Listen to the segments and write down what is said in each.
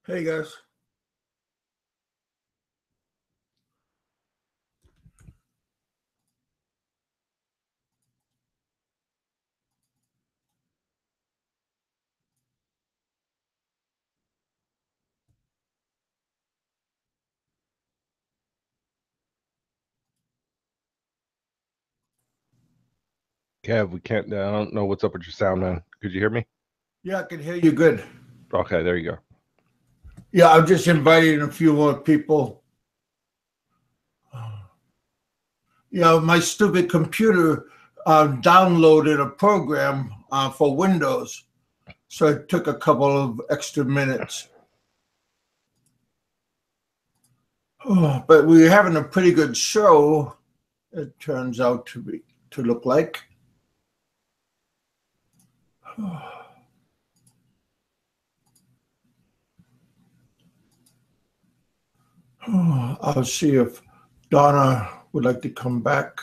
Hey guys. Kev, we can't. I don't know what's up with your sound, man. Could you hear me? Yeah, I can hear you good. Okay, there you go. Yeah, I'm just inviting a few more people. Yeah, my stupid computer downloaded a program for Windows, so it took a couple of extra minutes. Oh, but we're having a pretty good show. It turns out to look like. I'll see if Donna would like to come back.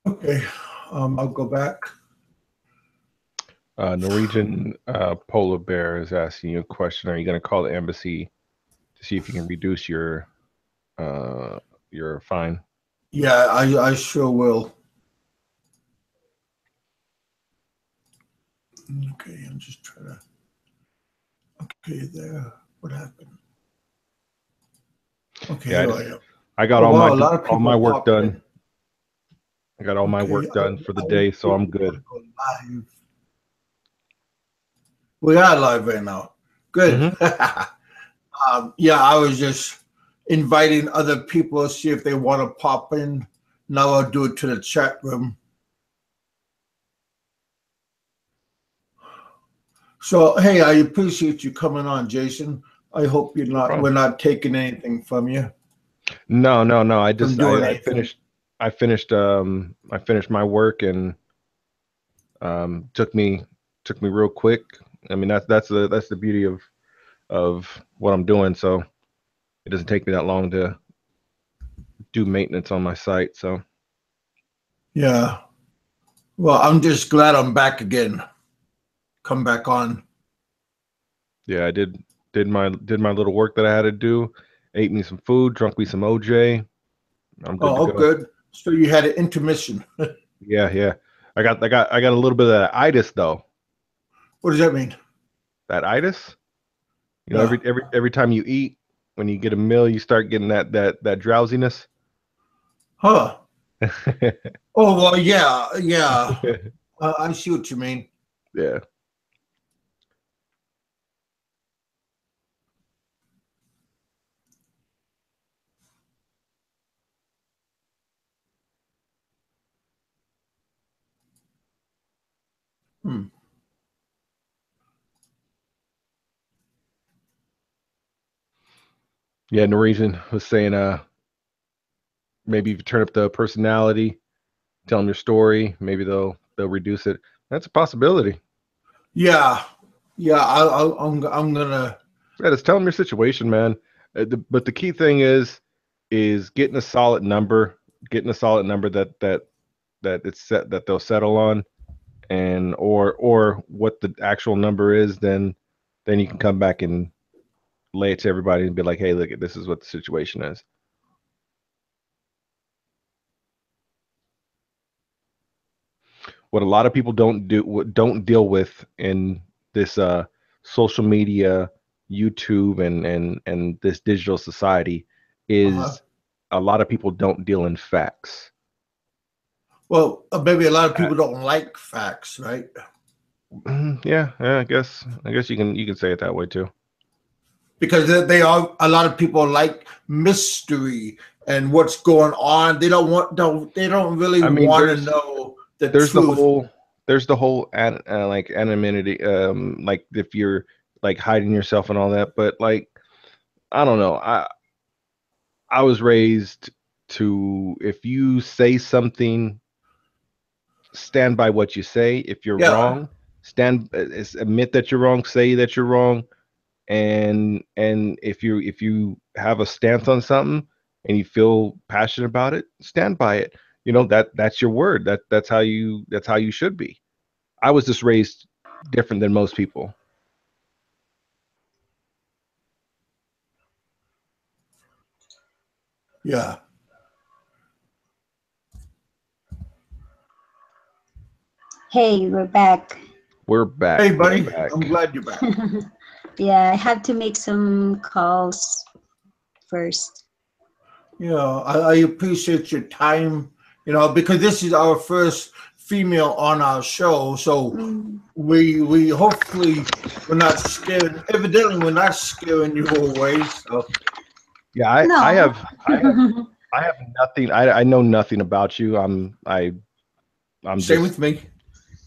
Okay, I'll go back. Norwegian polar bear is asking you a question. Are you going to call the embassy to see if you can reduce your fine? Yeah, I sure will. Okay, I'm just trying to. Okay, there. What happened? Okay, Yeah, here I am. I got Oh wow, a lot of all people my work popped done. in. I got all my Okay, work done for the I day, so I'm didn't want good. to go live. We are live right now. Good. Hmm. Yeah, I was just inviting other people to see if they want to pop in. Now I'll do it to the chat room. So hey, I appreciate you coming on, Jason. I hope you're No not problem. we're not taking anything from you No, no, no. from doing I anything. I finished my work and took me real quick. I mean that's the beauty of what I'm doing. So it doesn't take me that long to do maintenance on my site. So Yeah. Well, I'm just glad I'm back again. Come back on. yeah, I did my little work that I had to do. Ate me some food, drunk me some OJ. I'm good to Oh, go. good. So you had an intermission. Yeah, yeah. I got a little bit of that itis though. What does that mean? That itis. You know, Yeah. every time you eat, when you get a meal, you start getting that drowsiness. Huh. Oh, well, yeah, yeah. I see what you mean. Yeah. Hmm. Yeah, Norwegian was saying maybe if you turn up the personality, tell them your story, maybe they'll reduce it. That's a possibility. Yeah. Yeah. I'm gonna. Yeah, just tell them your situation, man. But the key thing is getting a solid number that it's set that they'll settle on, and or what the actual number is. Then you can come back and lay it to everybody and be like, hey, look, this is what the situation is. What a lot of people don't deal with in this social media, YouTube, and this digital society Uh-huh. is a lot of people don't deal in facts. Well, maybe a lot of Uh, people don't like facts, right? yeah, yeah, I guess you can say it that way too. Because they are a lot of people like mystery and what's going on. They don't really I mean, want to know the there's the truth. whole like anonymity, like if you're like hiding yourself and all that, but like I don't know. I was raised to, if you say something, stand by what you say. If you're Yeah. wrong, admit that you're wrong, say that you're wrong, and if you have a stance on something and you feel passionate about it, stand by it. You know, that's your word. That's how you should be. I was just raised different than most people. Yeah. Hey, we're back. We're back. Hey, We're buddy. back. I'm glad you're back. Yeah, I have to make some calls first. Yeah, I appreciate your time, you know, because this is our first female on our show. So we hopefully we're not scaring, evidently we're not scaring you away. So Yeah, No. I have nothing. I know nothing about you. I'm same just with me.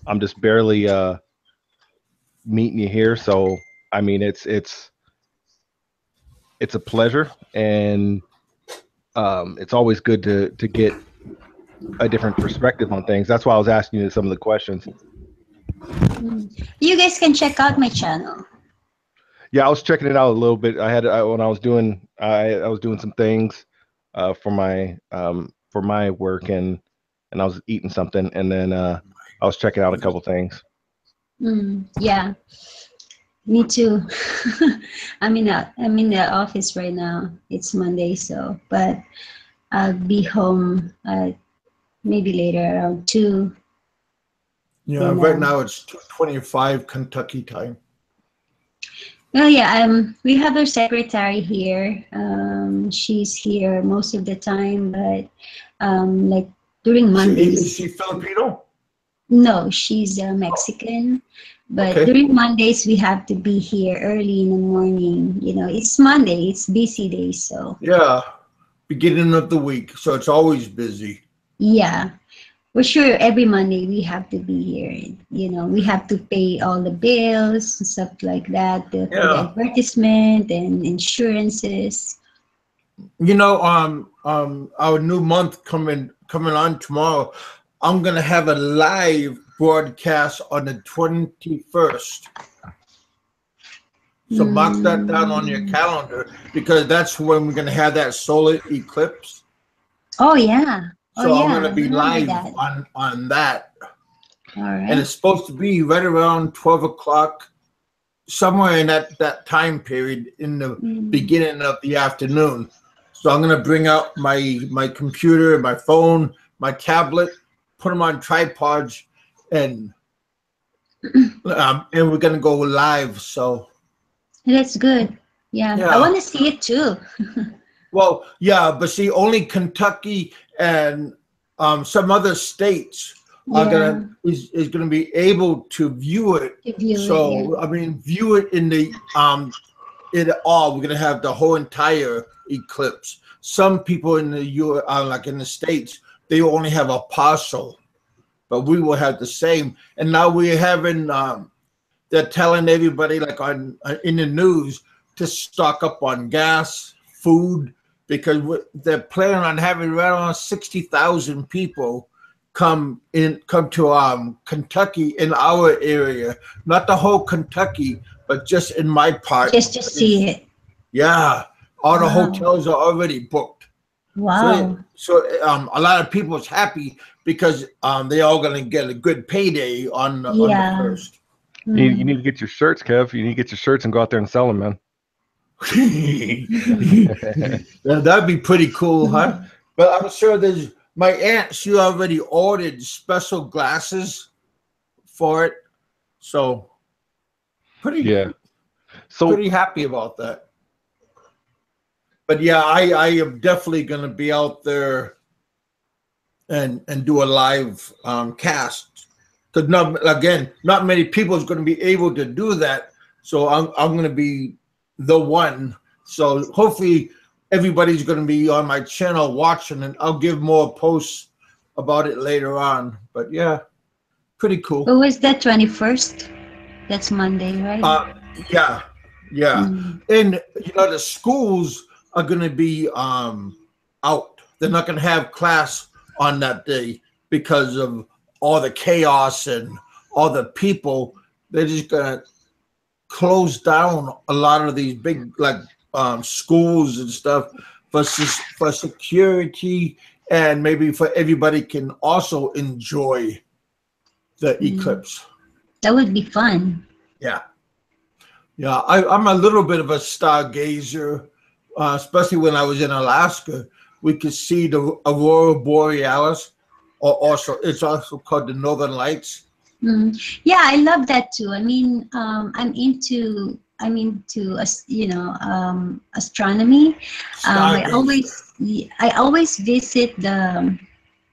I'm just barely meeting you here. So I mean, it's a pleasure, and it's always good to get a different perspective on things. That's why I was asking you some of the questions. You guys can check out my channel. Yeah, I was checking it out a little bit. When I was doing I was doing some things for my work, and I was eating something, and then I was checking out a couple things. Yeah, me too. I'm in the office right now. It's Monday, so but I'll be home maybe later around 2. Yeah, Then, right now it's 2:25 Kentucky time. well, yeah, we have our secretary here. She's here most of the time, but like during Is Mondays. she Filipino? No, she's Mexican. But Okay. during Mondays, we have to be here early in the morning. You know, it's Monday, it's busy day. So, Yeah, beginning of the week, so it's always busy. yeah, for sure, every Monday we have to be here. You know, we have to pay all the bills and stuff like that for the Yeah. advertisement and insurances. You know, our new month coming on tomorrow. I'm gonna have a live broadcast on the 21st. So mark that down on your calendar because that's when we're gonna have that solar eclipse. Oh, yeah. Oh, So I'm yeah. gonna I be remember live that. on that, All and right. it's supposed to be right around 12 o'clock, somewhere in that time period in the beginning of the afternoon. So I'm gonna bring out my computer, my phone, my tablet, put them on tripods, and we're gonna go live. So That's good. Yeah. I yeah, want to see it too. well, yeah, but see, only Kentucky and some other states are Yeah. is gonna be able to view it. To view it. Yeah. So I mean, view it in the it all. We're gonna have the whole entire eclipse. Some people in the like in the States, they only have a partial, but we will have the same. And now we're having they're telling everybody like on in the news to stock up on gas, food, because they're planning on having around 60,000 people come to Kentucky in our area, not the whole Kentucky, but just in my part. Just to see it. Yeah, all the Wow. hotels are already booked. Wow. So a lot of people is happy because they all going to get a good payday on the first. You need to get your shirts, Kev. You need to get your shirts and go out there and sell them, man. That'd be pretty cool, huh? But I'm sure there's my aunt. She already ordered special glasses for it, so pretty happy about that. But yeah, I am definitely going to be out there and do a live cast because not many people is going to be able to do that. So I'm going to be the one. So hopefully everybody's going to be on my channel watching, and I'll give more posts about it later on. But yeah, pretty cool. What was that, 21st? That's Monday, right? Yeah. And the schools are going to be out. They're not going to have class on that day because of all the chaos and all the people. They're just going to closed down a lot of these big like schools and stuff for security, and maybe for everybody can also enjoy the eclipse. That would be fun. Yeah. Yeah, I'm a little bit of a stargazer, especially when I was in Alaska. We could see the aurora borealis, or also it's also called the Northern Lights. Yeah, I love that too. I mean, I'm into astronomy. I always visit the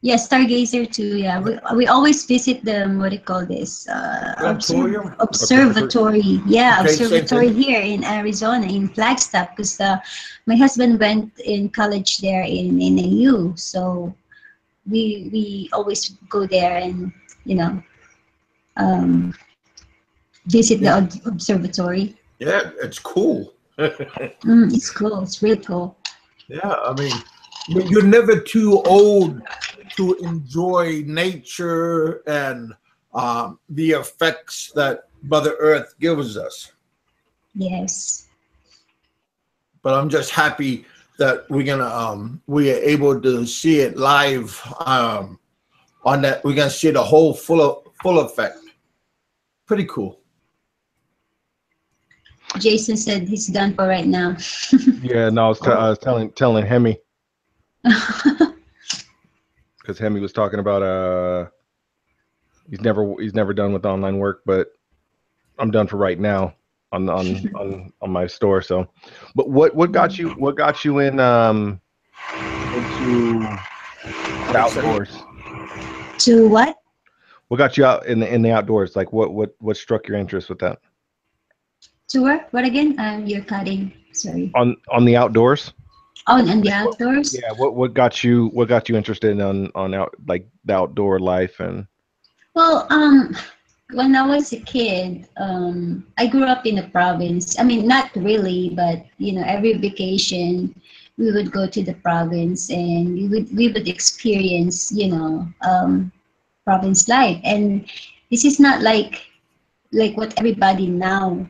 stargazer too. Yeah, we always visit the what do you call this observatory. Yeah, Okay, observatory here in Arizona in Flagstaff, because my husband went in college there in AU, so we always go there and um, visit the observatory. Yeah, it's cool. It's cool. It's really cool. Yeah, I mean, you're never too old to enjoy nature and the effects that Mother Earth gives us. Yes. But I'm just happy that we are able to see it live on that. We're gonna see the whole full effect. Pretty cool. Jason said he's done for right now. Yeah, no, I was telling Hemi, because Hemi was talking about he's never done with online work, but I'm done for right now on my store. So, but what got you in into the outdoors? To what? What got you out in the outdoors? Like what struck your interest with that? To work? What again? You're cutting. Sorry. On the outdoors. Oh, on the outdoors. Yeah. What got you interested on out, like the outdoor life? And well, when I was a kid, I grew up in the province. I mean, not really, but every vacation we would go to the province and we would experience province life. And this is not like what everybody now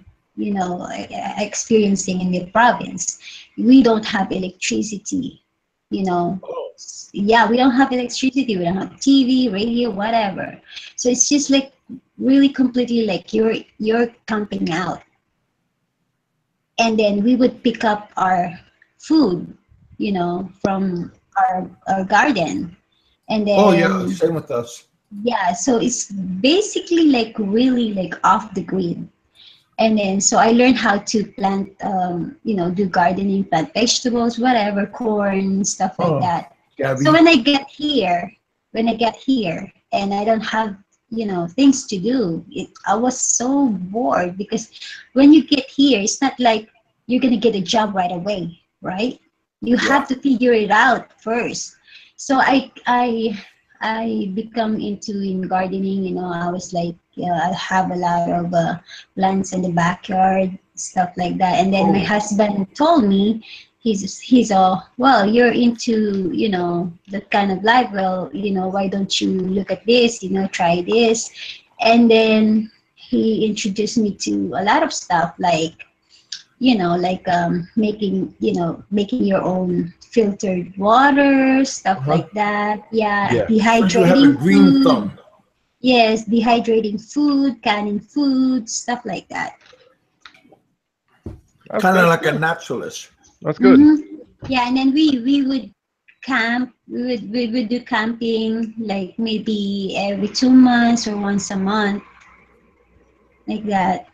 experiencing in the province. We don't have electricity, yeah, we don't have electricity, we don't have TV, radio, whatever. So it's just like really completely like you're camping out. And then we would pick up our food from our garden. And then same with us. Yeah, so it's basically like really like off the grid. And then so I learned how to plant, do gardening, plant vegetables, whatever, corn, stuff like that. Gabby. So when I get here and I don't have, things to do, I was so bored, because when you get here, it's not like you're going to get a job right away, right? You have to figure it out first. So I become in gardening. I was like, I have a lot of plants in the backyard, stuff like that. And then my husband told me, he's all, well, you're into, that kind of life. Well, why don't you look at this, try this. And then he introduced me to a lot of stuff like, making your own filtered water, stuff like that. Yeah. Dehydrating so you have a green food. thumb. Yes, dehydrating food, canning food, stuff like that. Kind of like a naturalist. That's good. Yeah, and then we would camp. We would do camping like maybe every 2 months or once a month, like that.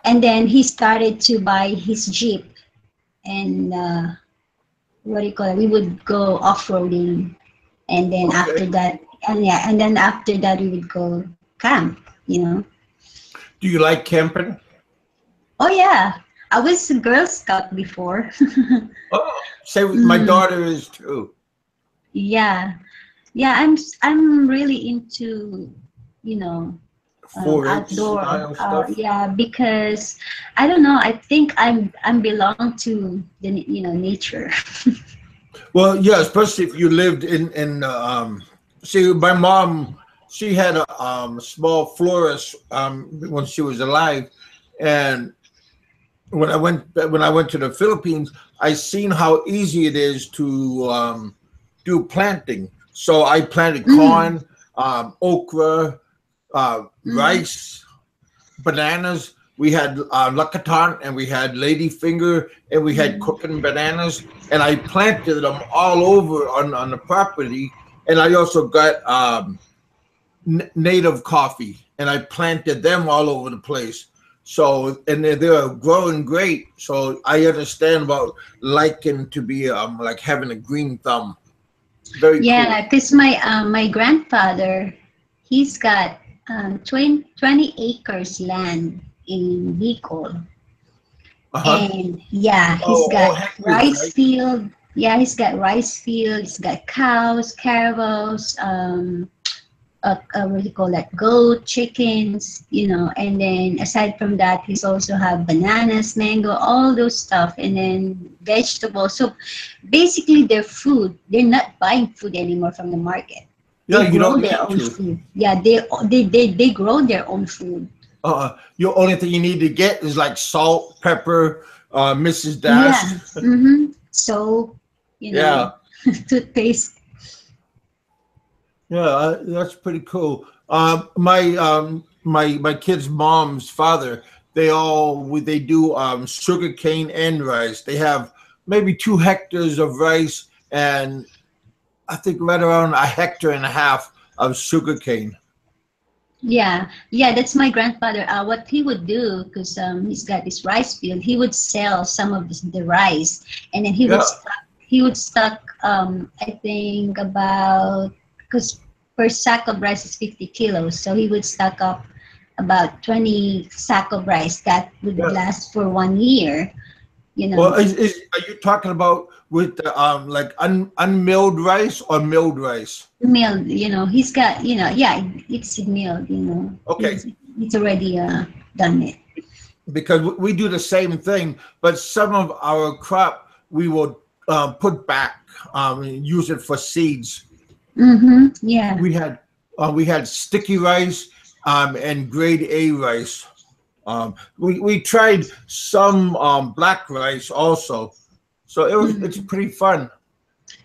And then he started to buy his Jeep, and what do you call it? We would go off-roading, and then after that, we would go camp. Do you like camping? Oh yeah, I was a Girl Scout before. My daughter is too. Yeah, I'm really into outdoor stuff. Yeah, because I don't know, I think I'm belong to the nature. Well, yeah, especially if you lived in see, my mom she had a small florist when she was alive, and when I went to the Philippines, I seen how easy it is to do planting. So I planted corn, okra, rice, bananas. We had lacatan, and we had ladyfinger, and we had cooking bananas, and I planted them all over on the property. And I also got native coffee, and I planted them all over the place. So, and they're growing great. So I understand about liking to be like having a green thumb. Very Yeah, because my grandfather, he's got 20 acres land in Bicol. cool. And yeah, he's Oh, got hectares, rice right? field. Yeah, he's got rice field. He's got cows, caravels, what do you call that? Goat, chickens, And then aside from that, he's also have bananas, mango, all those stuff, and then vegetables. So basically, their food. They're not buying food anymore from the market. Yeah, They you grow don't their need own to. food. Yeah, they grow their own food. Your only thing you need to get is like salt, pepper, Mrs. Yeah. Dash. So, Yeah, toothpaste. yeah, that's pretty cool. My kid's mom's father, they do sugar cane and rice. They have maybe 2 hectares of rice, and I think right around a hectare and a half of sugar cane. Yeah, yeah, that's my grandfather. What he would do, because he's got this rice field, he would sell some of the rice, and then Yeah, he would stock I think about, because per sack of rice is 50 kilos, so he would stock up about 20 sack of rice that would yeah. last for 1 year. Well, are you talking about with the like unmilled rice or milled rice? Milled, he's got, yeah, it's milled, Okay, it's already done it. because we do the same thing, but some of our crop we will put back, use it for seeds. Yeah. We had sticky rice and grade A rice. We tried some black rice also, so it's pretty fun.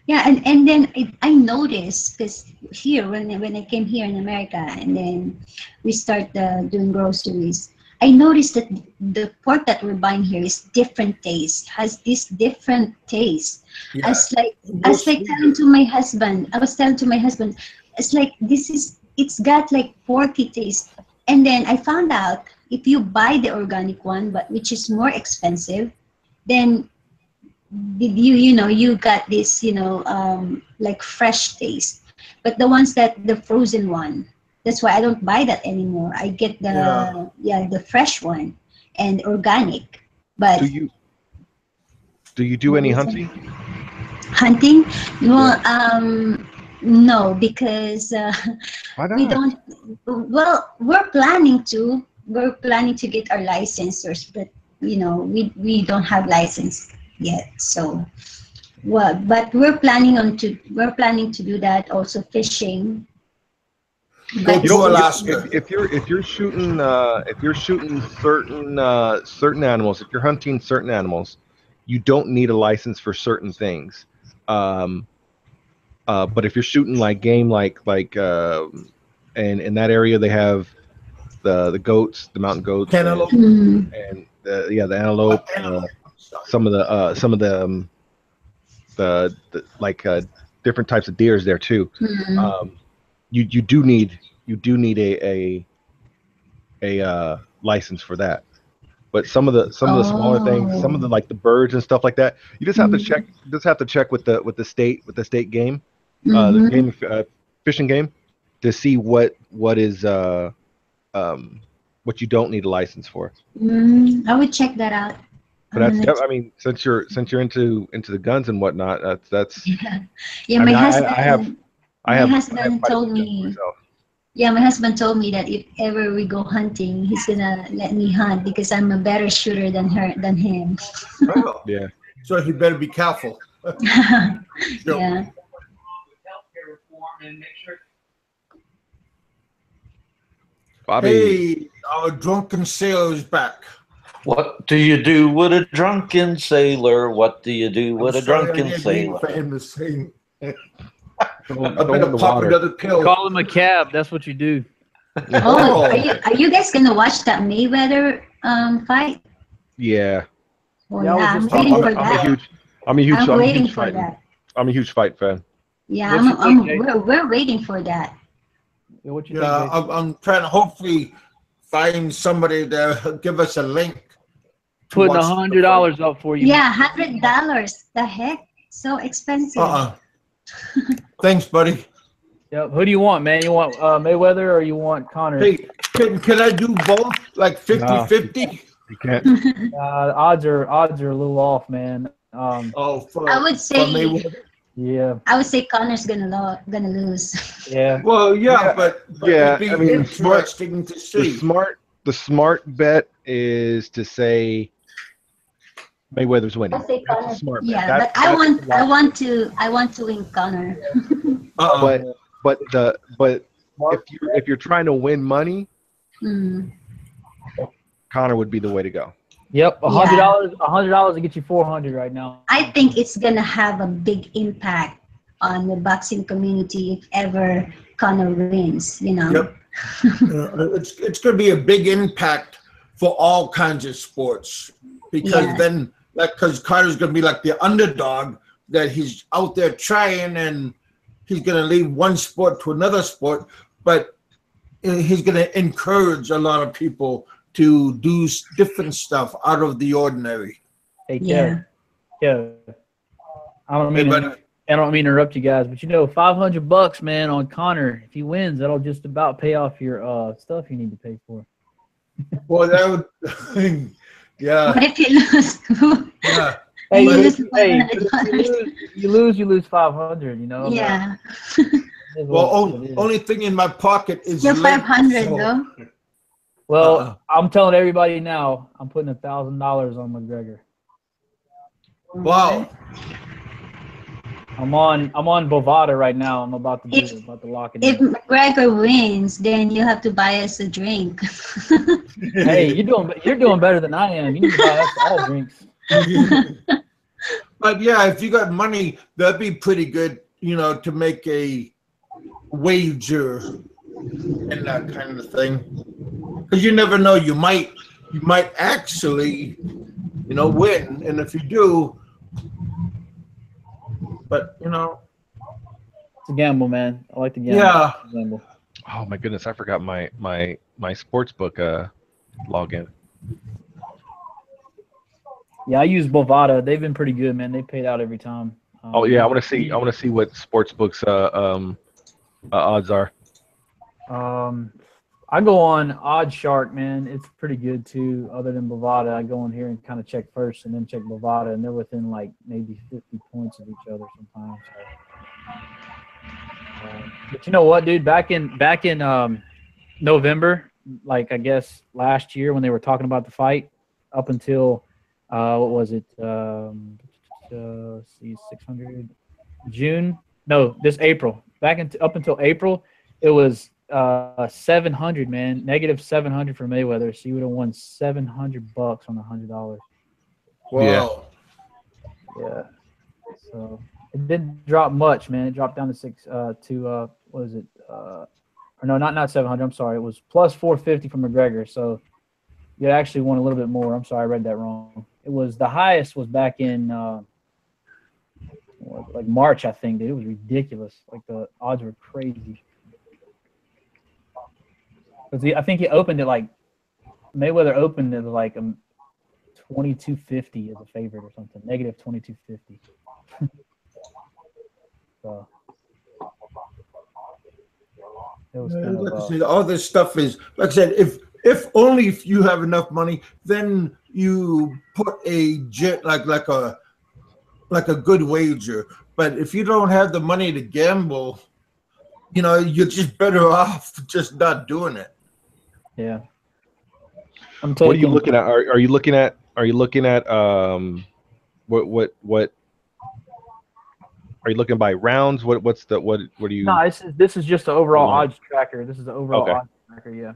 Yeah, and then I noticed, because here when I came here in America, and then we start doing groceries, I noticed that the pork that we're buying here is different taste, has this different taste. Yeah, As like more as like telling sweeter. to my husband, I was telling to my husband, it's like it's got like porky taste. And then I found out if you buy the organic one, but which is more expensive, then did you got this like fresh taste, but the ones that the frozen one, that's why I don't buy that anymore. I get Yeah. the fresh one and organic. Do But you do what any was that? hunting? Hunting? Yeah. Well, no, because Why we not? don't. Well, we're planning to get our licenses, but we don't have license yet. So, well, but we're planning to do that, also fishing. Go But You to don't. Alaska. If you're shooting certain animals, if you're hunting certain animals, you don't need a license for certain things. Um, but if you're shooting like game, and in that area they have the goats, the mountain goats, Cantaloupe. and the antelope, Antelope. I'm sorry. some of the like different types of deers there too. mm, Um, you do need a license for that. But some of the smaller things, some of oh, the like the birds and stuff like that, you just have to check. mm, You just have to check with the state game, the mm-hmm, game fishing game, to see um what you don't need a license for. I would check that out. But I'm gonna. I mean, since you're into the guns and whatnot, that's. Yeah, yeah. I My mean, husband, I my have husband quite a told few guns me. myself. Yeah, my husband told me that if ever we go hunting, he's gonna let me hunt because I'm a better shooter than him. Oh, Yeah. so you better be careful. Joking. Yeah. Bobby. Hey, our drunken sailor is back. What do you do with a drunken sailor? What do you do with a drunken I didn't mean sailor? for him to sing. I Throw him better in the pop water. another pill. Call him a cab. That's what you do. Oh, are you guys gonna watch that Mayweather fight? Yeah. Oh Yeah, I was yeah, I'm just waiting talking for I'm a that. huge I'm a huge I'm I'm a waiting huge for fight. that. I'm a huge fight fan. Yeah, What you think, Jay? we're waiting for that. Yeah, what you Yeah, think, Jay? I'm trying to hopefully find somebody to give us a link. to Putting watch the fight. $100 up for you. Yeah, $100. The heck, so expensive. Thanks, buddy. Yep. Who do you want, man? You want Mayweather or you want Connor? Hey, can I do both? Like 50-50? You can't. Odds are a little off, man. Oh, I would say Mayweather? Yeah. Connor's gonna lose. Yeah. Well, yeah, Yeah, but yeah, it'd be I mean, interesting to see. The smart bet is to say Mayweather's winning. I say That's Connor. a smart bet. Yeah, but I want to win Connor. But if you're trying to win money, Mm. Connor would be the way to go. Yep. $100 to get you 400 right now. I think it's gonna have a big impact on the boxing community if ever Connor wins. You know. Yep. It's going to be a big impact for all kinds of sports because Yeah. then, because Carter's going to be like the underdog that he's out there trying, and he's going to leave one sport to another sport, but he's going to encourage a lot of people to do different stuff out of the ordinary. Hey, Yeah. Kev. I don't Hey, mean buddy. I don't mean to interrupt you guys, but you know, $500, man, on Connor. If he wins, that'll just about pay off your stuff you need to pay for. Well, that would, yeah. What if you lose? Yeah. Hey, You you lose you lose 500. You know. Yeah. Well, only thing in my pocket is You're lint, 500 so- though. Well, I'm telling everybody now, I'm putting $1,000 on McGregor. Wow. I'm on Bovada right now. I'm about to lock it If in. McGregor wins, then you have to buy us a drink. Hey, you're doing better than I am. You need to buy us all drinks. But yeah, if you got money, that'd be pretty good, to make a wager and that kind of thing. Because you never know, you might actually, win. And if you do, but It's a gamble, man. I like to gamble. Yeah. Gamble. Oh my goodness, I forgot my sports book login. Yeah, I use Bovada. They've been pretty good, man. They paid out every time. Oh yeah, I want to see what sports books odds are. I go on Odd Shark, man. It's pretty good too. Other than Bovada, I go in here and kind of check first, and then check Bovada, and they're within like maybe 50 points of each other sometimes. So. But you know what, dude? Back in November, like I guess last year when they were talking about the fight, up until what was it? Let's see, 600 June? No, this April. Up until April, it was 700, man. Negative 700 for Mayweather. So you would have won $700 on $100. wow. Yeah. So it didn't drop much, man. It dropped down to what is it? Or no, not 700. I'm sorry. It was plus 450 from McGregor. So you actually won a little bit more. I'm sorry, I read that wrong. It was the highest was back in like March, I think, dude. It was ridiculous. Like the odds were crazy. I think he opened it like Mayweather opened it like 2250 as a favorite or something. Negative 2250. So it was kind Like I of, said, all this stuff is, like I said, if only if you have enough money, then you put a jet like a good wager. But if you don't have the money to gamble, you're just better off just not doing it. yeah. What are you looking at? Are you looking at what are you looking by rounds? What are you? No, this is just the overall odds tracker. This is the overall odds tracker, yeah.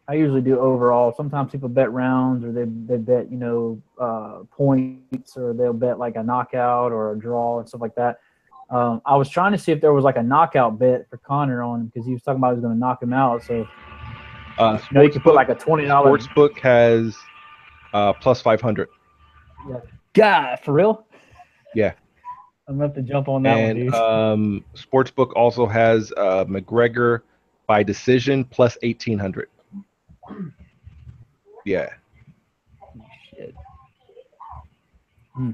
I usually do overall. Sometimes people bet rounds, or they bet points, or they'll bet like a knockout or a draw and stuff like that. I was trying to see if there was like a knockout bet for Connor on him because he was talking about he was going to knock him out. So you could put like a $20. Sportsbook has plus 500. Yeah. God, for real? Yeah. I'm gonna have to jump on that one, dude. Sportsbook also has McGregor by decision plus 1800. Yeah. Shit. All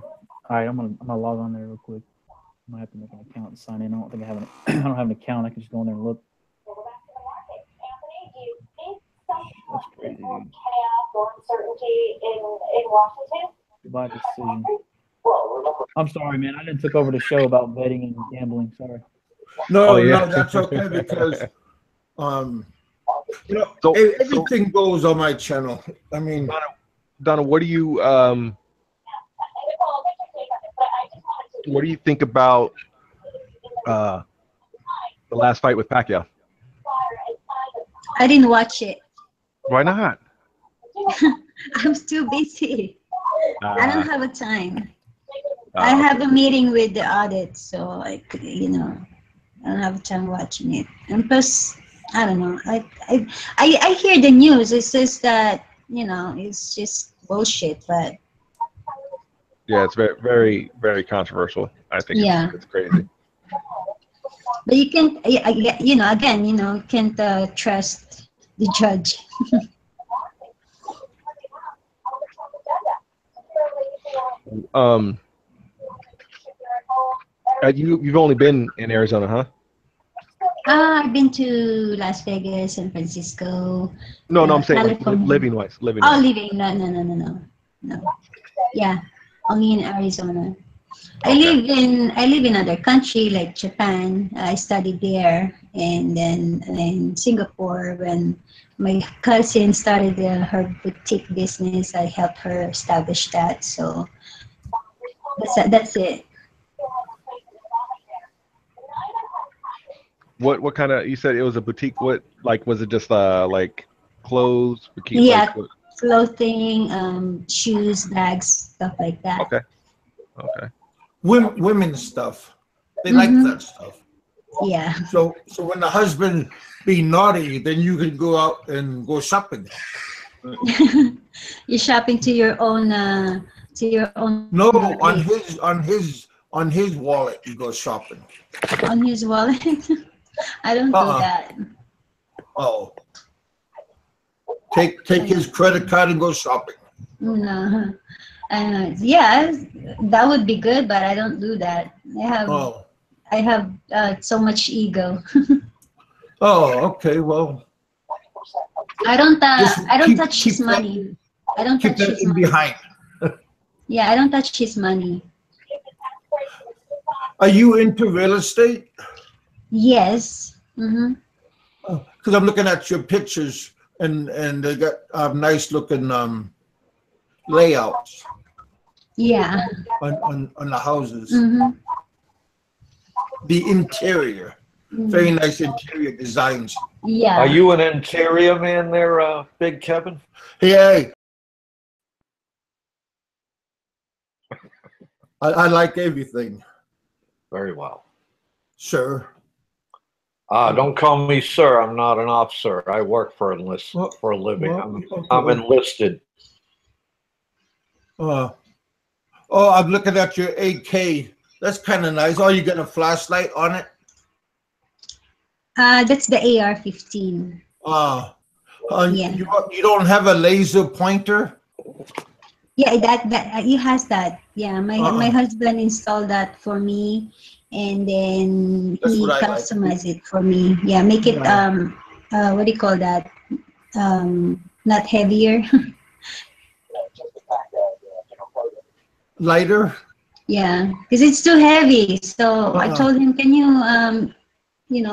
right, I'm gonna log on there real quick. I might have to make an account and sign in. I don't think I have I don't have an account. I can just go in there and look. That's crazy, dude. By decision. I'm sorry, man. I didn't took over the show about betting and gambling. Sorry. No, that's okay because everything goes on my channel. I mean, Donna, what do you think about the last fight with Pacquiao? I didn't watch it. Why not? I'm too busy. I don't have a time. I Okay. have a meeting with the audit, so I don't have time watching it. And plus, I don't know. I hear the news. It says that it's just bullshit. But Yeah, it's very, very, very controversial. I think it's crazy. But you can't, again, you can't trust the judge. You've only been in Arizona, huh? I've been to Las Vegas, San Francisco. No, I'm saying like, California. living wise. Oh, living? No. Yeah, only in Arizona. I live in other country like Japan. I studied there, and then in Singapore when my cousin started her boutique business, I helped her establish that. So that's it. What kind of? You said it was a boutique. What was it? Just like clothes? Boutique, Yeah, clothing, shoes, bags, stuff like that. Okay. Women's stuff. They like that stuff. Yeah. So when the husband be naughty, then you can go out and go shopping. You're shopping to your own. No, on his wallet, you go shopping. On his wallet. I don't do that. Oh. Take his credit card and go shopping. No. Yeah, that would be good, but I don't do that. I have so much ego. Oh, okay. Well, I don't touch his money. I don't touch his money. Behind. Yeah, I don't touch his money. Are you into real estate? Yes. Mm-hmm. Because I'm looking at your pictures, and they got nice looking layouts. Yeah. On the houses. Mm-hmm. The interior. Very nice interior designs. Yeah. Are you an interior man there, Big Kevin? Hey. I like everything. Very well. Sir. Don't call me sir. I'm not an officer. I work for a living. I'm enlisted. I'm looking at your AK. That's kind of nice. Oh, you got a flashlight on it? That's the AR-15. Yeah. You don't have a laser pointer? Yeah, that he has that. Yeah, my husband installed that for me, and then he customized it for me. Yeah, make it what do you call that? Not heavier. Lighter? Yeah, because it's too heavy. So I told him, can you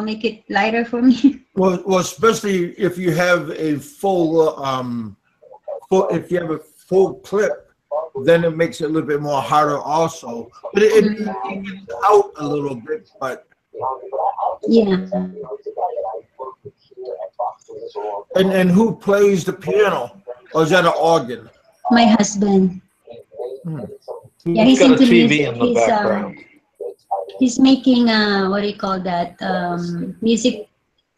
make it lighter for me? Well, especially if you have a full clip, then it makes it a little bit more harder also. But it evens out a little bit, but yeah. And who plays the piano? Or is that an organ? My husband. Yeah, He's he's got a into TV music. in the background. He's making what do you call that? Music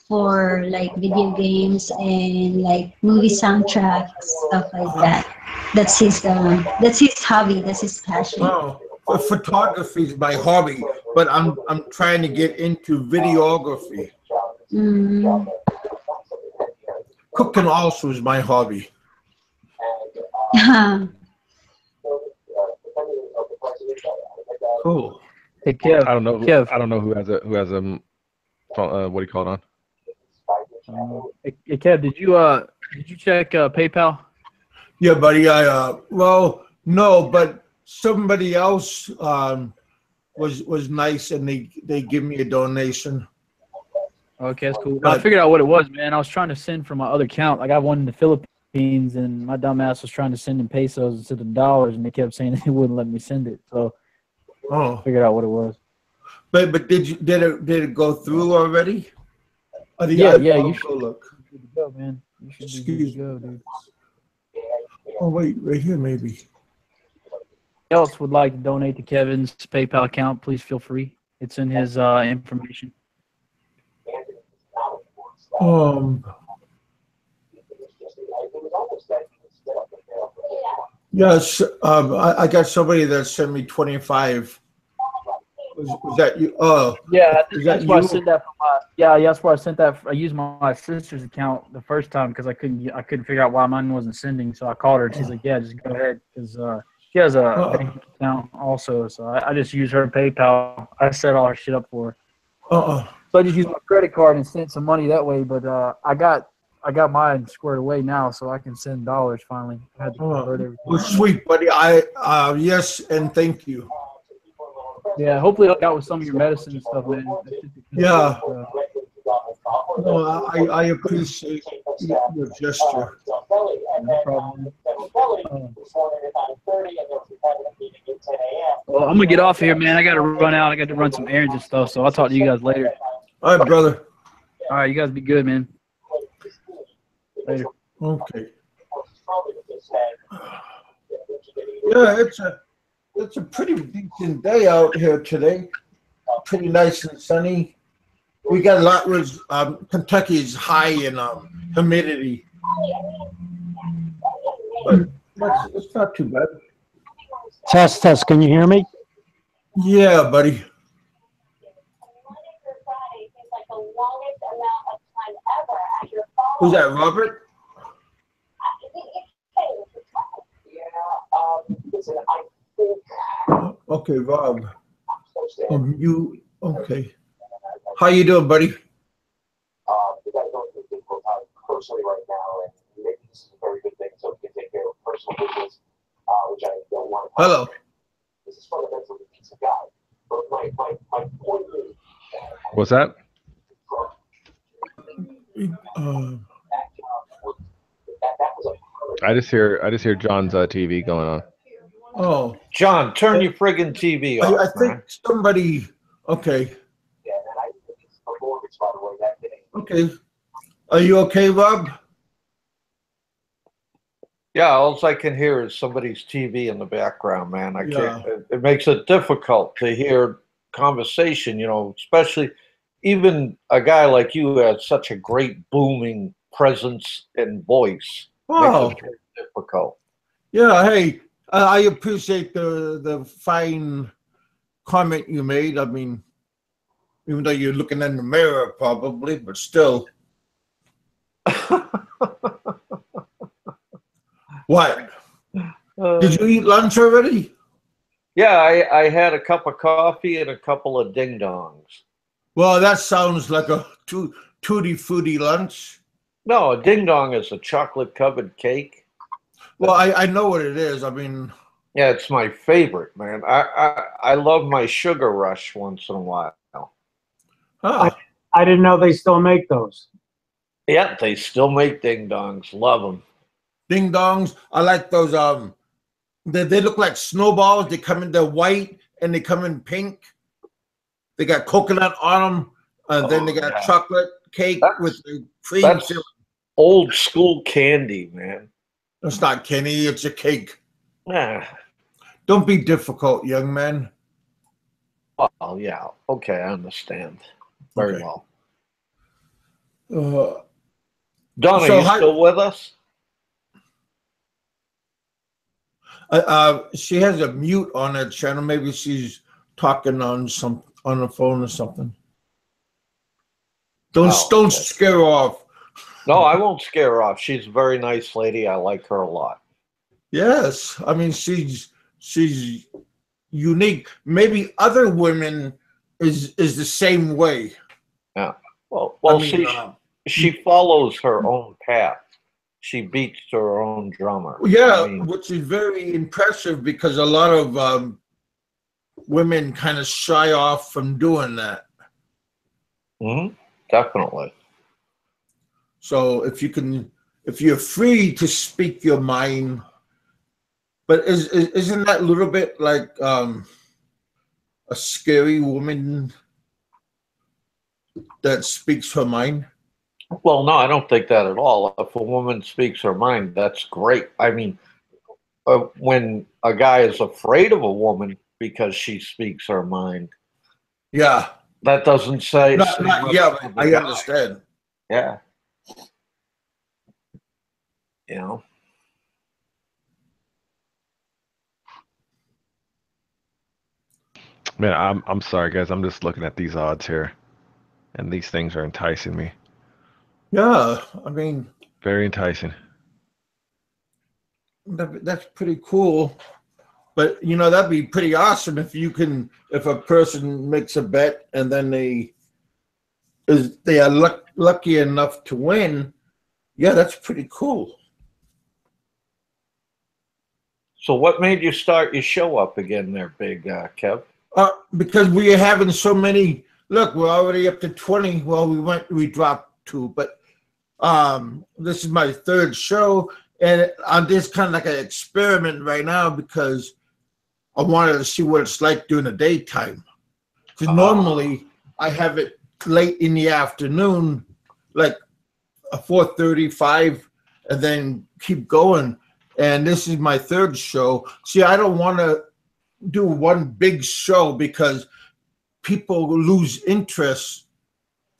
for like video games and like movie soundtracks, stuff like that. That's his hobby. That's his passion. Oh, photography is my hobby, but I'm trying to get into videography. Mm. Cooking also is my hobby. Cool. Hey, Kev. I don't know. Kev. I don't know who has a what do you call it on? Hey, Kev, did you check PayPal? Yeah, buddy. Well, no, but somebody else was nice, and they give me a donation. Okay, that's cool. I figured out what it was, man. I was trying to send from my other account. I got one in the Philippines, and my dumbass was trying to send in pesos instead of dollars, and they kept saying they wouldn't let me send it. So I figured out what it was. But did it go through already? Yeah, you should go look. go, man. You should Excuse go, dude. Oh wait, right here maybe. Else would like to donate to Kevin's PayPal account, please feel free. It's in his information. Yes, I got somebody that sent me 25. Was that you? Oh, yeah, is that's that why I you? sent that from my. Yeah, that's why I sent that. I used my sister's account the first time because I couldn't figure out why mine wasn't sending. So I called her and she's like, "Yeah, just go ahead," because she has a bank account also. So I just used her PayPal. I set all her shit up for her. So I just used my credit card and sent some money that way. But I got mine squared away now, so I can send dollars finally. I had to convert everything. Well, sweet, buddy. Yes, and thank you. Yeah, hopefully it'll out with some of your medicine and stuff, man. Yeah. No, I appreciate your gesture. No problem. Well, I'm gonna get off here, man. I gotta run out. I got to run some errands and stuff. So I'll talk to you guys later. All right, brother. All right, you guys be good, man. Later. Okay. Yeah, it's a pretty decent day out here today. Pretty nice and sunny. We got a lot. Kentucky is high in humidity, but it's not too bad. Test. Can you hear me? Yeah, buddy. Who's that, Robert? Okay, Rob. You okay? How you doing, buddy? The guy's going through a difficult time personally right now, and maybe this is a very good thing, so he can take care of personal business, which I don't want to. Hello. This is fundamentally a piece of guy. But my point is. What's that? I just hear John's TV going on. Oh, John, turn your friggin' TV off. I think somebody. Okay. Yeah, and I think it's a mortgage, by the way, that day. Okay. Are you okay, Rob? Yeah, all I can hear is somebody's TV in the background, man. I can't. It makes it difficult to hear conversation, especially even a guy like you who has such a great booming presence and voice. Wow. Makes it very difficult. Yeah, hey, I appreciate the fine comment you made. I mean, even though you're looking in the mirror probably, but still. What? Did you eat lunch already? Yeah, I had a cup of coffee and a couple of ding-dongs. Well, that sounds like a tutti-frutti lunch. No, a ding-dong is a chocolate-covered cake. Well, I know what it is. I mean... Yeah, it's my favorite, man. I love my sugar rush once in a while. Huh. I didn't know they still make those. Yeah, they still make ding-dongs. Love them. Ding-dongs. I like those. They look like snowballs. They come in, they're white, and they come in pink. They got coconut on them. Then they got chocolate cake with the cream filling. old school candy, man. It's not candy, it's a cake. Yeah. Don't be difficult, young man. Well, yeah. Okay, I understand. Very Okay. well. So Don, are you still with us? She has a mute on her channel. Maybe she's talking on the phone or something. Don't scare her off. No, I won't scare her off. She's a very nice lady. I like her a lot. Yes, I mean she's unique. Maybe other women is the same way. Yeah. Well, I mean, she follows her own path. She beats her own drummer. Yeah, I mean, which is very impressive because a lot of women kind of shy off from doing that. Definitely. So if you're free to speak your mind, but isn't that a little bit like a scary woman that speaks her mind? Well, no, I don't think that at all. If a woman speaks her mind, that's great. I mean, when a guy is afraid of a woman because she speaks her mind, yeah, that doesn't say. Yeah, I understand. Yeah. You know. Man, I'm sorry, guys. I'm just looking at these odds here, and these things are enticing me. Yeah, I mean, very enticing. That's pretty cool. But you know, that'd be pretty awesome if a person makes a bet and then they are lucky enough to win. Yeah, that's pretty cool. So what made you start your show up again there, Big Kev? Because we are having so many. Look, we're already up to 20. Well, we dropped 2, but this is my 3rd show, and I'm just kind of like an experiment right now because I wanted to see what it's like during the daytime. Because normally I have it late in the afternoon, like 4:30, 5, and then keep going. And this is my 3rd show. See, I don't want to do one big show because people lose interest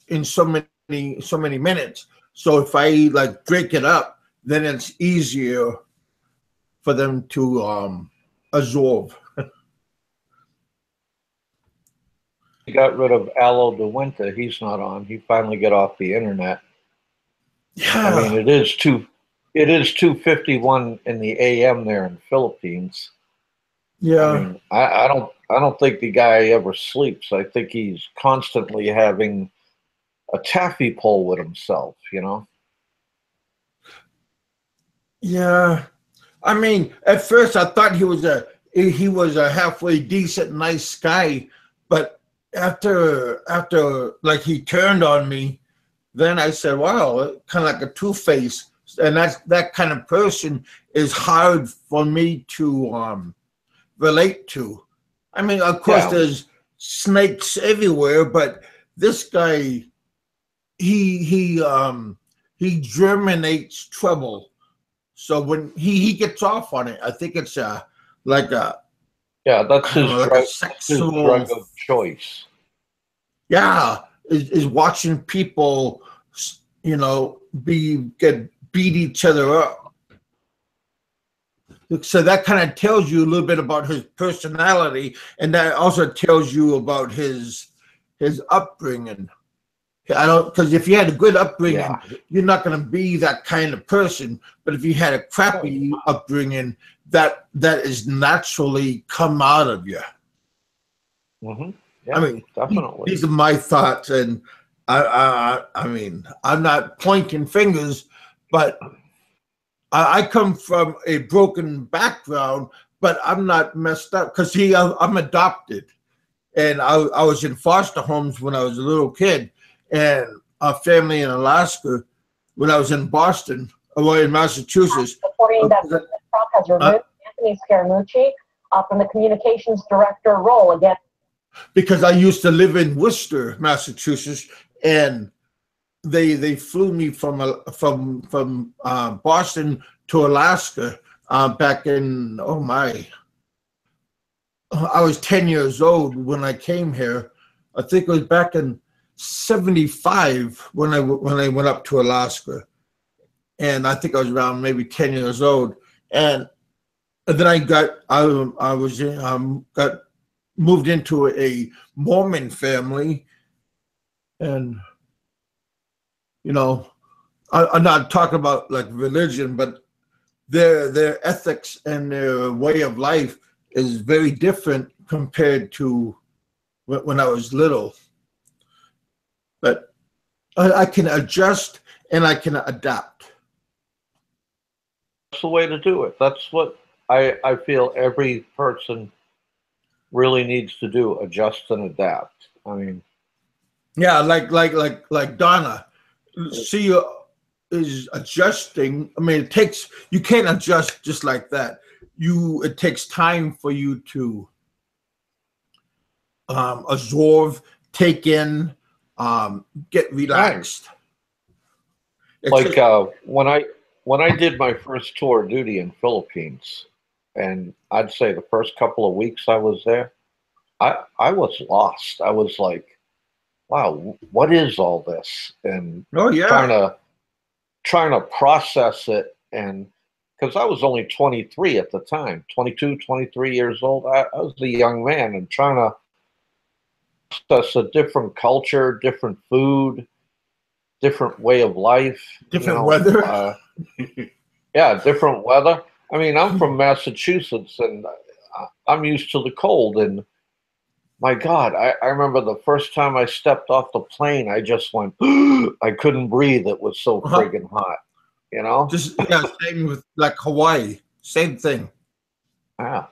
in so many minutes. So if I like break it up, then it's easier for them to absorb. You got rid of Aloe de Winter. He's not on. He finally got off the internet. Yeah. I mean, it is 2:51 in the AM there in the Philippines. Yeah. I mean, I don't think the guy ever sleeps. I think he's constantly having a taffy pull with himself, you know? Yeah. I mean, at first I thought he was a halfway decent, nice guy, but after like he turned on me, then I said, wow, kind of like a two-face. And that kind of person is hard for me to relate to. I mean, of course, there's snakes everywhere, but this guy, he germinates trouble. So when he gets off on it, I think it's like a that's his sexual drug of choice. Yeah, is watching people, you know, get beat each other up. So that kind of tells you a little bit about his personality, and that also tells you about his upbringing. Because if you had a good upbringing, you're not going to be that kind of person. But if you had a crappy upbringing, that is naturally come out of you. Mm-hmm. Yeah, I mean, definitely. These are my thoughts, and I mean, I'm not pointing fingers, but I come from a broken background, but I'm not messed up because I'm adopted, and I was in foster homes when I was a little kid, and a family in Alaska when I was in Boston, or in Massachusetts. Reporting that Trump has removed Anthony Scaramucci from the communications director role again. Because I used to live in Worcester, Massachusetts, and they flew me from Boston to Alaska back in I was 10 years old when I came here. I think it was back in '75 when I went up to Alaska, and I think I was around maybe 10 years old. And then I got moved into a Mormon family, and I'm not talking about like religion, but their ethics and their way of life is very different compared to when I was little. But I can adjust and I can adapt. That's the way to do it. That's what I feel every person really needs to do: adjust and adapt. I mean, yeah, like Donna, she is adjusting. I mean, you can't adjust just like that. It takes time for you to absorb, take in, get relaxed. Right. When I did my first tour of duty in Philippines, and I'd say the first couple of weeks I was there, I was lost. I was like, wow, what is all this? And trying to process it, and because I was only 23 at the time, 22, 23 years old. I was a young man, and trying to process a different culture, different food, different way of life. Different weather. Yeah, different weather. I mean, I'm from Massachusetts, and I'm used to the cold. And my God, I remember the first time I stepped off the plane, I just went, I couldn't breathe. It was so friggin' hot, Same with like Hawaii, same thing. Yeah.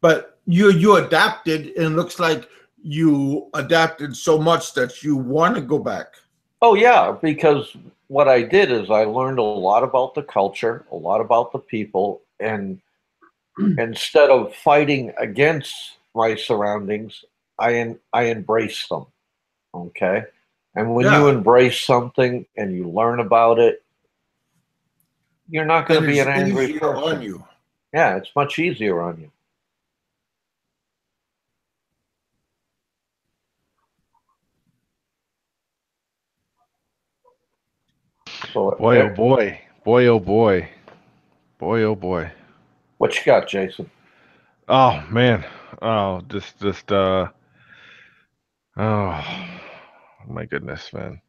But you adapted, and it looks like you adapted so much that you want to go back. Oh yeah, because what I did is I learned a lot about the culture, a lot about the people, and instead of fighting against my surroundings, I embrace them. Okay, and when you embrace something and you learn about it, you're not going to be an angry person. On you. Yeah, it's much easier on you. So, boy, oh boy, boy, oh boy, boy, oh boy. What you got, Jason? Oh man, oh oh my goodness, man.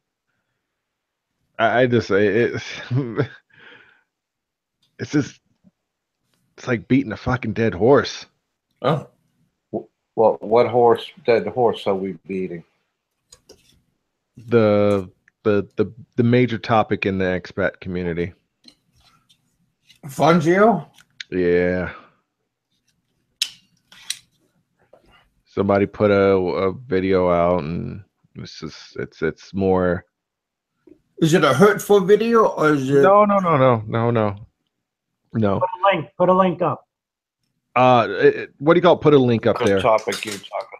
I just say it's it's like beating a fucking dead horse. Oh, well, what dead horse are we beating? The major topic in the expat community. Fungio? Yeah. Somebody put a video out, and it's more. Is it a hurtful video, or is it? No. Put a link up. What do you call it? Put a link up there. Good topic you're talking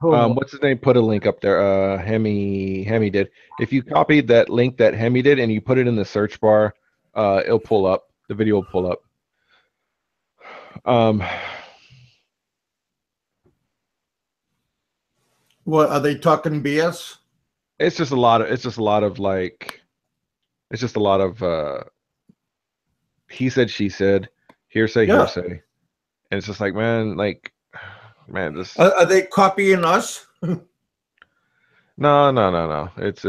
about. What's his name? Put a link up there. Hemi did. If you copied that link that Hemi did and you put it in the search bar, it'll pull up. The video will pull up. What are they talking BS? It's just a lot of he said, she said, hearsay, and it's just like, man, this. Are they copying us? No. It's.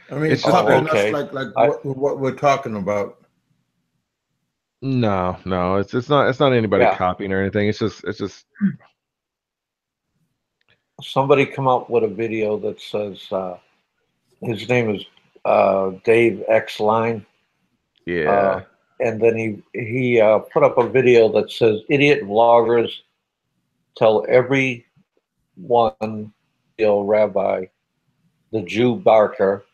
I mean, it's copying us like what we're talking about. No, it's not anybody copying or anything. It's just somebody come up with a video that says his name is Dave X Line. Yeah. And then he put up a video that says idiot vloggers tell everyone, Rabbi, the Jew Barker,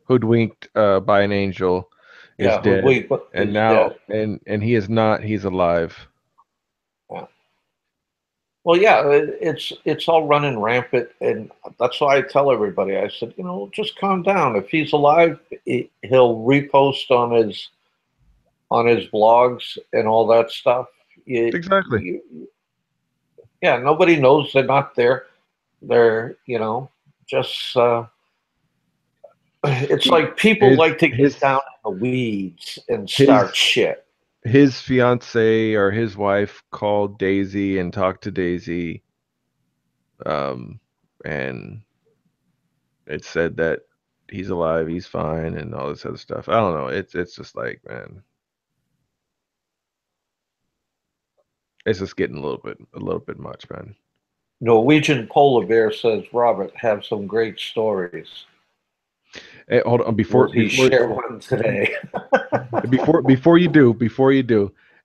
hoodwinked by an angel, is dead, and now dead. And he is not. He's alive. Well, yeah, it's all running rampant, and that's why I tell everybody. I said, just calm down. If he's alive, he'll repost on his blogs and all that stuff. Exactly. Yeah, nobody knows they're not there. They're just. It's like people like to get down in the weeds and start shit. His fiance or his wife called Daisy and talked to Daisy, and it said that he's alive, he's fine, and all this other stuff. I don't know. It's just like, man, it's just getting a little bit much, man. Norwegian polar bear says, Robert, have some great stories. Hey, hold on, before share one today. before you do,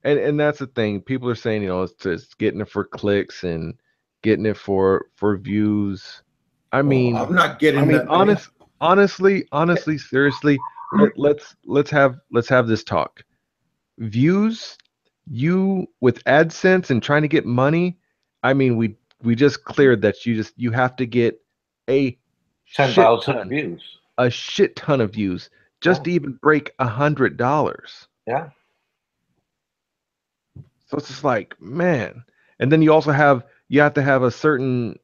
and that's the thing. People are saying, it's getting it for clicks and getting it for views. I mean, I'm not getting that. Honestly, seriously, let's have this talk. Views, you with AdSense and trying to get money. I mean, we just cleared that you have to get a 10,000 views. A shit ton of views just to even break $100. Yeah. So it's just like, man. And then you also have to have a certain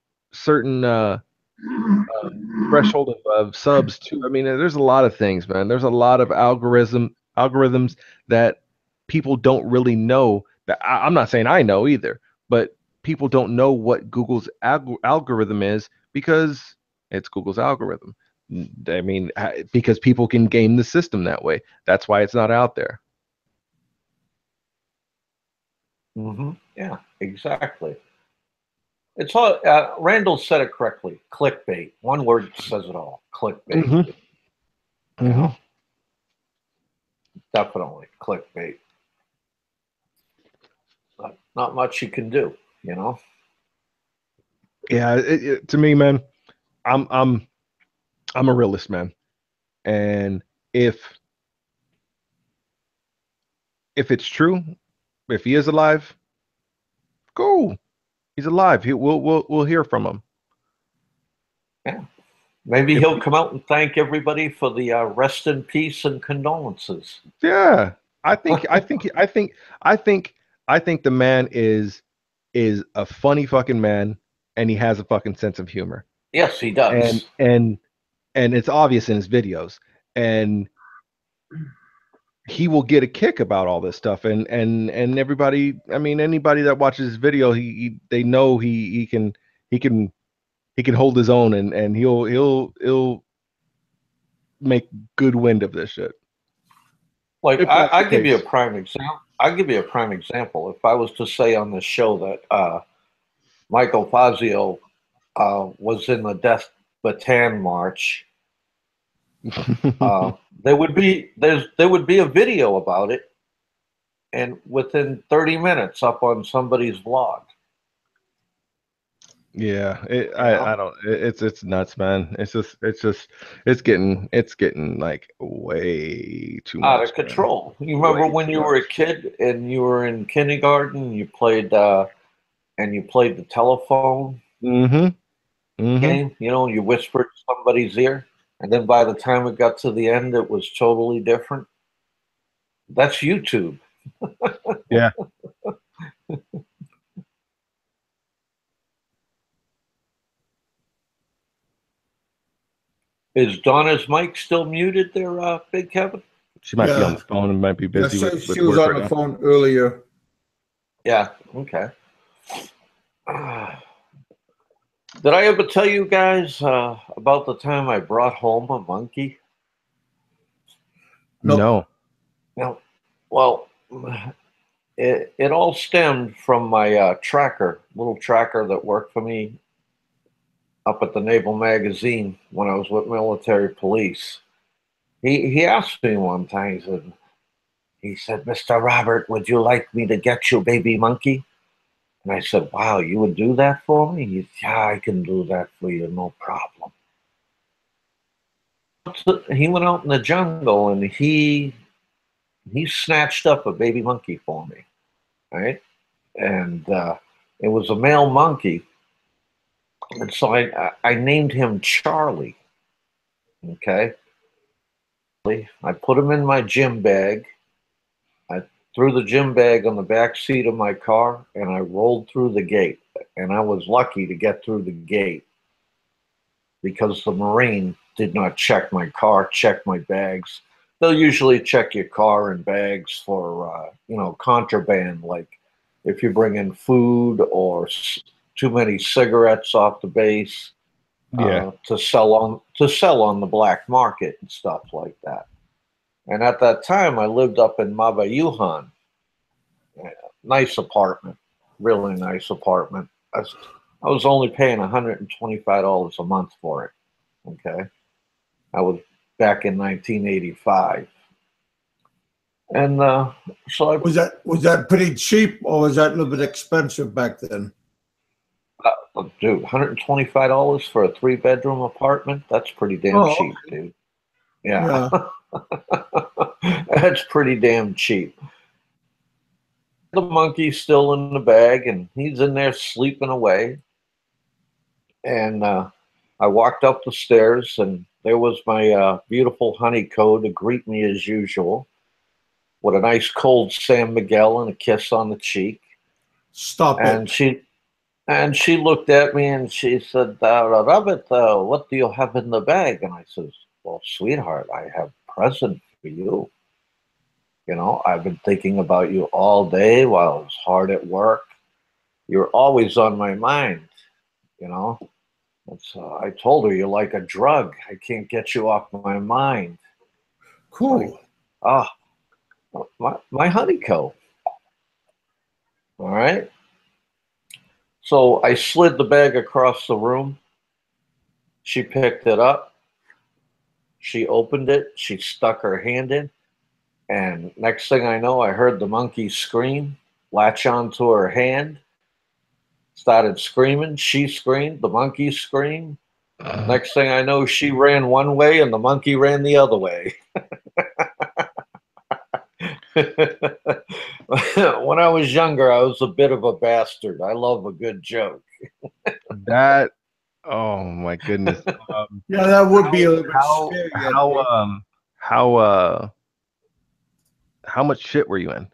threshold of subs too. I mean, there's a lot of things, man. There's a lot of algorithms that people don't really know. That I'm not saying I know either, but people don't know what Google's algorithm is because it's Google's algorithm. I mean, because people can game the system that way. That's why it's not out there. Yeah, exactly. It's all. Randall said it correctly. Clickbait. One word says it all. Clickbait. Definitely clickbait. But not much you can do. Yeah, to me, man, I'm a realist, man, and if it's true, if he is alive, cool. He's alive. We'll hear from him. Yeah, maybe he'll come out and thank everybody for the rest in peace and condolences. Yeah, I think the man is a funny fucking man, and he has a fucking sense of humor. Yes, he does. And it's obvious in his videos, and he will get a kick about all this stuff, and everybody. I mean, anybody that watches his video, they know he can hold his own, and he'll make good wind of this shit. Like I give you a prime example. I'll give you a prime example. If I was to say on the show that Michael Fazio was in the Death Bataan March, there would be a video about it, and within 30 minutes up on somebody's blog. Yeah, I don't. It's nuts, man. It's getting like way too much. Out of control. Man. You remember when you were a kid and you were in kindergarten, you played the telephone game. You whispered somebody's ear, and then by the time it got to the end, it was totally different. That's YouTube. Yeah. Is Donna's mic still muted there, Big Kevin? She might be on the phone and might be busy with she was on the phone earlier. Yeah, okay. Did I ever tell you guys about the time I brought home a monkey? No. No. Well, it all stemmed from my little tracker that worked for me up at the Naval Magazine when I was with military police. He asked me one time, he said, Mr. Robert, would you like me to get you a baby monkey? And I said, wow, you would do that for me? He said, yeah, I can do that for you, no problem. He went out in the jungle and he snatched up a baby monkey for me, right? And It was a male monkey. And so I named him Charlie. Okay. I put him in my gym bag. I threw the gym bag on the back seat of my car, and I rolled through the gate. And I was lucky to get through the gate because the Marine did not check my car, check my bags. They'll usually check your car and bags for, contraband, like if you bring in food or too many cigarettes off the base. To sell on the black market and stuff like that. And at that time, I lived up in Mabayuhan. Nice apartment, really nice apartment. I was only paying $125 a month for it. Okay, I was back in 1985, and so was that pretty cheap, or was that a little bit expensive back then? Dude, $125 for a 3-bedroom apartment? That's pretty damn cheap, dude. Yeah. That's pretty damn cheap. The monkey's still in the bag, and he's in there sleeping away. And I walked up the stairs, and there was my beautiful honeycomb to greet me as usual, with a nice cold San Miguel and a kiss on the cheek. Stop it. And she looked at me and she said, Robert, what do you have in the bag? And I says, well, sweetheart, I have a present for you. You know, I've been thinking about you all day while I was hard at work. You're always on my mind, you know. And so I told her, you're like a drug. I can't get you off my mind. Cool. Like, my honeycomb. All right. So I slid the bag across the room. She picked it up. She opened it. She stuck her hand in. And next thing I know, I heard the monkey scream, latch onto her hand, started screaming. She screamed. The monkey screamed. Next thing I know, she ran one way and the monkey ran the other way. When I was younger, I was a bit of a bastard. I love a good joke. Oh my goodness. Yeah, that would be a little bit scary. How much shit were you in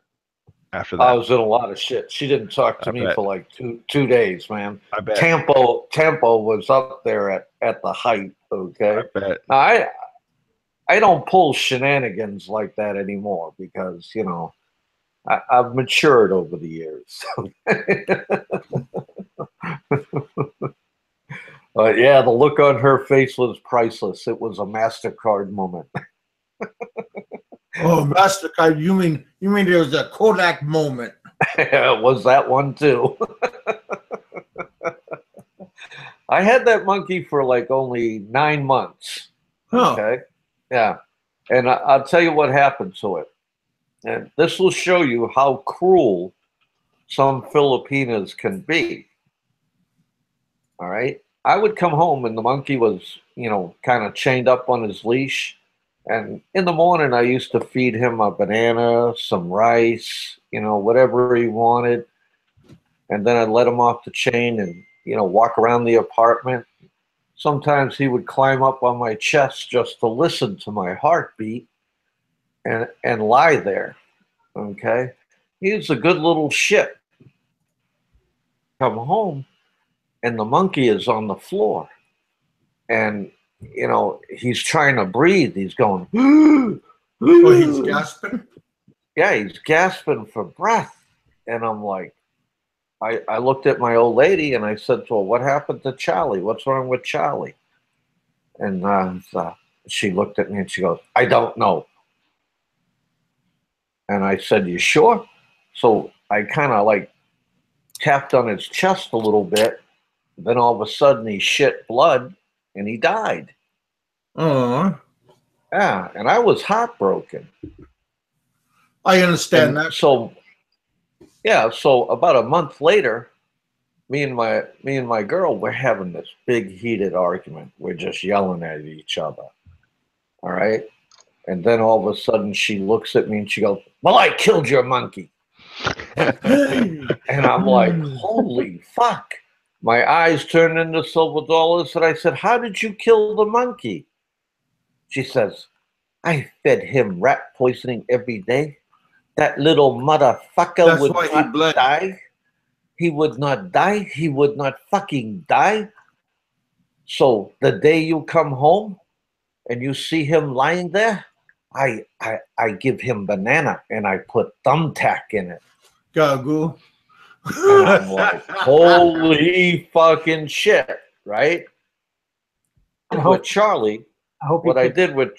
after that? I was in a lot of shit. She didn't talk to me for like two days, man. I bet. Tempo was up there at the height. Okay. I bet. Now, I don't pull shenanigans like that anymore because, you know, I've matured over the years. Yeah, the look on her face was priceless. It was a MasterCard moment. Oh, MasterCard, you mean there was a Kodak moment. It was that one too. I had that monkey for like only 9 months. Okay. Yeah. And I'll tell you what happened to it. And this will show you how cruel some Filipinas can be. All right. I would come home and the monkey was, you know, kind of chained up on his leash. And in the morning, I used to feed him a banana, some rice, you know, whatever he wanted. And then I'd let him off the chain and, you know, walk around the apartment. Sometimes he would climb up on my chest just to listen to my heartbeat and lie there. Okay. He was a good little shit. Come home and the monkey is on the floor. And, you know, he's trying to breathe. He's going, oh, he's gasping? Yeah, he's gasping for breath. And I'm like, I looked at my old lady and I said to her, what happened to Charlie? What's wrong with Charlie? And she looked at me and she goes, I don't know. And I said, you sure? So I kind of like tapped on his chest a little bit. Then all of a sudden he shit blood and he died. Oh. Yeah, and I was heartbroken. I understand that. So, yeah, so about a month later, me and my girl, we're having this big heated argument. We're just yelling at each other. All right? And then all of a sudden she looks at me and she goes, well, I killed your monkey. And I'm like, holy fuck. My eyes turned into silver dollars, and I said, how did you kill the monkey? She says, I fed him rat poisoning every day. That little motherfucker That's would why he not bled. die. He would not die. He would not fucking die. So the day you come home and you see him lying there, I give him banana and I put thumbtack in it. Gagu. And I'm like, holy fucking shit, right? With Charlie, what I did with,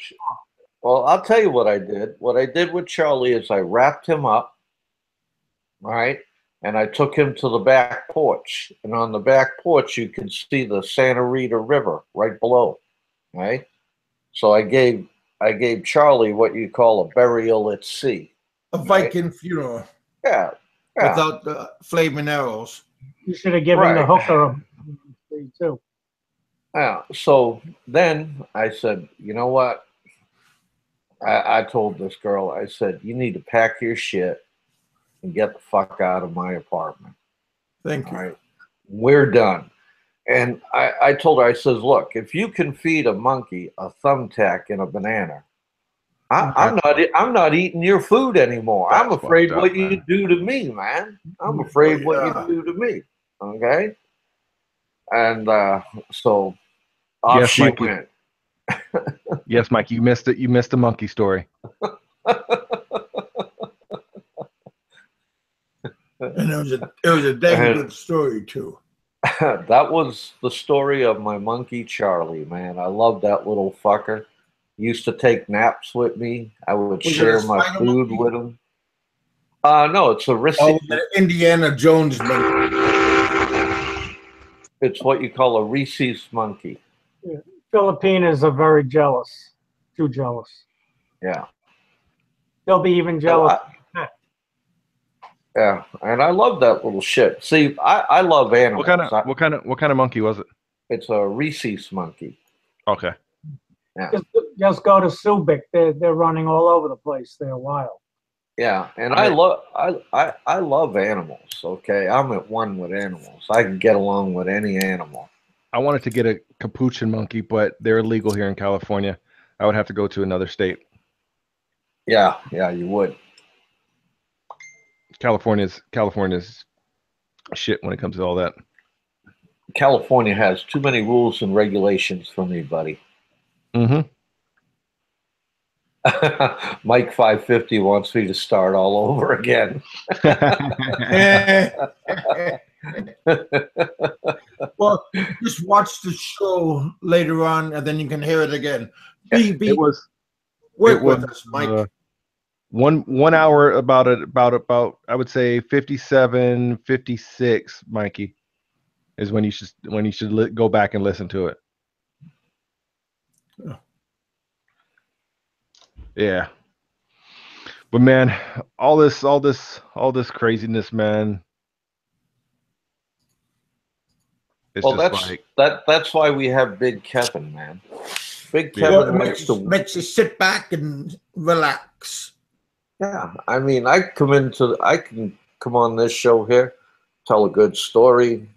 well, I'll tell you what I did. What I did with Charlie is I wrapped him up, right? And I took him to the back porch. And on the back porch, you can see the Santa Rita River right below, right? So I gave Charlie what you call a burial at sea. A Viking funeral. Yeah. Without the flaming arrows. You should have given the hooker a too. Yeah. So then I said, you know what? I told this girl, I said, you need to pack your shit and get the fuck out of my apartment. Thank you. All right. We're done. And I told her, I says, look, if you can feed a monkey a thumbtack and a banana, I'm not eating your food anymore. I'm afraid what you do to me, man. I'm afraid what you do to me. Okay. And so off she went. Yes, Mike, you missed it. You missed the monkey story. And it was a dang good story too. That was the story of my monkey Charlie, man. I love that little fucker. He used to take naps with me. I would share my food with him. No, it's a Reese's. Oh, Indiana Jones monkey. It's what you call a Reese's monkey. Yeah. Filipinos are very jealous. Too jealous. Yeah. They'll be even jealous. Yeah, and I love that little shit. See, I love animals. What kind of monkey was it? It's a Reese's monkey. Okay. Yeah. Just go to Subic. They're running all over the place. They're wild. Yeah, and I love animals. Okay, I'm at one with animals. I can get along with any animal. I wanted to get a capuchin monkey, but they're illegal here in California. I would have to go to another state. Yeah, you would. California's shit when it comes to all that. California has too many rules and regulations for me, buddy. Mm-hmm. Mike 550 wants me to start all over again. Well, just watch the show later on, and then you can hear it again. Work with us, Mike. 1 hour about I would say 57, 56, Mikey, is when you should go back and listen to it. Yeah. But man, all this craziness, man. Well, that's why we have Big Kevin, man. Big Kevin makes you sit back and relax. Yeah, I mean, I can come on this show here, tell a good story,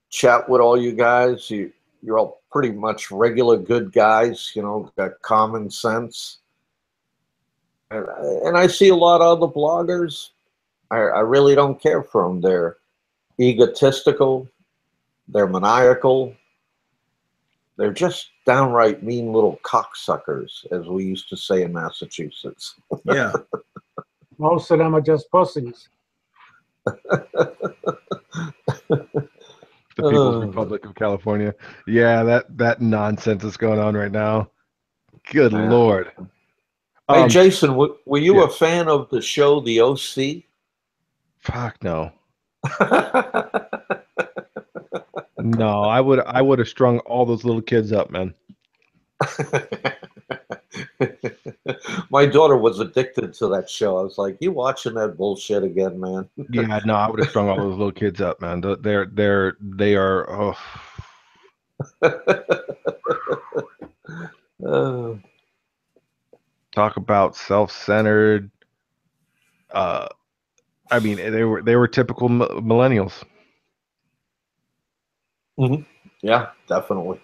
chat with all you guys. You're all pretty much regular good guys, got common sense. And I see a lot of other bloggers. I really don't care for them. They're egotistical. They're maniacal. They're just downright mean little cocksuckers, as we used to say in Massachusetts. Yeah. Most of them are just pussies. The People's Republic of California. Yeah, that nonsense is going on right now. Good Lord. Hey, Jason, were you a fan of the show The OC? Fuck no. No, I would have strung all those little kids up, man. My daughter was addicted to that show. I was like, "You watching that bullshit again, man?" Yeah, no, I would have strung all those little kids up, man. They are. Oh. Talk about self-centered. I mean, they were typical millennials. Mm-hmm. Yeah, definitely.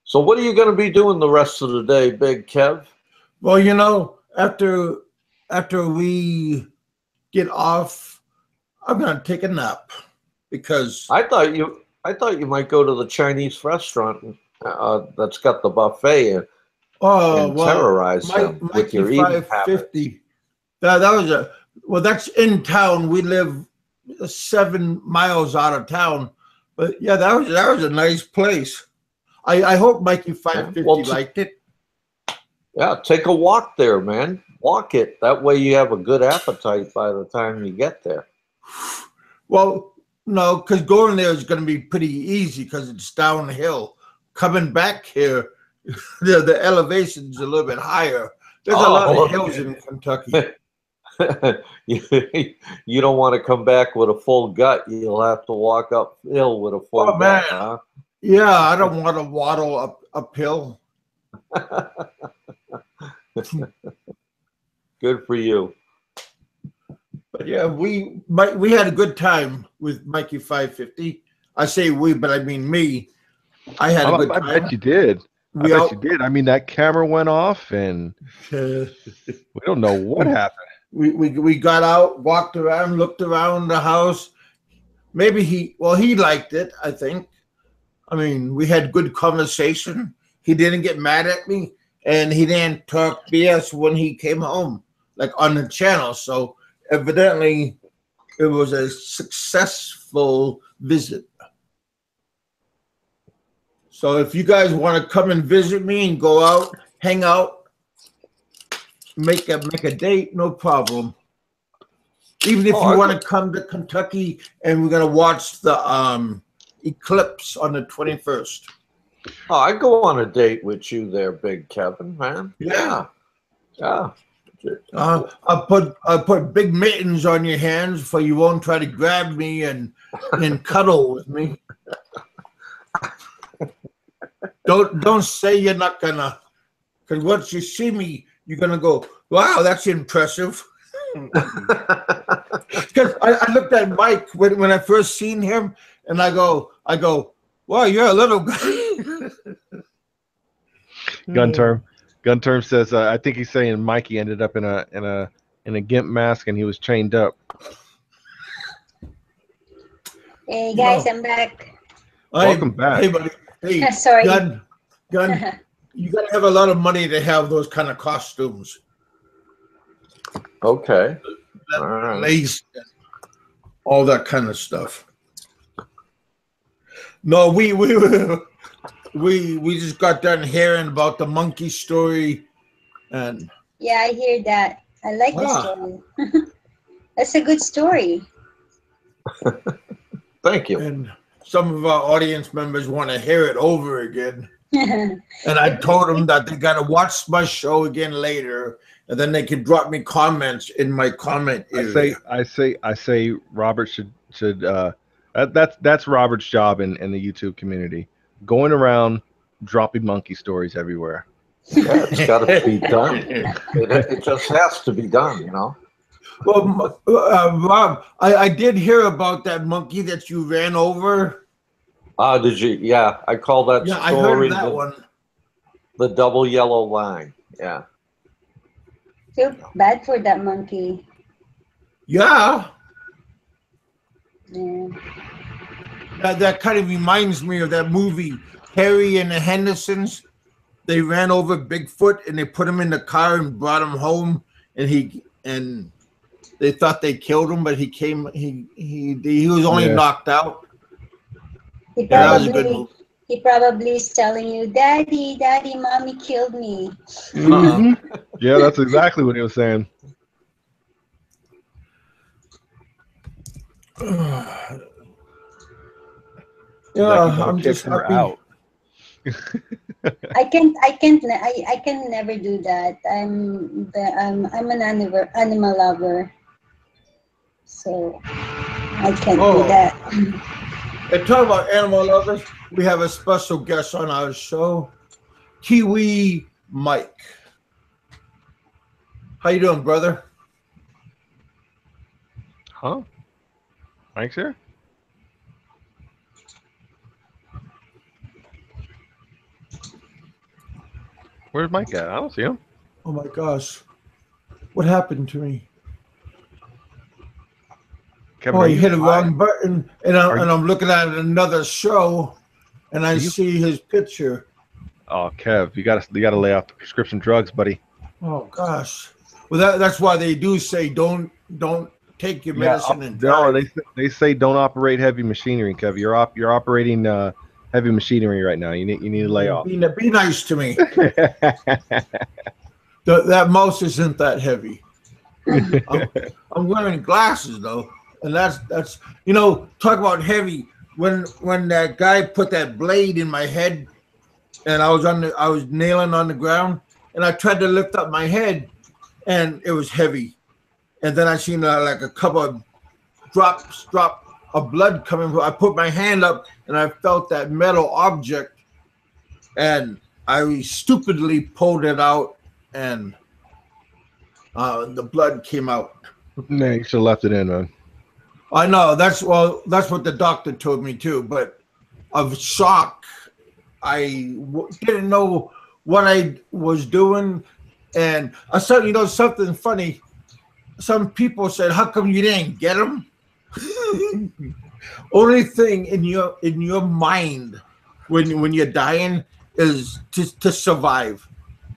So what are you going to be doing the rest of the day, Big Kev? Well, you know, after we get off, I'm gonna take a nap because I thought you might go to the Chinese restaurant that's got the buffet and terrorize them with your eating habits. That was that's in town. We live 7 miles out of town, but yeah, that was a nice place. I hope Mikey 550 liked it. Yeah, take a walk there, man. Walk it. That way you have a good appetite by the time you get there. Well, no, because going there is going to be pretty easy because it's downhill. Coming back here, the elevation's a little bit higher. There's a lot of hills in Kentucky. You don't want to come back with a full gut. You'll have to walk uphill with a full gut. Huh? Yeah, I don't want to waddle uphill. Good for you. But yeah, we had a good time with Mikey 550. I say we, but I mean me. I had a good time. I bet you did. I bet you did. I mean, that camera went off, and we don't know what happened. We got out, walked around, looked around the house. Maybe he liked it, I think. I mean, we had good conversation. He didn't get mad at me, and he didn't talk BS when he came home, like on the channel. So evidently, it was a successful visit. So if you guys want to come and visit me and go out, hang out, make a date, no problem. Even if you want to come to Kentucky and we're gonna watch the eclipse on the 21st. Oh, I go on a date with you there, Big Kevin, man. Yeah. I'll put big mittens on your hands so you won't try to grab me and cuddle with me. Don't say you're not gonna, because once you see me, you're gonna go, wow, that's impressive. Because I looked at Mike when I first seen him, and I go, wow, you're a little guy. Gun term says, I think he's saying Mikey ended up in a gimp mask and he was chained up. Hey guys, I'm back. Welcome back. Hey, buddy. Hey, sorry. Gun. You gotta have a lot of money to have those kind of costumes. Okay. All right. Lace, all that kind of stuff. No, we just got done hearing about the monkey story, and yeah, I hear that. I like the story. That's a good story. Thank you. And some of our audience members want to hear it over again. And I told them that they got to watch my show again later, and then they could drop me comments in my comment area. I say Robert should that's Robert's job in the YouTube community, going around dropping monkey stories everywhere. Yeah, it's got to be done. It just has to be done, you know. Well, Rob, I did hear about that monkey that you ran over. Did you? Yeah, I call that story. I heard that one. The double yellow line. Yeah. Feel bad for that monkey. Yeah. Yeah. That kind of reminds me of that movie, Harry and the Hendersons. They ran over Bigfoot and they put him in the car and brought him home, and they thought they killed him, but he was only knocked out. He probably is telling you, Daddy, Mommy killed me. Yeah, that's exactly what he was saying. I'm just happy. Out. I can never do that. I'm an animal lover, so I can't do that. And talk about animal lovers, we have a special guest on our show, Kiwi Mike. How you doing, brother? Huh? Mike's here? Where's Mike at? I don't see him. Oh my gosh. What happened to me? Kevin, Oh, are you you hit a live? wrong button, and I'm looking at another show, and I see his picture. Oh, Kev, you gotta lay off the prescription drugs, buddy. Oh gosh. Well, that's why they do say don't take your medicine and no, drive. they say don't operate heavy machinery, Kev. You're operating heavy machinery right now. You need to lay off. Be nice to me. That mouse isn't that heavy. I'm wearing glasses though, and that's talk about heavy. When that guy put that blade in my head, and I was nailing on the ground, and I tried to lift up my head, and it was heavy, and then I seen like a couple of drops of blood coming. I put my hand up, and I felt that metal object, and I stupidly pulled it out, and the blood came out. Man, you should have left it in, man. I know that's what the doctor told me too, but of shock, I didn't know what I was doing, and I said, something funny. Some people said, "How come you didn't get him?" Only thing in your mind when you're dying is to survive.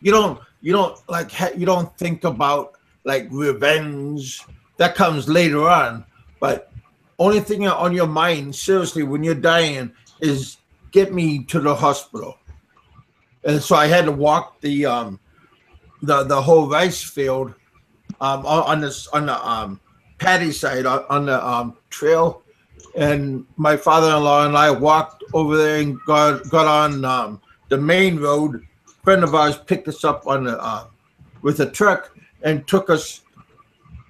You don't think about like revenge. That comes later on, but only thing on your mind, seriously, when you're dying, is get me to the hospital. And so I had to walk the whole rice field on the paddy side on the trail, and my father-in-law and I walked over there and got on the main road. A friend of ours picked us up on the with a truck and took us,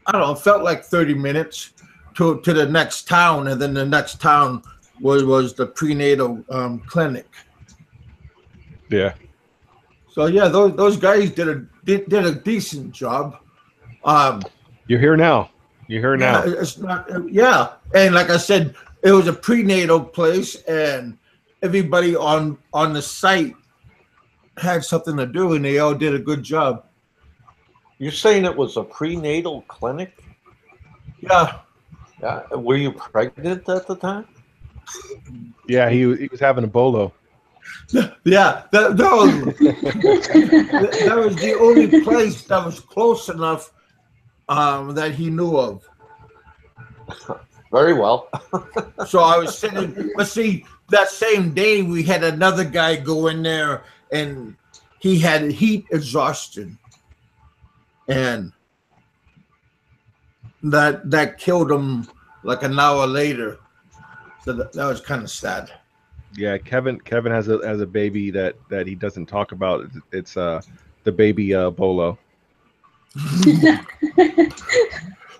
I don't know, felt like 30 minutes to the next town, and then the next town was the prenatal clinic. Yeah. So yeah, those guys did a decent job. You're here now. You're here now. It's not. Yeah, and like I said, it was a prenatal place, and everybody on the site had something to do, and they all did a good job. You're saying it was a prenatal clinic? Yeah. Yeah. Were you pregnant at the time? Yeah, he was having a bolo. Yeah, that was the only place that was close enough that he knew of. Very well. So I was sitting, but see, that same day we had another guy go in there, and he had heat exhaustion, and that killed him like an hour later. So that was kind of sad. Yeah, Kevin has a baby that he doesn't talk about. It's the baby bolo.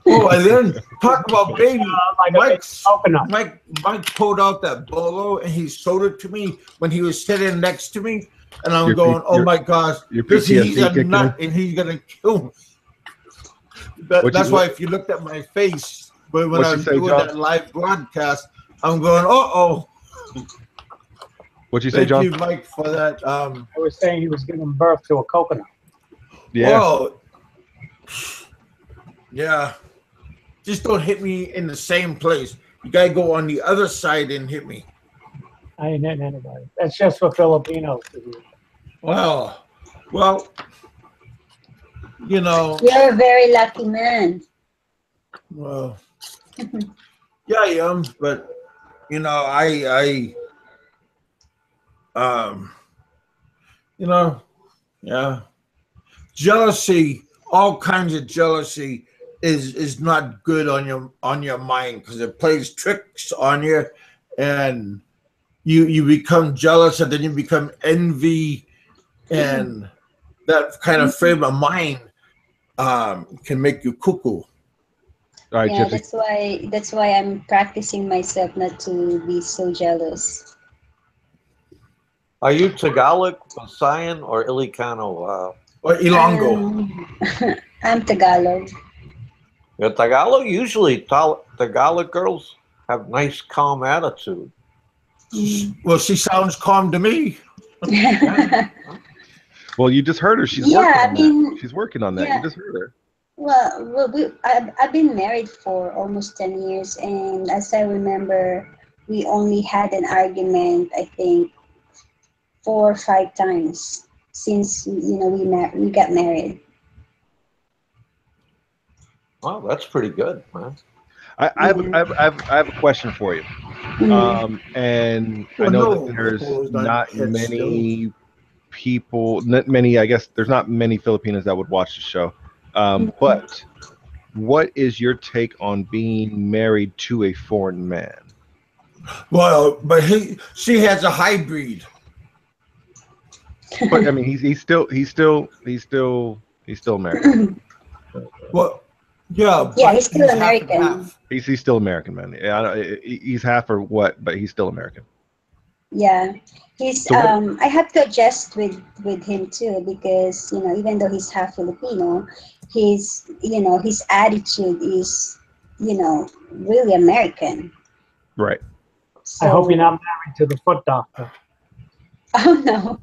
Oh, and then talk about baby. Mike pulled out that bolo and he showed it to me when he was sitting next to me, and I'm going, "Oh my gosh, he's a nut and he's gonna kill me." That's why if you looked at my face when I was doing that live broadcast, I'm going, "Uh-oh." What'd you say, John? Thank you, Mike, for that. I was saying he was giving birth to a coconut. Yeah. Whoa. Yeah. Just don't hit me in the same place. You gotta go on the other side and hit me. I ain't hitting anybody. That's just for Filipinos to do. Wow. Well, You're a very lucky man. Well, yeah, I am, but yeah. Jealousy, all kinds of jealousy is not good on your mind, because it plays tricks on you, and you become jealous, and then you become envy, and that kind of frame of mind can make you cuckoo. All right, yeah, Gypsy. that's why I'm practicing myself not to be so jealous. Are you Tagalog, Visayan, or Ilocano? Or Ilonggo? I'm Tagalog. Yeah, Tagalog, usually Tagalog girls have nice, calm attitude. Well, she sounds calm to me. Well, you just heard her. She's Yeah, working I on mean, that. She's working on that. You yeah. just heard her. I've been married for almost 10 years, and as I remember, we only had an argument, I think, 4 or 5 times since we got married. Wow, that's pretty good, man. I have a question for you. And I Well, know no, that there's closed on not head still. many people, not many. I guess there's not many Filipinos that would watch the show. But what is your take on being married to a foreign man? Well, but she has a hybrid. But I mean, he's still American. Well, yeah. Yeah, but he's still half and American. half. He's still American, man. Yeah, he's half or what, but he's still American. Yeah, he's. So what? I have to adjust with him too because even though he's half Filipino, his attitude is really American. Right. So, I hope you're not married to the foot doctor. Oh no,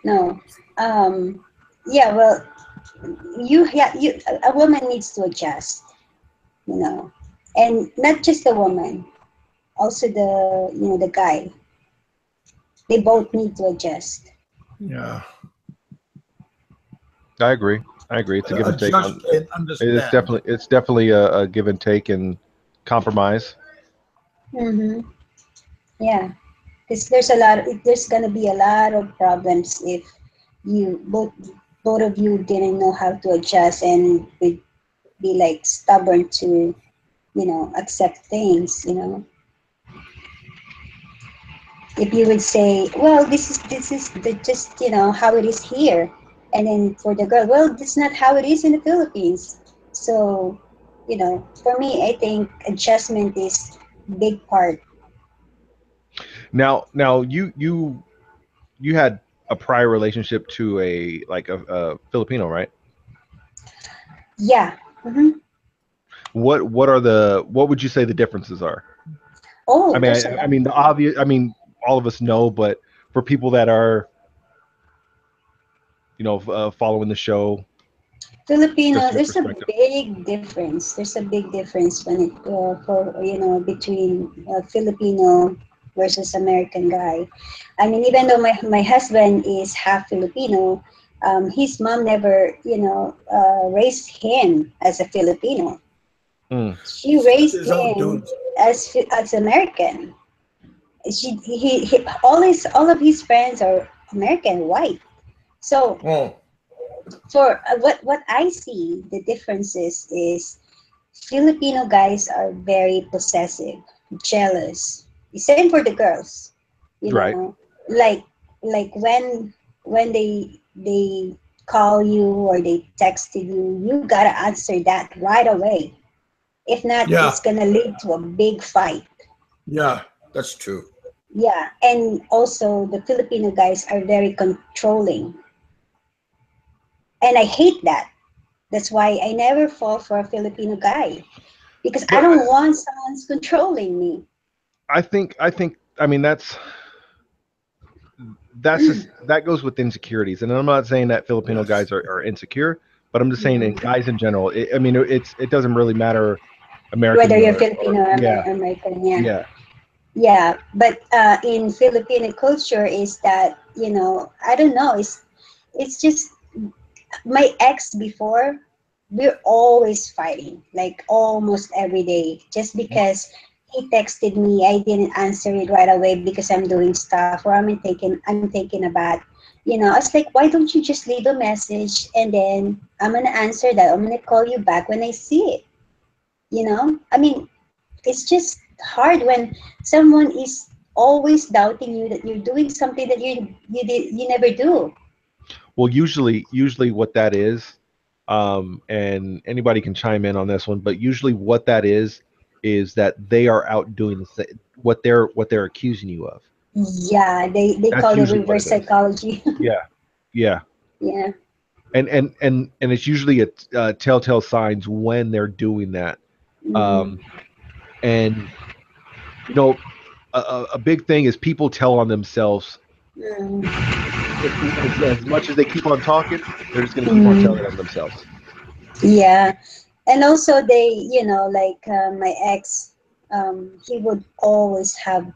no. Yeah, well, a woman needs to adjust, and not just a woman, also the guy. They both need to adjust. Yeah. I agree. It's a give and take. Adjust and understand. It's definitely a give and take and compromise. Yeah, because there's gonna be a lot of problems if you both of you didn't know how to adjust and would be like stubborn to accept things. If you would say, well, this is just how it is here, and then for the girl, well, that's not how it is in the Philippines. So for me, I think adjustment is big part. Now you had a prior relationship to a Filipino, right? Yeah. What would you say the differences are? Oh, there's a I lot. mean the obvious. I mean, all of us know, but for people that are following the show, Filipino, just your there's a perspective. big difference. There's a big difference when it for between Filipino versus American guy. I mean, even though my husband is half Filipino, his mom never raised him as a Filipino. She raised His own him dudes. as American. All of his friends are American white. So for what I see, the differences is Filipino guys are very possessive, jealous. Same for the girls, Right. like when they call you or they texted you, you gotta answer that right away. If not, Yeah. it's gonna lead to a big fight. Yeah, that's true. Yeah, and also the Filipino guys are very controlling, and I hate that. That's why I never fall for a Filipino guy because I But don't want someone's controlling me. I think I mean that's just that goes with insecurities, and I'm not saying that Filipino Yes. guys are insecure, but I'm just saying in guys in general. I mean, it doesn't really matter American Whether you're or Filipino or yeah, American, yeah. yeah. Yeah, but in Filipino culture is that I don't know. It's just my ex before. We're always fighting, like almost every day, just because he texted me. I didn't answer it right away because I'm doing stuff or I'm taking a bath. I was like, why don't you just leave a message and then I'm gonna answer that. I'm gonna call you back when I see it. I mean, it's just hard when someone is always doubting you that you're doing something that you never do. Well, usually what that is, and anybody can chime in on this one, but usually what that is that they are out doing what they're accusing you of. Yeah, they That's call it usually what it reverse is. psychology. Yeah, yeah. Yeah. and it's usually a telltale signs when they're doing that. And you know, a big thing is people tell on themselves. As much as they keep on talking, they're just going to keep on telling on themselves. Yeah, and also they, like my ex, he would always have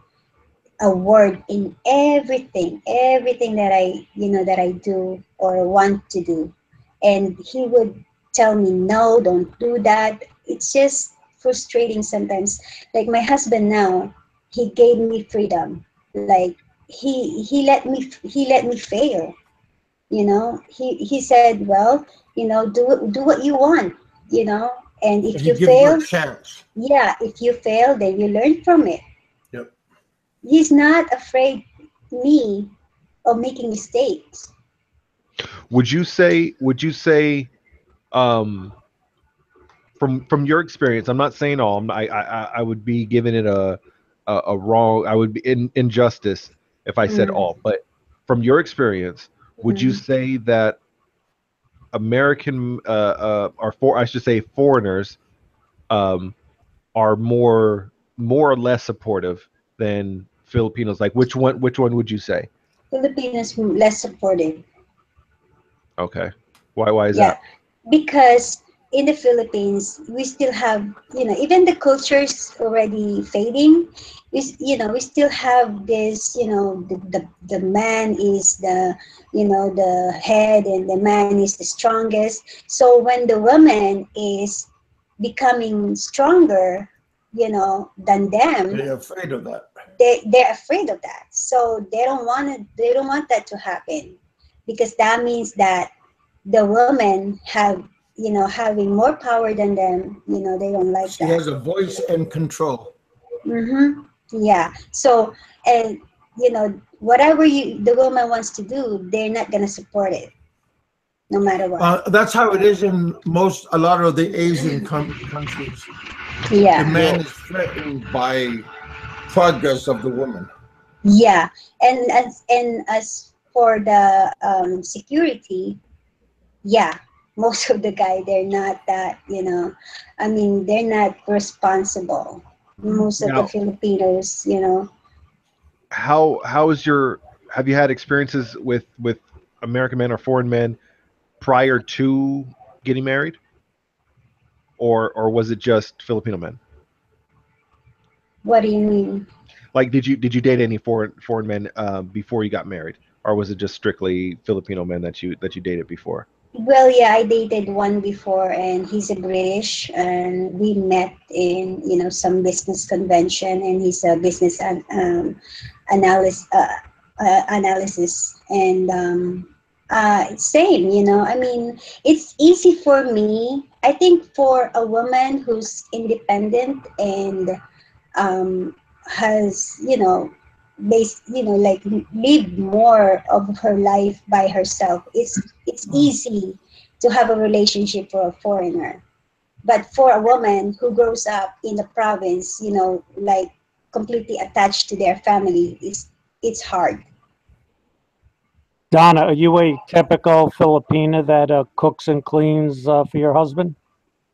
a word in everything that I do or want to do, and he would tell me, no, don't do that. It's just frustrating sometimes. Like my husband now, he gave me freedom. Like he let me fail. He said, well, do what you want, and if He you gives you a fail, chance. yeah, if you fail, then you learn from it. Yep. He's not afraid me of making mistakes. Would you say um from your experience, I'm not saying all, I would be giving it a wrong, I would be injustice if I said Mm, all, but from your experience, would you mm. say that American or I should say foreigners um are more or less supportive than Filipinos? Like which one would you say? Filipinos less supportive. Okay. Why is Yeah, that? because in the Philippines, we still have, even the culture's already fading. We still have this, the man is the head, and the man is the strongest. So when the woman is becoming stronger, than them, They're afraid of that. they're afraid of that. So they don't want that to happen, because that means that the women having more power than them. They don't like She that. has a voice and control. Yeah. So, and whatever the woman wants to do, they're not gonna support it, no matter what. That's how it is in a lot of the Asian countries. The Yeah. man is threatened by progress of the woman. Yeah. And as for the security, yeah, most of the guy, they're not that, I mean, they're not responsible. Most of the Now, Filipinos. how is your have you had experiences with American men or foreign men prior to getting married, or was it just Filipino men? What do you mean? Like, did you date any foreign men before you got married, or was it just strictly Filipino men that you dated before? Well, yeah, I dated one before, and he's a British, and we met in some business convention, and he's a business analysis, and same. I mean, it's easy for me. I think for a woman who's independent and has like live more of her life by herself, it's easy to have a relationship for a foreigner. But for a woman who grows up in the province, like completely attached to their family, it's hard. Donna, are you a typical Filipina that cooks and cleans for your husband?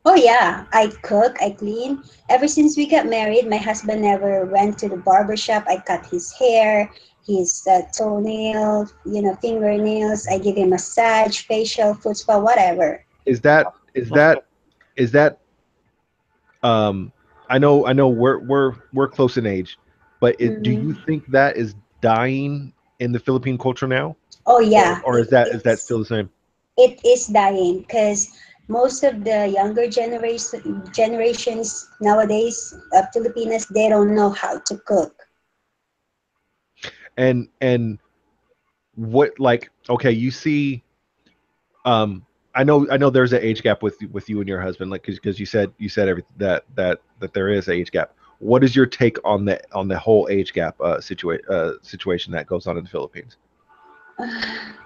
Oh yeah, I cook, I clean. Ever since we got married, my husband never went to the barber shop. I cut his hair, his toenails, fingernails. I give him massage, facial, foot spa, whatever. Is that is that is that I know we're close in age, but do you Mm. think that is dying in the Philippine culture now, Oh or yeah, or is that still the same? it is dying, because most of the younger generations nowadays, Filipinas, they don't know how to cook. And what, like, okay, you see, um I know there's an age gap with you and your husband, like, because you said everything that there is an age gap. What is your take on the whole age gap situation that goes on in the Philippines?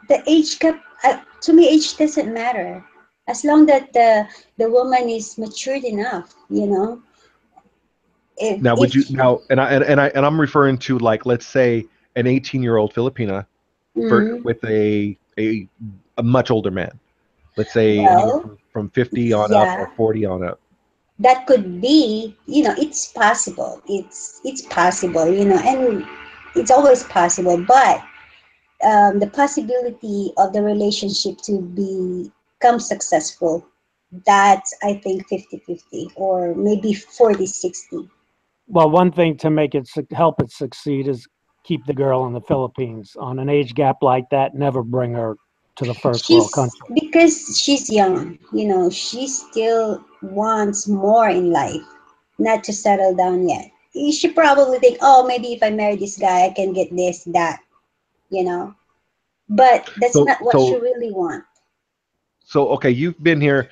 The age gap, to me, age doesn't matter, as long that the woman is matured enough. Now, would you If now, and I'm referring to, like, let's say an 18-year-old Filipina mm, with a much older man. let's say Well, from 50 on up or 40 on up? that could be, it's possible. It's possible, and it's always possible. But the possibility of the relationship to become successful, that's, I think, 50-50 or maybe 40-60. Well, one thing to make it help it succeed is keep the girl in the Philippines. On an age gap like that, never bring her to the first world country. Because she's young, she still wants more in life, not to settle down yet. She probably think, oh, maybe if I marry this guy, I can get this, that, but that's not what she really wants. So okay, you've been here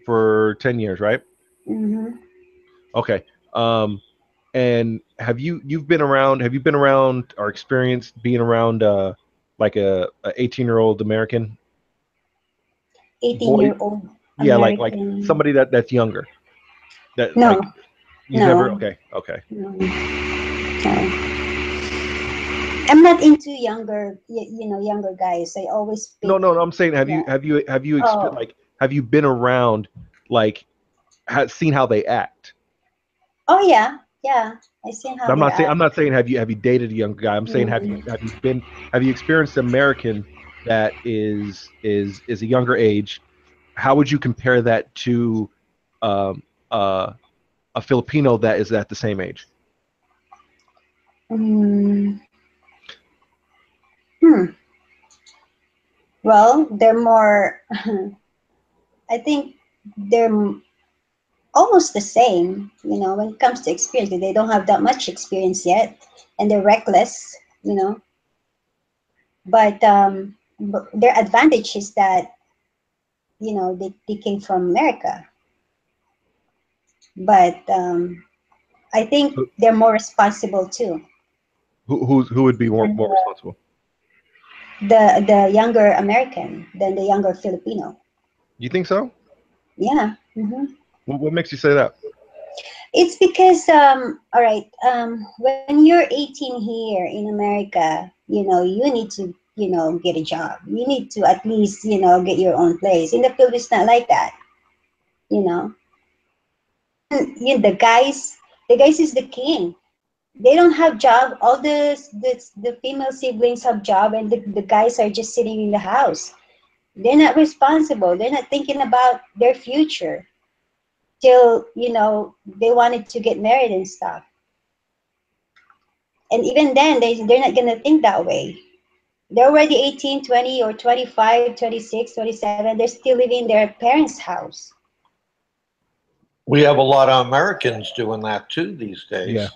for 10 years, right? Mm-hmm. Okay. And have you been around, or experienced being around like a 18-year-old American boy? 18-year-old Yeah, like American. somebody that's younger. That No, like you never. no, Okay. no. I'm not into younger guys. I always pick. No. I'm saying, have Yeah. you Oh, have you been around, like, seen how they act? oh yeah, yeah. I seen how they I'm act. not saying have you dated a young guy. I'm saying Mm. have you experienced an American that is a younger age? How would you compare that to um, a Filipino that is at the same age? Mm. Hmm. Well, they're more. I think they're almost the same. When it comes to experience, they don't have that much experience yet, and they're reckless. But their advantage is that they came from America. But I think So they're more responsible too. who would be more, And responsible? the younger American than the younger Filipino. You think so? Yeah. Hmm. What makes you say that? It's because all right, when you're 18 here in America, you need to get a job. You need to at least get your own place. In the Philippines, not like that. You know, the guys is the king. They don't have job. All the female siblings have job, and the guys are just sitting in the house. They're not responsible. They're not thinking about their future till they wanted to get married and stuff. And even then, they're not gonna think that way. They're already 18, 20, or 25, 26, 27. They're still living in their parents' house. We have a lot of Americans doing that too these Yeah. days.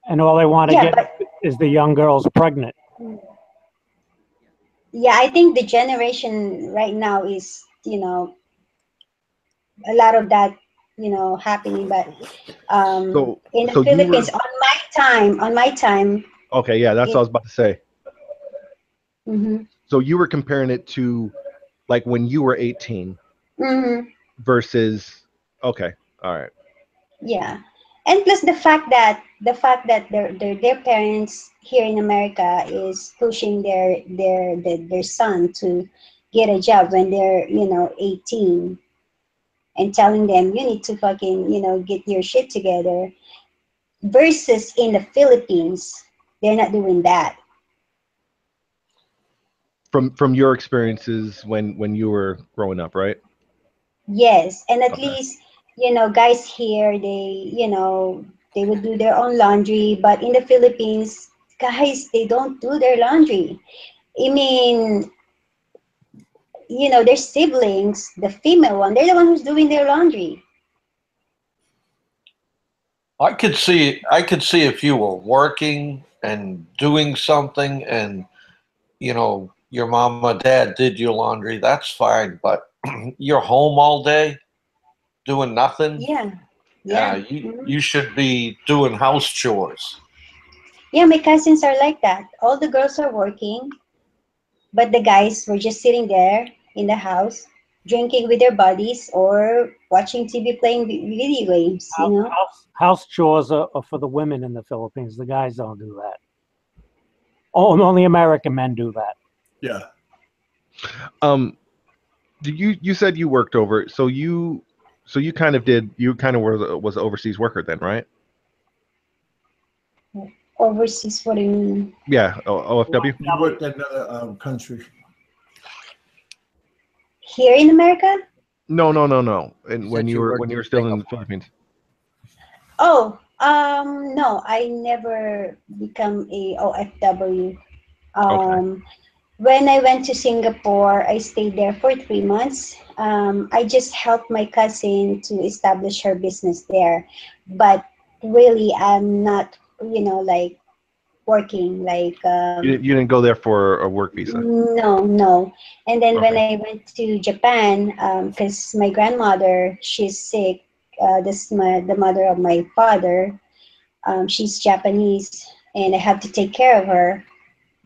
And all they want to Yeah, get but is the young girls pregnant. yeah, I think the generation right now is a lot of that happening. But So in the so you were Philippines, on my time, okay. Yeah, that's what I it. was about to say. Mhm, So you were comparing it to like when you were 18 mhm, versus okay. All right. yeah, and plus the fact that their parents here in America is pushing their son to get a job when they're 18, and telling them you need to fucking get your shit together, versus in the Philippines, they're not doing that. From your experiences when you were growing up, right? Yes, and at Okay. least guys here, they would do their own laundry, but in the Philippines, guys, they don't do their laundry. I mean, their siblings, the female one, they're the one who's doing their laundry. I could see if you were working and doing something and your mom or dad did your laundry, that's fine, but you're home all day doing nothing. Yeah, Yeah, yeah. you should be doing house chores. Yeah, my cousins are like that. All the girls are working, but the guys were just sitting there in the house, drinking with their buddies or watching TV, playing video games. House chores are for the women in the Philippines. The guys don't do that. Only American men do that. Yeah. Um. You said you worked over, so you kind of was an overseas worker then, right? Overseas, what do you mean? Yeah, OFW. You worked in another country. Here in America? No. And when Said you you were worked in still in the Singapore. Philippines. Oh, no, I never become a OFW. Okay. When I went to Singapore, I stayed there for 3 months. I just helped my cousin to establish her business there, but really, I'm not, like working like You didn't go there for a work visa. no, no. And then when Okay. I went to Japan, because my grandmother, she's sick. This is the mother of my father. She's Japanese, and I have to take care of her.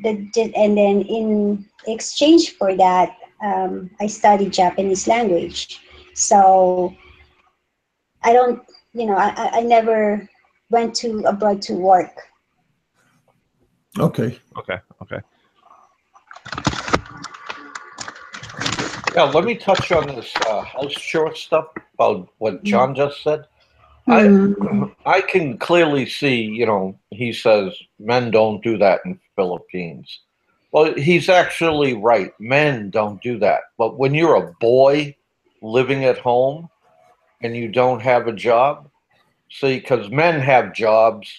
And then in exchange for that, I studied Japanese language. So I don't, I never went to abroad to work. Okay. Okay. Yeah, let me touch on this house chore stuff about what John just said. Mm. I can clearly see, he says men don't do that in Philippines. Well, he's actually right. Men don't do that. But when you're a boy living at home and you don't have a job, see, because men have jobs,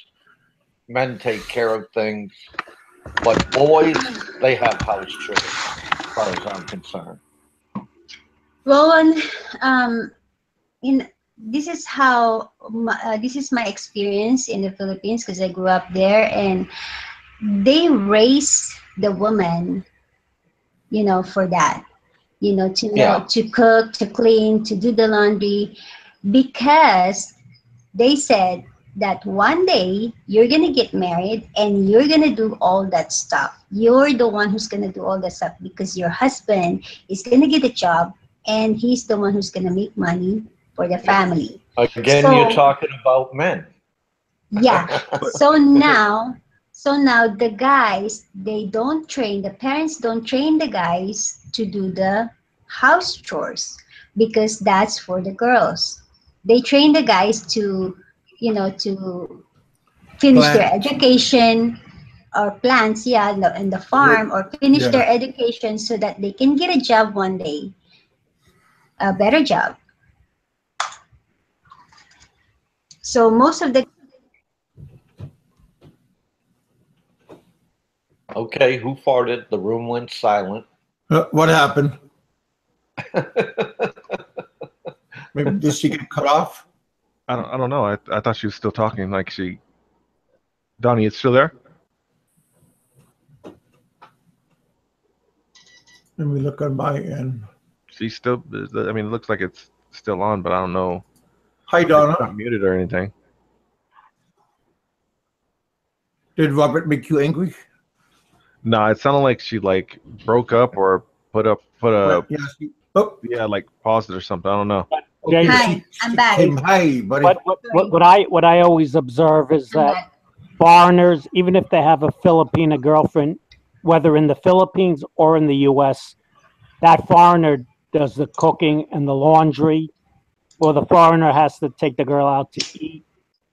men take care of things, but boys, they have house chores, as far as I'm concerned. Well, in this is how this is my experience in the Philippines because I grew up there, and they raise the woman, for that, to know Yeah. to cook, to clean, to do the laundry, because they said that one day you're gonna get married and you're gonna do all that stuff. You're the one who's gonna do all that stuff because your husband is gonna get a job and he's the one who's gonna make money for the family. Again, you're So talking about men. yeah. So now the guys, the parents don't train the guys to do the house chores because that's for the girls. They train the guys to finish their Plant. education or plants, yeah, in the farm, or finish Yeah. their education so that they can get a job one day, a better job. So most of the Okay, who farted? The room went silent. What happened? Maybe did she get cut off? I don't know. I thought she was still talking. Donnie, it's still there? Let me look on my end. She's still. I mean, it looks like it's still on, but I don't know. Hi, It's Donna. not muted or anything. Did Robert make you angry? No, it sounded like she broke up or put a Yes. Oh, yeah, paused it or something. I don't know. okay. Hi, I'm back. Hi, buddy. What I always observe is I'm that back. foreigners, even if they have a Filipina girlfriend, whether in the Philippines or in the U.S., that foreigner does the cooking and the laundry, or the foreigner has to take the girl out to eat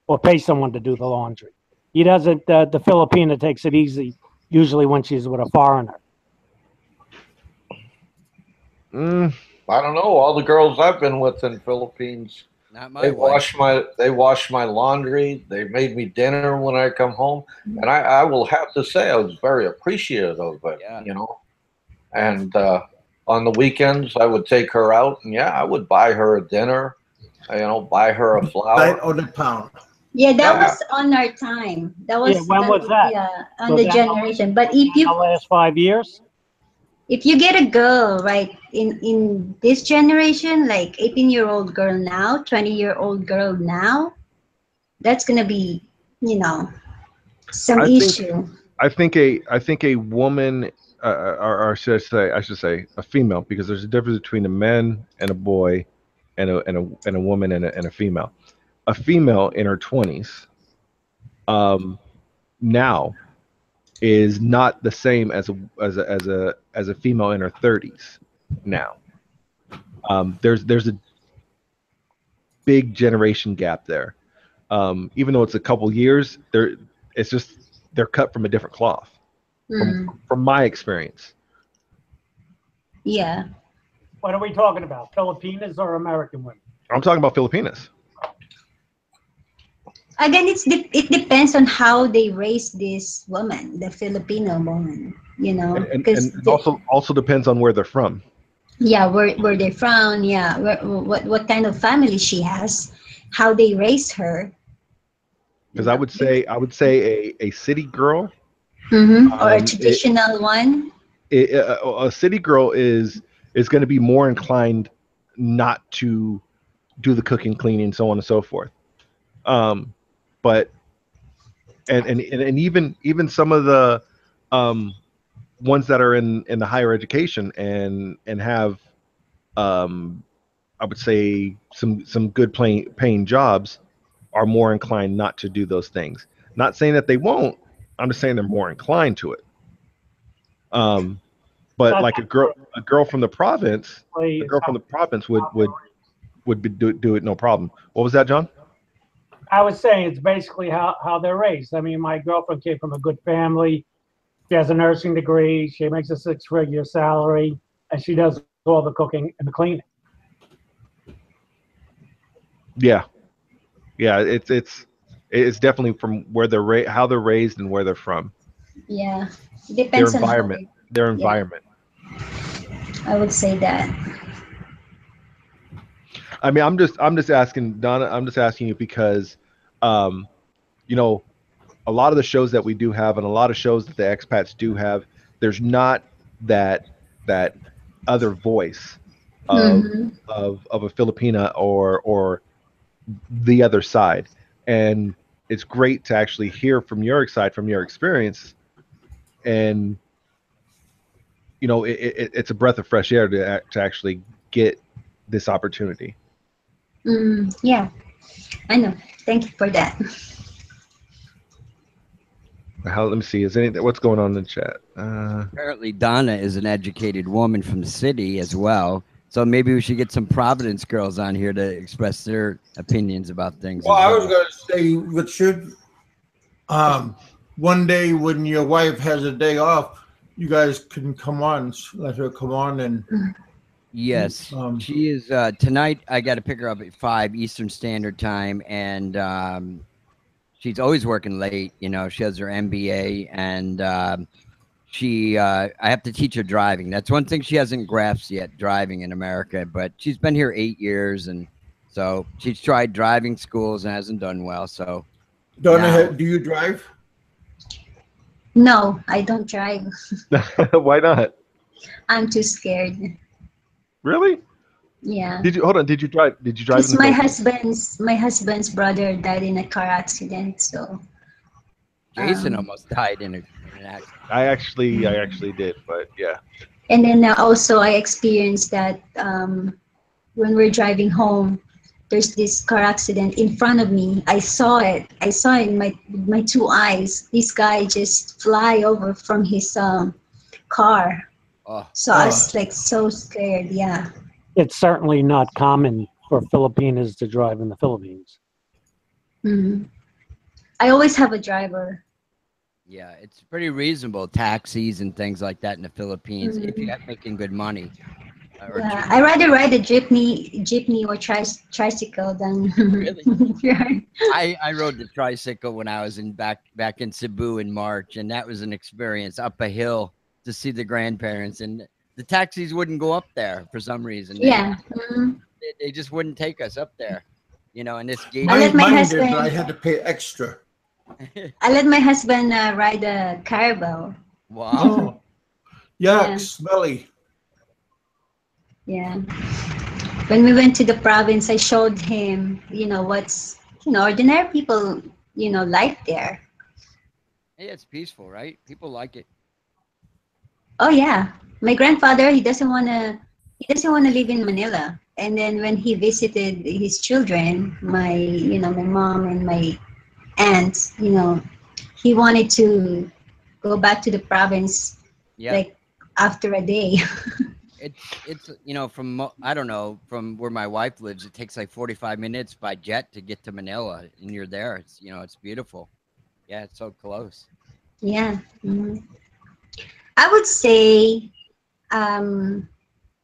or pay someone to do the laundry. He doesn't. The Filipina takes it easy usually when she's with a foreigner. I don't know. All the girls I've been with in Philippines, Not my wife. they wash my laundry. They made me dinner when I come home, and I will have to say I was very appreciative of it. Yeah. And on the weekends I would take her out, and yeah, I would buy her a dinner. Buy her a flower. $9 on the pound. Yeah, that Yeah. was on our time. That was Yeah, when was that? Yeah, on So the that- generation. But In the last 5 years, if you get a girl right in this generation, like 18-year-old girl now, 20-year-old girl now, that's gonna be, some I think issue. I think a woman, or I should say a female, because there's a difference between a man and a boy, and a woman and a female. A female in her 20s, now is not the same as a female in her 30s now. There's a big generation gap there. Even though it's a couple years, they're cut from a different cloth. From my experience. Yeah. What are we talking about? Filipinas or American women? I'm talking about Filipinas. Again, it depends on how they raise this woman, the Filipino woman. You know, and also depends on where they're from. Yeah, where they're from. Yeah, what kind of family she has, how they raise her. Because I would say a city girl, or a traditional one. A city girl is going to be more inclined not to do the cooking, cleaning, so on and so forth. But and even some of the ones that are in the higher education and have I would say some good paying jobs are more inclined not to do those things. Not saying that they won't. I'm just saying they're more inclined to it. But like a girl from the province, would do it no problem. What was that, John? I was saying it's basically how they're raised. I mean, my girlfriend came from a good family. She has a nursing degree. She makes a 6-figure salary, and she does all the cooking and the cleaning. Yeah, it's definitely from where they're how they're raised and where they're from. Yeah, it depends on their environment. I would say that. I mean, I'm just asking Donna. I'm just asking you because, you know, a lot of the shows that we do have, and a lot of shows that the expats do have, there's not that other voice of a Filipina or the other side, and it's great to actually hear from your side, from your experience, and you know, it's a breath of fresh air to actually get this opportunity. Yeah, I know. Thank you for that. Let me see. What's going on in the chat? Apparently, Donna is an educated woman from the city as well. So maybe we should get some Providence girls on here to express their opinions about things. Well, I was going to say, Richard, one day when your wife has a day off, you guys can come on, let her come on and. Yes, she is. Tonight, I got to pick her up at 5 Eastern Standard Time, and she's always working late. You know, she has her MBA, and I have to teach her driving. That's one thing she hasn't grasped yet, driving in America. But she's been here 8 years, and so she's tried driving schools and hasn't done well. So, Donna, do you drive? No, I don't drive. Why not? I'm too scared. Really? Yeah. Did you drive? Did you drive? Because my husband's brother died in a car accident. So. Jason almost died in an accident. I actually did, but yeah. And then also I experienced that when we're driving home, there's this car accident in front of me. I saw it in my 2 eyes. This guy just fly over from his car. So I was like so scared. Yeah. It's certainly not common for Filipinos to drive in the Philippines. I always have a driver. Yeah, it's pretty reasonable, taxis and things like that in the Philippines if you're making good money. Yeah, I rather ride a jeepney or tricycle than. Really? I rode the tricycle when I was back in Cebu in March, and that was an experience up a hill to see the grandparents, and the taxis wouldn't go up there for some reason. They just wouldn't take us up there, you know. And this gate. I had to pay extra. I let my husband ride a Carabao. Wow. Yeah, smelly. Yeah. When we went to the province, I showed him, you know, what's, you know, ordinary people, you know, life there. Hey, it's peaceful, right? People like it. Oh yeah. My grandfather, he doesn't want to live in Manila. And then when he visited his children, my mom and my aunts, you know, he wanted to go back to the province like after a day. it's you know, I don't know, from where my wife lives, it takes like 45 minutes by jet to get to Manila, and you're there. It's, you know, it's beautiful. Yeah, it's so close. Yeah. I would say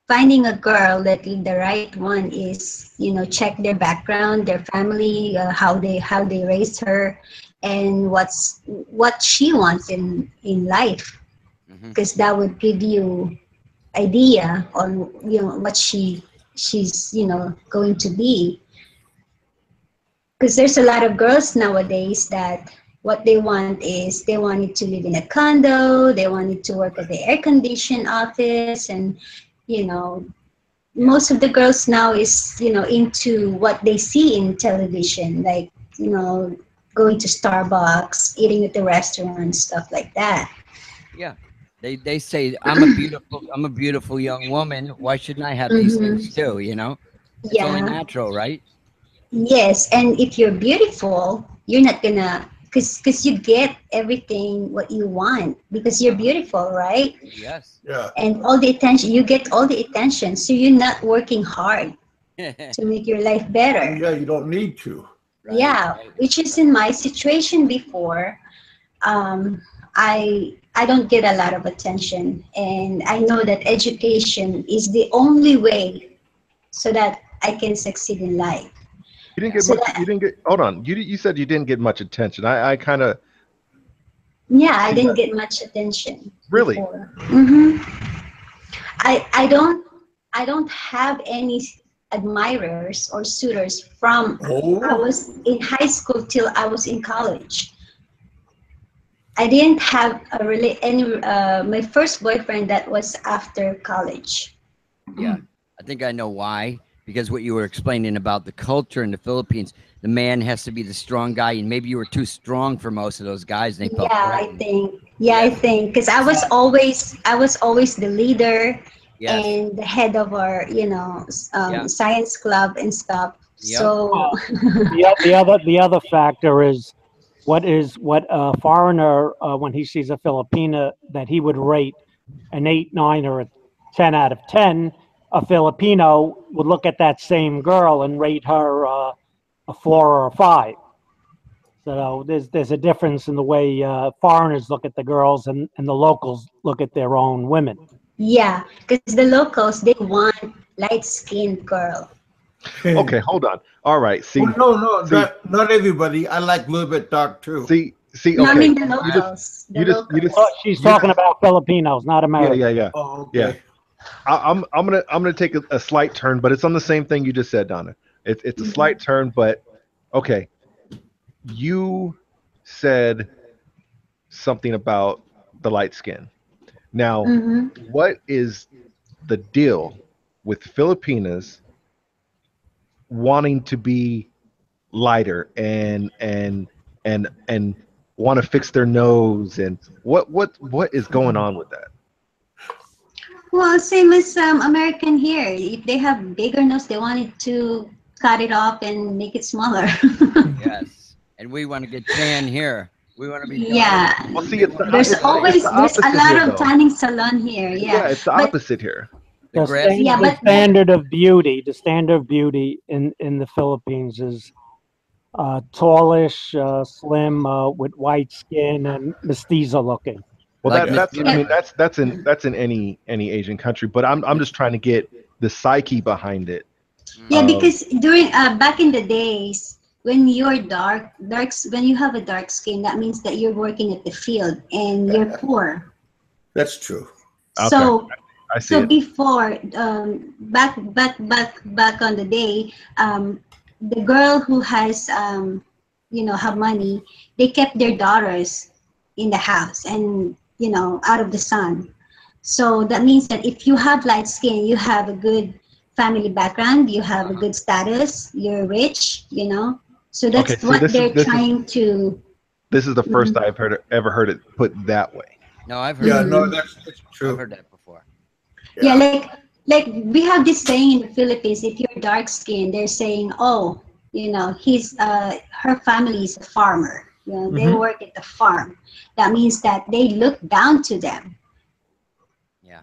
finding a girl that the right one is, you know, check their background, their family, how they raised her, and what she wants in life, because that would give you idea on, you know, what she's, you know, going to be. Because there's a lot of girls nowadays that what they want is they wanted to live in a condo, they wanted to work at the air conditioned office, and you know, most of the girls now is, you know, into what they see in television, like, you know, going to Starbucks, eating at the restaurant, stuff like that. Yeah. They say I'm a beautiful young woman. Why shouldn't I have these things too? You know, it's only natural, right? Yes, and if you're beautiful, you're not gonna, cause you get everything what you want because you're beautiful, right? Yes. Yeah. And all the attention, you get all the attention, so you're not working hard to make your life better. Yeah, you don't need to. Yeah, which is in my situation before. I don't get a lot of attention, and I know that education is the only way so that I can succeed in life. You didn't get So much. You didn't get. Hold on. You said you didn't get much attention. I kind of yeah, I see didn't that. get much attention Really. before. I don't have any admirers or suitors from I Oh, was in high school till I was in college. I didn't have a really any my first boyfriend that was after college. Yeah, I think I know why. Because what you were explaining about the culture in the Philippines, the man has to be the strong guy, and maybe you were too strong for most of those guys, and they felt Yeah, threatened. I think because I was always the leader Yes. and the head of our, you know, Yeah. science club and stuff. Yep. So The other factor is what a foreigner, when he sees a Filipina, that he would rate an 8, 9, or a 10 out of 10. A Filipino would look at that same girl and rate her a 4 or a 5. So there's a difference in the way foreigners look at the girls, and the locals look at their own women. yeah, because the locals they want light skinned girl. Okay, hold on. All right. See. well, no, See. not everybody. I like a little bit dark too. See. No, I Okay. mean the You just. locals. The You just. You locals. just. Oh, she's You talking just. about Filipinos, not Yeah. Americans. Yeah. Yeah. Oh, okay. Yeah. I'm gonna take a slight turn, but it's on the same thing you just said, Donna. It's a slight turn, but okay. You said something about the light skin. Now, what is the deal with Filipinas wanting to be lighter and want to fix their nose, and what is going on with that? Well, same as American here. If they have bigger nose, they wanted to cut it off and make it smaller. Yes. And we want to get tan here. We want to be dark. Yeah. Well, see, it's the There's it's always the there's a opposite lot here, of though. tanning salon here. Yeah, Yeah. it's the But opposite here. The grass. The standard of beauty, in the Philippines is tallish, slim, with white skin and mestizo looking. Well, Like that's Miss I mean that's in any Asian country, but I'm just trying to get the psyche behind it. yeah, because during back in the days when you're when you have a dark skin, that means that you're working at the field and you're poor. That's true. So I see so it. before back on the day, the girl who has you know have money, they kept their daughters in the house and you know out of the sun. So that means that if you have light skin, you have a good family background, you have a good status, you're rich, you know. So Okay, that's see, what they're trying to. this is the first I've ever heard it put that way. No, I've heard. Yeah, that. no, that's I've true. heard that before. Yeah, like we have this saying in the Philippines, if you're dark skinned, they're saying, oh, you know, her family is a farmer. You know, they work at the farm. That means that they look down to them. Yeah.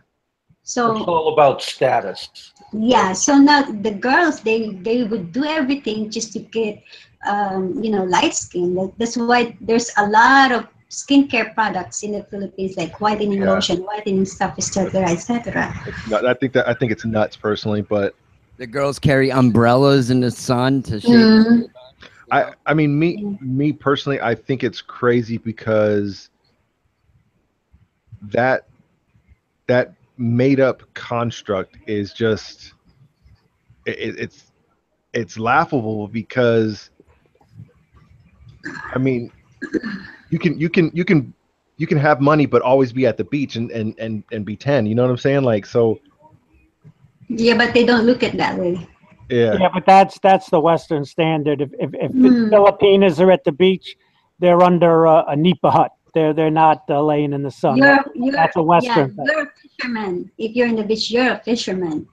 So it's all about status. yeah, so now the girls, they would do everything just to get light skin. That's why there's a lot of skincare products in the Philippines, like whitening Yeah. lotion, whitening stuff, etc., etc. I think it's nuts personally, but The girls carry umbrellas in the sun to shade. Mm. I mean, me personally, I think it's crazy because that made up construct is just it's laughable because I mean you can have money but always be at the beach and be 10, you know what I'm saying? Like, so Yeah, but they don't look at that way. Yeah, but that's the Western standard. If Mm. Filipinas are at the beach, they're under a nipa hut. They're not laying in the sun. That's a Western thing. You're a fisherman. If you're in the beach, you're a fisherman.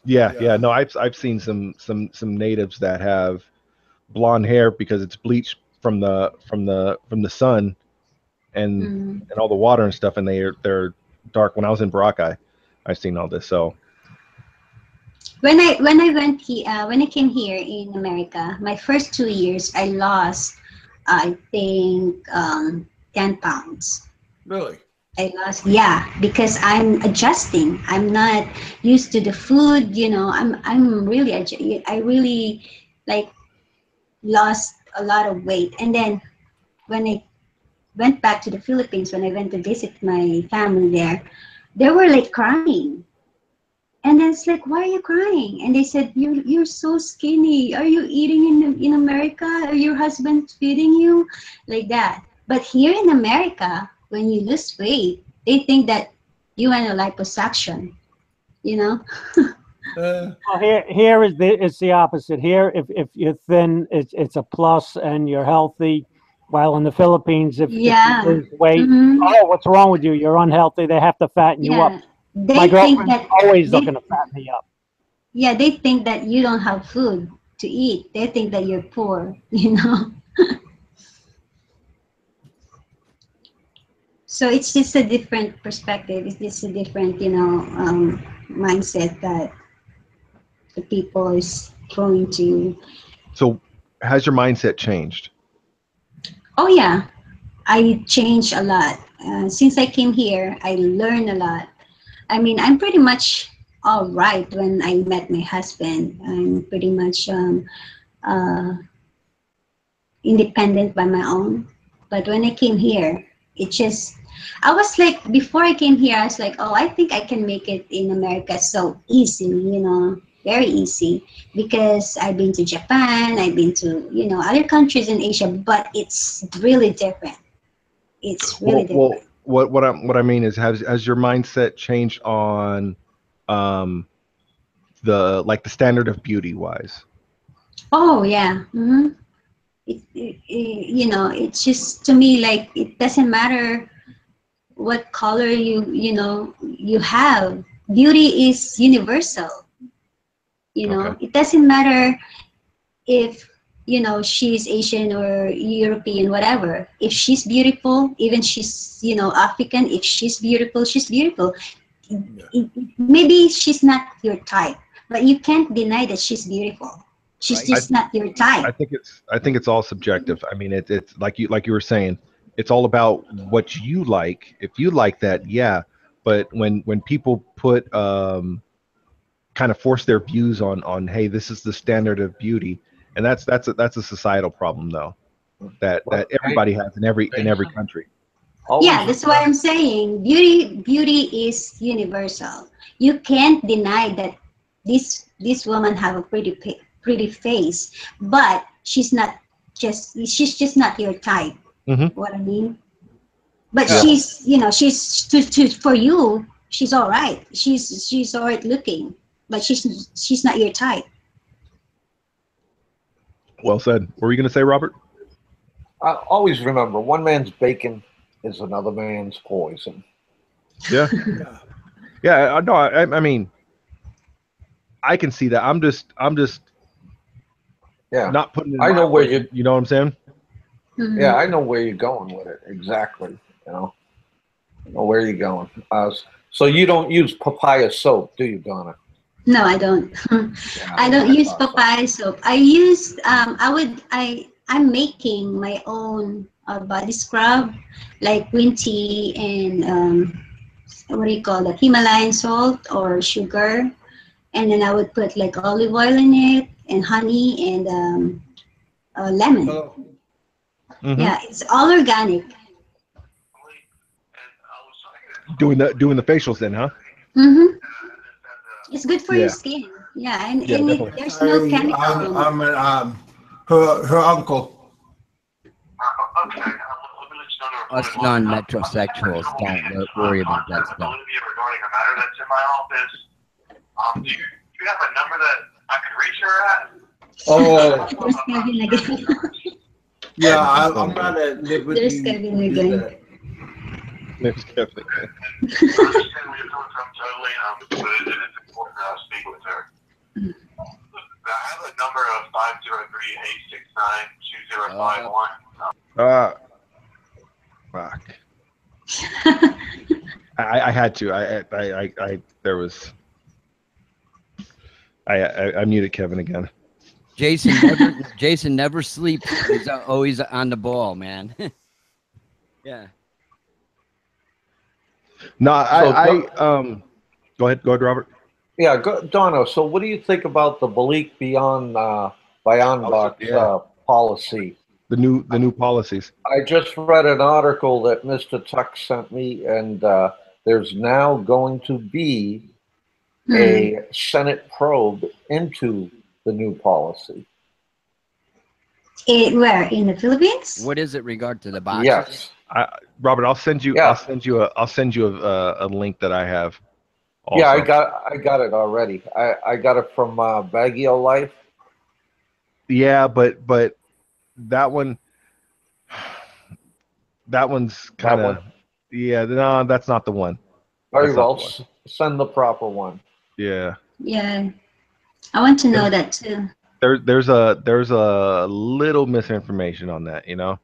yeah, no, I've seen some natives that have blonde hair because it's bleached from the sun and all the water and stuff, and they're dark. When I was in Boracay, I've seen all this. So When I came here in America, my first 2 years, I lost, I think, 10 pounds. Really? I lost, yeah, because I'm adjusting. I'm not used to the food. I'm really I really like lost a lot of weight. And then when I went back to the Philippines, when I went to visit my family there, they were like crying. And then it's like, why are you crying? And they said, you're so skinny. Are you eating in America? Are your husband feeding you? Like that. But here in America, when you lose weight, they think that you went a liposuction, you know? Well, here it's the opposite. Here, if you're thin, it's a plus and you're healthy. While in the Philippines, if you lose weight, oh, what's wrong with you? You're unhealthy. They have to fatten you up. My girlfriend's always looking to fatten me up. Yeah, they think that you don't have food to eat. They think that you're poor, you know? So it's just a different perspective. It's just a different, mindset that the people is going to. So has your mindset changed? Oh yeah, I changed a lot. Since I came here, I learned a lot. I mean, I'm pretty much all right when I met my husband. I'm pretty much uh, independent by my own. But when I came here, I was like, before I came here, I was like, oh, I think I can make it in America so easily, very easy. Because I've been to Japan, I've been to, other countries in Asia, but it's really different. It's really different. Well, what I mean is, has your mindset changed on the standard of beauty wise? Oh yeah. Mm-hmm. It's just, to me, like, it doesn't matter what color you have. Beauty is universal. Okay. It doesn't matter if she's Asian or European, whatever. If she's beautiful, even she's African, if she's beautiful, she's beautiful. Maybe she's not your type, but you can't deny that she's beautiful. She's just not your type. I think it's all subjective. I mean, it's like you were saying, it's all about what you like. If you like that, yeah. But when people put kind of force their views on hey, this is the standard of beauty, and that's a societal problem though, that everybody has in every country. Yeah, that's what I'm saying. Beauty is universal. You can't deny that this woman have a pretty face, but she's just not your type. Mm-hmm. What I mean? But she's for you, she's all right. She's all right looking, but she's not your type. Well said. What were you going to say, Robert? I always remember, one man's bacon is another man's poison. Yeah. Yeah. No, I mean, I can see that. I'm just not putting it in I know where you know what I'm saying? Mm-hmm. Yeah, I know where you're going with it exactly. Oh, where are you going? So you don't use papaya soap, do you, Donna? No, I don't. I don't use papaya soap. I use I'm making my own body scrub, like green tea and what do you call that? Himalayan salt or sugar, and then I would put like olive oil in it and honey and lemon. Mm-hmm. Yeah, it's all organic. Doing the facials then, huh? Mm-hmm. It's good for your Yeah. skin. Yeah, and definitely. there's no chemical in it. I'm her uncle. Okay, let me let you know. Us non-metrosexuals don't worry about that stuff. Olivia, regarding a matter that's in my office. Do you have a number that I can reach her at? Oh, There's Kevin again. yeah, I'm not at liberty. There's Kevin to do again. that. There's Kevin. I understand where you're coming from totally, but it is important that I speak with her. I have a number of 503-869-2051. Fuck. I had to. I muted Kevin again. Jason never sleeps. He's always on the ball, man. Yeah. No, go ahead, Robert. Yeah, Donna. So what do you think about the Balik Beyond policy? The new policies. I just read an article that Mr. Tuck sent me, and there's now going to be a Senate probe into the new policy. Where in the Philippines? What is it regard to the boxes? Yes, Robert, I'll send you. Yeah. I'll send you a link that I have. Also. Yeah, I got it already. I got it from Baguio Life. Yeah, but that one's kind of. Yeah, no, that's not the one. Very well. Send the proper one. Yeah. Yeah, I want to know that too. There's a little misinformation on that, you know.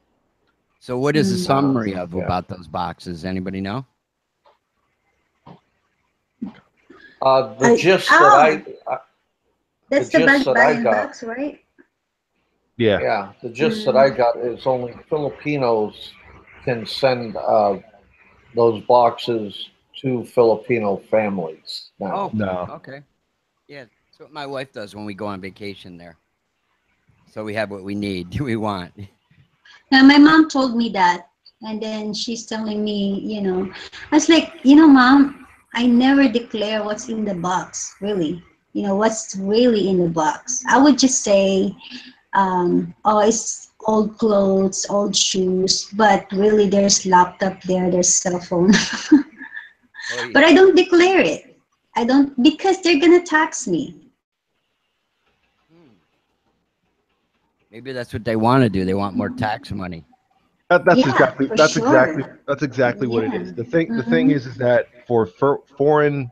So what is the summary about those boxes? Anybody know? The gist that's the gist that I got, box, right? Yeah. Yeah, the gist that I got is only Filipinos can send those boxes to Filipino families now. Oh, No. Okay. Yeah, that's what my wife does when we go on vacation there. So we have what we need, we want. Now, my mom told me that, and then she's telling me, I was like, Mom, I never declare what's in the box, really. What's really in the box. I would just say, it's old clothes, old shoes, but really there's laptop there, there's cell phone. But I don't declare it. I don't, because they're going to tax me. Maybe that's what they want to do. They want more tax money. That's exactly what it Yeah. is. The thing is that for foreign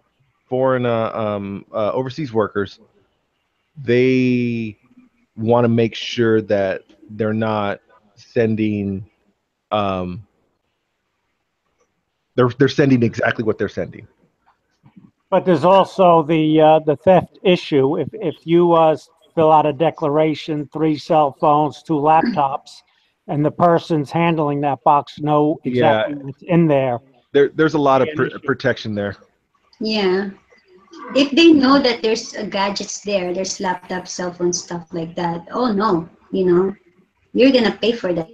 overseas workers, they want to make sure that they're not sending they're sending exactly what they're sending. But there's also the theft issue. If you fill out a declaration, 3 cell phones, 2 laptops, and the person's handling that box know exactly what's in there. There's a lot of protection there. Yeah. If they know that there's gadgets there, there's laptop, cell phone, stuff like that. Oh no, you're going to pay for that.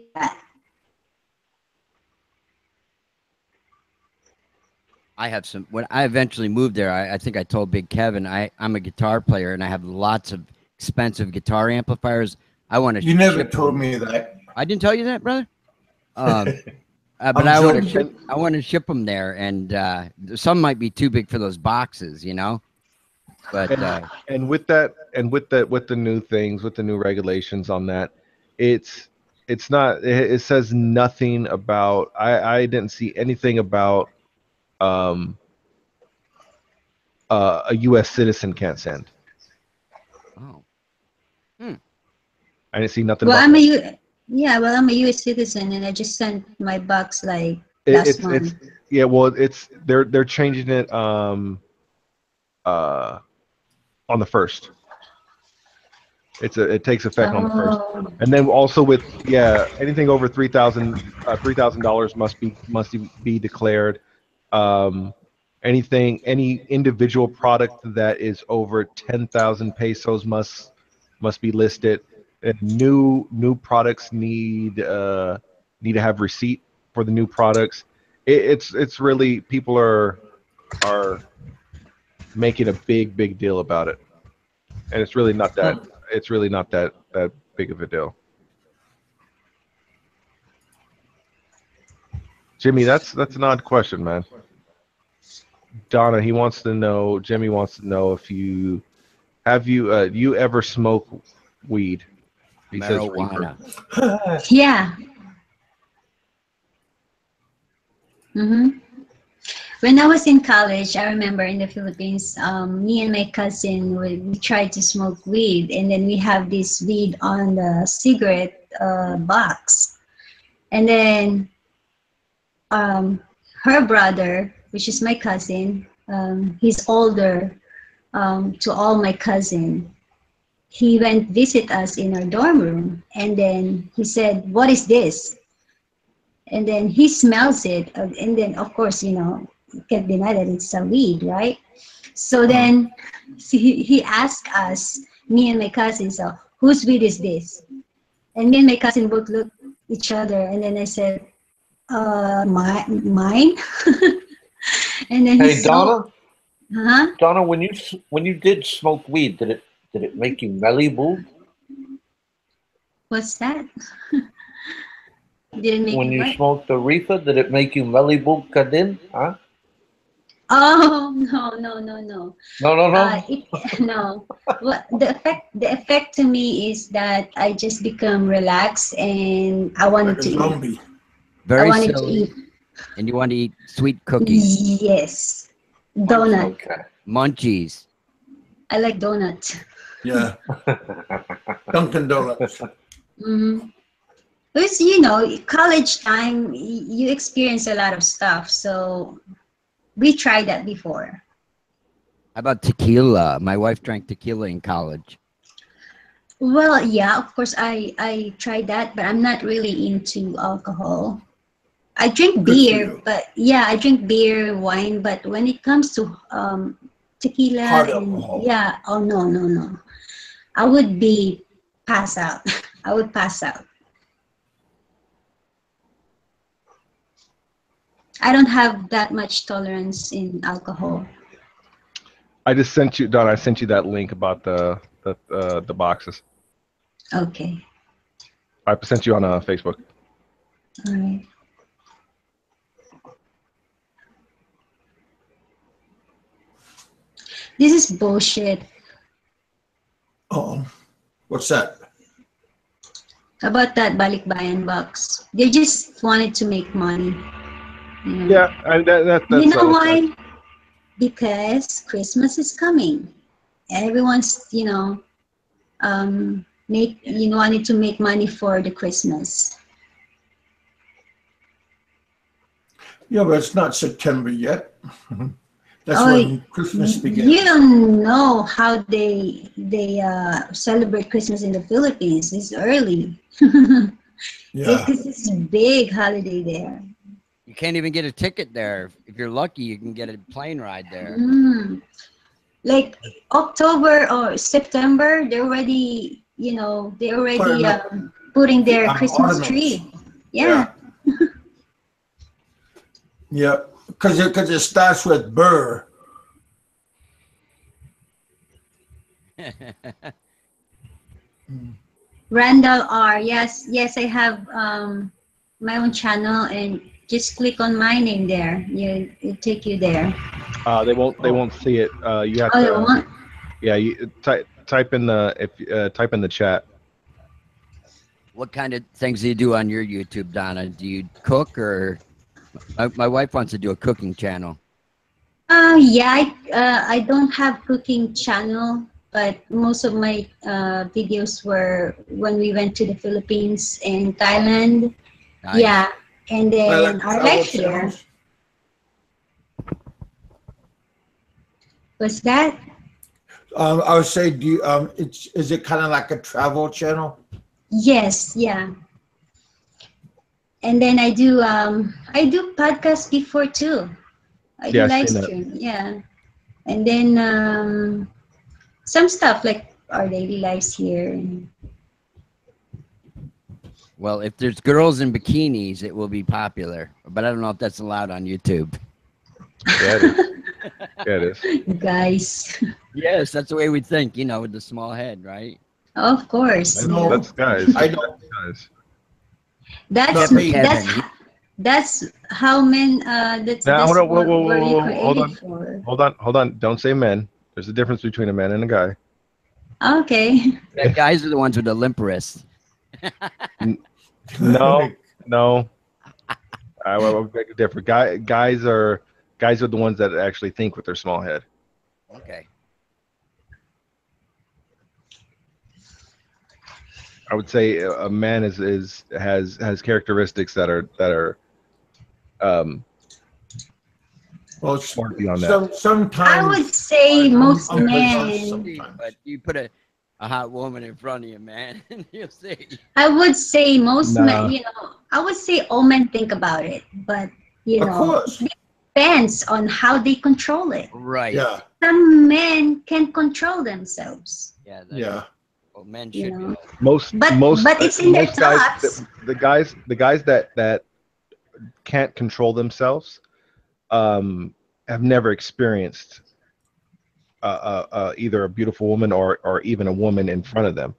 I have some. When I eventually moved there, I think I told Big Kevin I'm a guitar player and I have lots of expensive guitar amplifiers. I want to. You never told me that. I didn't tell you that, brother. But I want to ship them there, and some might be too big for those boxes, But and with the new things, with the new regulations on that, it's not. It says nothing about. I didn't see anything about. A U.S. citizen can't send. Oh. I didn't see nothing. Well, I'm a U.S. citizen, and I just sent my box like It's yeah. Well, they're changing it on the 1st. It takes effect on the 1st, and then also with anything over $3,000 must be declared. Any individual product that is over 10,000 pesos must be listed. And new products need to have receipt for the new products. It's really, people are making a big deal about it, and it's really not that big of a deal. Jimmy, that's an odd question, man. Donna, Jimmy wants to know if you ever smoke weed? He Marijuana. Yeah. When I was in college, I remember in the Philippines, me and my cousin, we tried to smoke weed, and then we have this weed on the cigarette box. And then her brother, which is my cousin, he's older to all my cousin. He went visit us in our dorm room, and then he said, "What is this?" And then he smells it, and then of course, you can't deny that it's a weed, right? So then he asked us, me and my cousin, so whose weed is this? And me and my cousin both looked at each other, and then I said, mine. And then hey, Donna. Huh? Donna, when you did smoke weed, did it make you Malibu? What's that? Didn't make when you what? smoked the reefer, did it make you Malibu Kadin? Huh? Oh no. No. No. Well, the effect to me is that I just become relaxed, and I wanted to eat. Very silly. And you want to eat sweet cookies. Yes. Donut. Okay. Munchies. I like donuts. Yeah. Dunkin' Donuts. Because college time, you experience a lot of stuff, so we tried that before. How about tequila? My wife drank tequila in college. Well, yeah, of course, I tried that, but I'm not really into alcohol. I drink beer, but yeah, I drink beer, wine, but when it comes to tequila, no. I would pass out. I would pass out. I don't have that much tolerance in alcohol. I just sent you, Don. I sent you that link about the boxes. Okay. I sent you on Facebook. All right. This is bullshit. Oh, what's that? About that balikbayan box. They just wanted to make money. Yeah, and that's you know why? Because Christmas is coming. Everyone's, wanted to make money for the Christmas. Yeah, but it's not September yet. That's when Christmas begins. You don't know how they celebrate Christmas in the Philippines. It's early. Yeah. It's a big holiday there. You can't even get a ticket there. If you're lucky, you can get a plane ride there. Like October or September, they're already, putting their Christmas ornaments. Tree. Yeah. Yeah, because it starts with burr. Randall R. Yes, I have my own channel, and just click on my name there. It take you there. They won't see it. You have to. They won't? Yeah, you type in the chat. What kind of things do you do on your YouTube, Donna? Do you cook, or my wife wants to do a cooking channel? Yeah, I don't have cooking channel, but most of my videos were when we went to the Philippines and Thailand. Nice. Yeah, And then our life here. What's that? I would say, do you, is it kind of like a travel channel? Yes, yeah. And then I do podcasts before too. I do live stream, yeah. And then some stuff like our daily lives here. Well, if there's girls in bikinis, it will be popular. But I don't know if that's allowed on YouTube. Yeah, it is. Yeah, it is. Guys. Yes, that's the way we think, you know, with the small head, right? Of course. That's guys. I know. Guys. That's how men. That's what we're created for. Hold on. Don't say men. There's a difference between a man and a guy. Okay. Yeah, guys are the ones with the limp wrist. No. I will make it different. Guys are the ones that actually think with their small head. Okay. I would say a man has characteristics that are well, smart beyond that. Sometimes I would say most men. But you put a hot woman in front of you, man, and you'll see. I would say most men. You know, I would say all men think about it, but you know, it depends on how they control it. Right. Yeah. Some men can control themselves. Yeah. Yeah. Well, men should be. But it's in their thoughts. The guys that can't control themselves have never experienced either a beautiful woman or even a woman in front of them.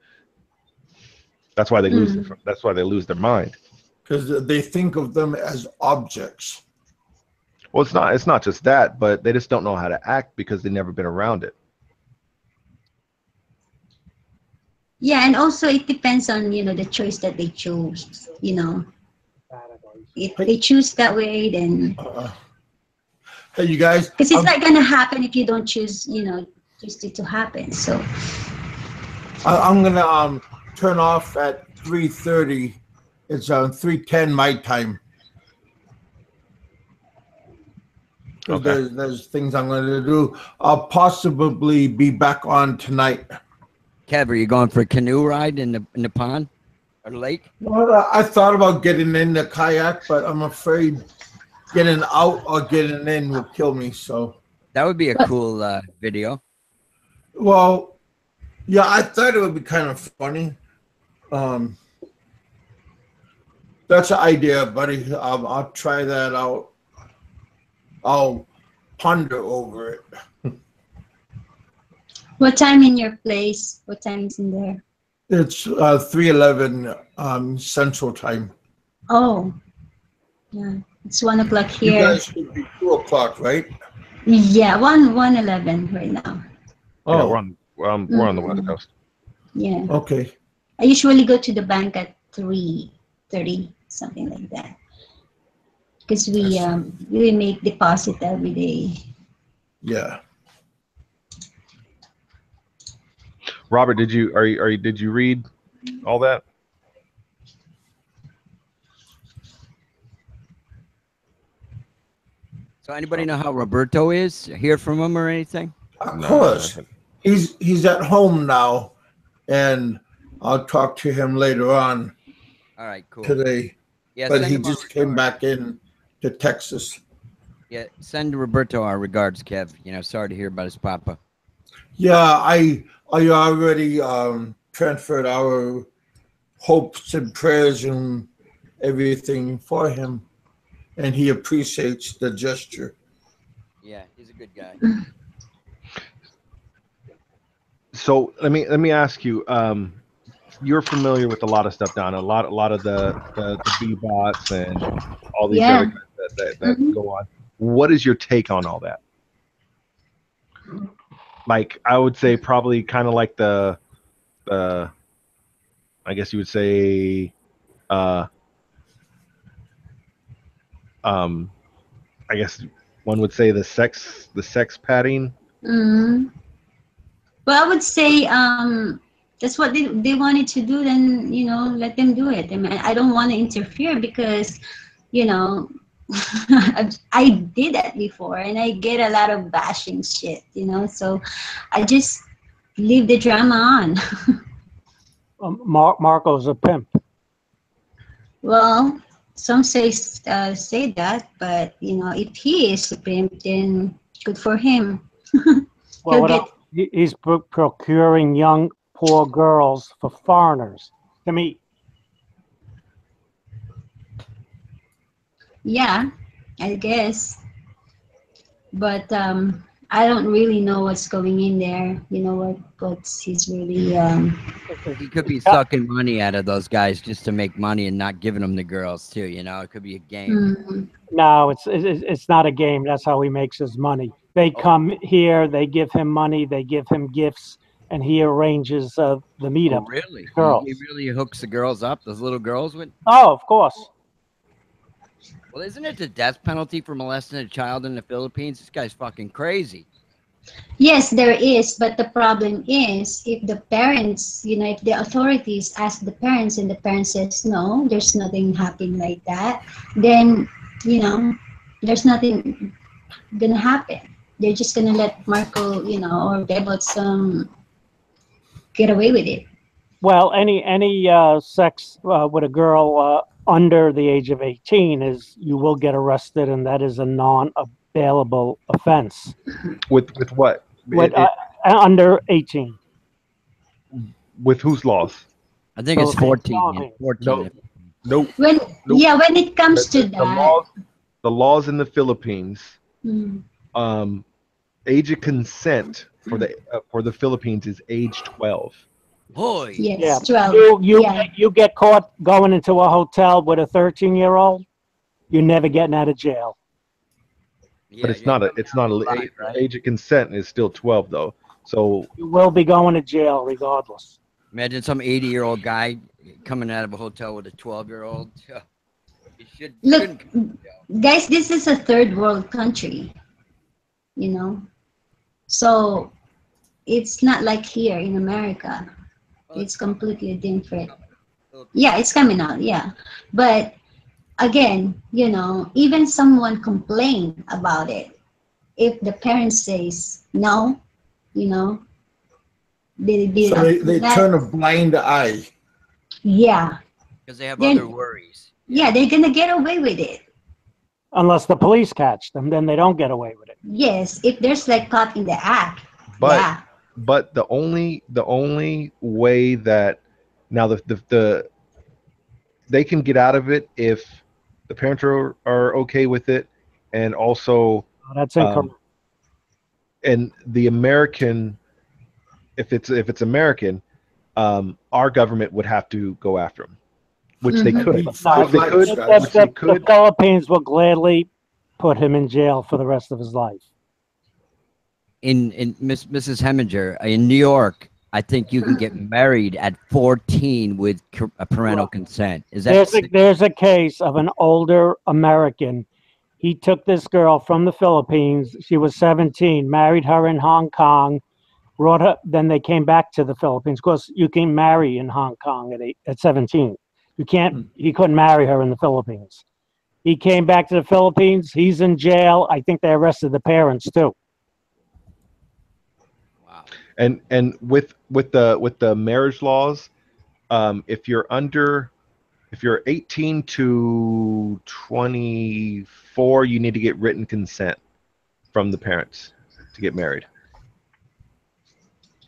That's why they lose. That's why they lose their mind. Because they think of them as objects. Well, it's not just that, but they just don't know how to act because they've never been around it. Yeah, and also it depends on, you know, the choice that they chose. You know, if they choose that way, then. Hey, you guys. Because it's not gonna happen if you don't choose, you know, just it to happen. So. I'm gonna turn off at 3:30. It's 3:10 my time. Okay. There's things I'm going to do. I'll possibly be back on tonight. Kev, are you going for a canoe ride in the pond or the lake? Well, I thought about getting in the kayak, but I'm afraid getting out or getting in will kill me. So that would be a cool video. Well, yeah, I thought it would be kind of funny. That's an idea, buddy. I'll try that out. I'll ponder over it. What time in your place? What time is in there? It's 3:11 Central Time. Oh, yeah. It's 1 o'clock here. You guys should be 2 o'clock, right? Yeah, 1:11 right now. Oh, yeah, we're on the West Coast. Yeah. Okay. I usually go to the bank at 3:30, something like that. Because we make deposit every day. Yeah. Robert, did you read all that? So anybody know how Roberto is? Hear from him or anything? Of course. He's at home now, and I'll talk to him later on. All right, cool. Today. Yeah, but he just came back in to Texas. Yeah, send Roberto our regards, Kev. You know, sorry to hear about his papa. Yeah, I already transferred our hopes and prayers and everything for him, and he appreciates the gesture. Yeah, he's a good guy. So let me ask you. You're familiar with a lot of stuff, Donna. A lot of the B-bots and all these other guys that go on. What is your take on all that? Like, I would say probably kind of like the I guess you would say I guess one would say the sex padding. Mm-hmm. Well, I would say that's what they wanted to do, then, you know, let them do it. I mean, I don't want to interfere because you know, I did that before, and I get a lot of bashing shit, you know. So I just leave the drama on. Marco's a pimp. Well, some say that, but you know, if he is a pimp, then good for him. Well, He'll what get else? He's procuring young, poor girls for foreigners. I mean, yeah, I guess. But I don't really know what's going in there. You know what's he's really He could be sucking money out of those guys just to make money and not giving them the girls too. You know, it could be a game. no, it's not a game. That's how he makes his money. They come here, they give him money, they give him gifts, and he arranges the meetup. Oh, really? Girls. He really hooks the girls up. Those little girls with. Oh, of course. Well, isn't it the death penalty for molesting a child in the Philippines? This guy's fucking crazy. Yes, there is, but the problem is if the parents, you know, if the authorities ask the parents and the parents says no, there's nothing happening like that, then you know, there's nothing gonna happen. They're just gonna let Marco, you know, or Devils get away with it. Well, any sex with a girl under the age of 18 is you will get arrested, and that is a non-bailable offense. With what? With under 18. With whose laws? I think it's 14. 14. Nope. When yeah, when it comes to The that, laws in the Philippines, mm, age of consent for the Philippines is age 12. Boy. yes, Yeah. 12. You get caught going into a hotel with a 13-year-old, you're never getting out of jail. Yeah, But it's not right? age of consent is still 12 though. So You will be going to jail regardless. Imagine some 80-year-old guy coming out of a hotel with a 12-year-old. Look, guys, this is a third world country, you know, so it's not like here in America. It's completely different. Yeah, it's coming out. Yeah, but again, you know, even someone complain about it, if the parents says no, you know, they turn a blind eye. Yeah, because they have other worries. Yeah, they're gonna get away with it. Unless the police catch them, then they don't get away with it. Yes, if there's like caught in the act. But yeah. but the only way that now the they can get out of it if the parents are okay with it, and also That's incorrect. And the American, if it's American, our government would have to go after them, which they could. The Philippines will gladly put him in jail for the rest of his life. In Mrs. Heminger, in New York, I think you can get married at 14 with parental consent. Is that there's a case of an older American. He took this girl from the Philippines. She was 17, married her in Hong Kong, brought her. Then they came back to the Philippines. Of course, you can marry in Hong Kong at 17. You can't. He couldn't marry her in the Philippines. He came back to the Philippines. He's in jail. I think they arrested the parents too. Wow. And with the marriage laws, if you're 18 to 24, you need to get written consent from the parents to get married.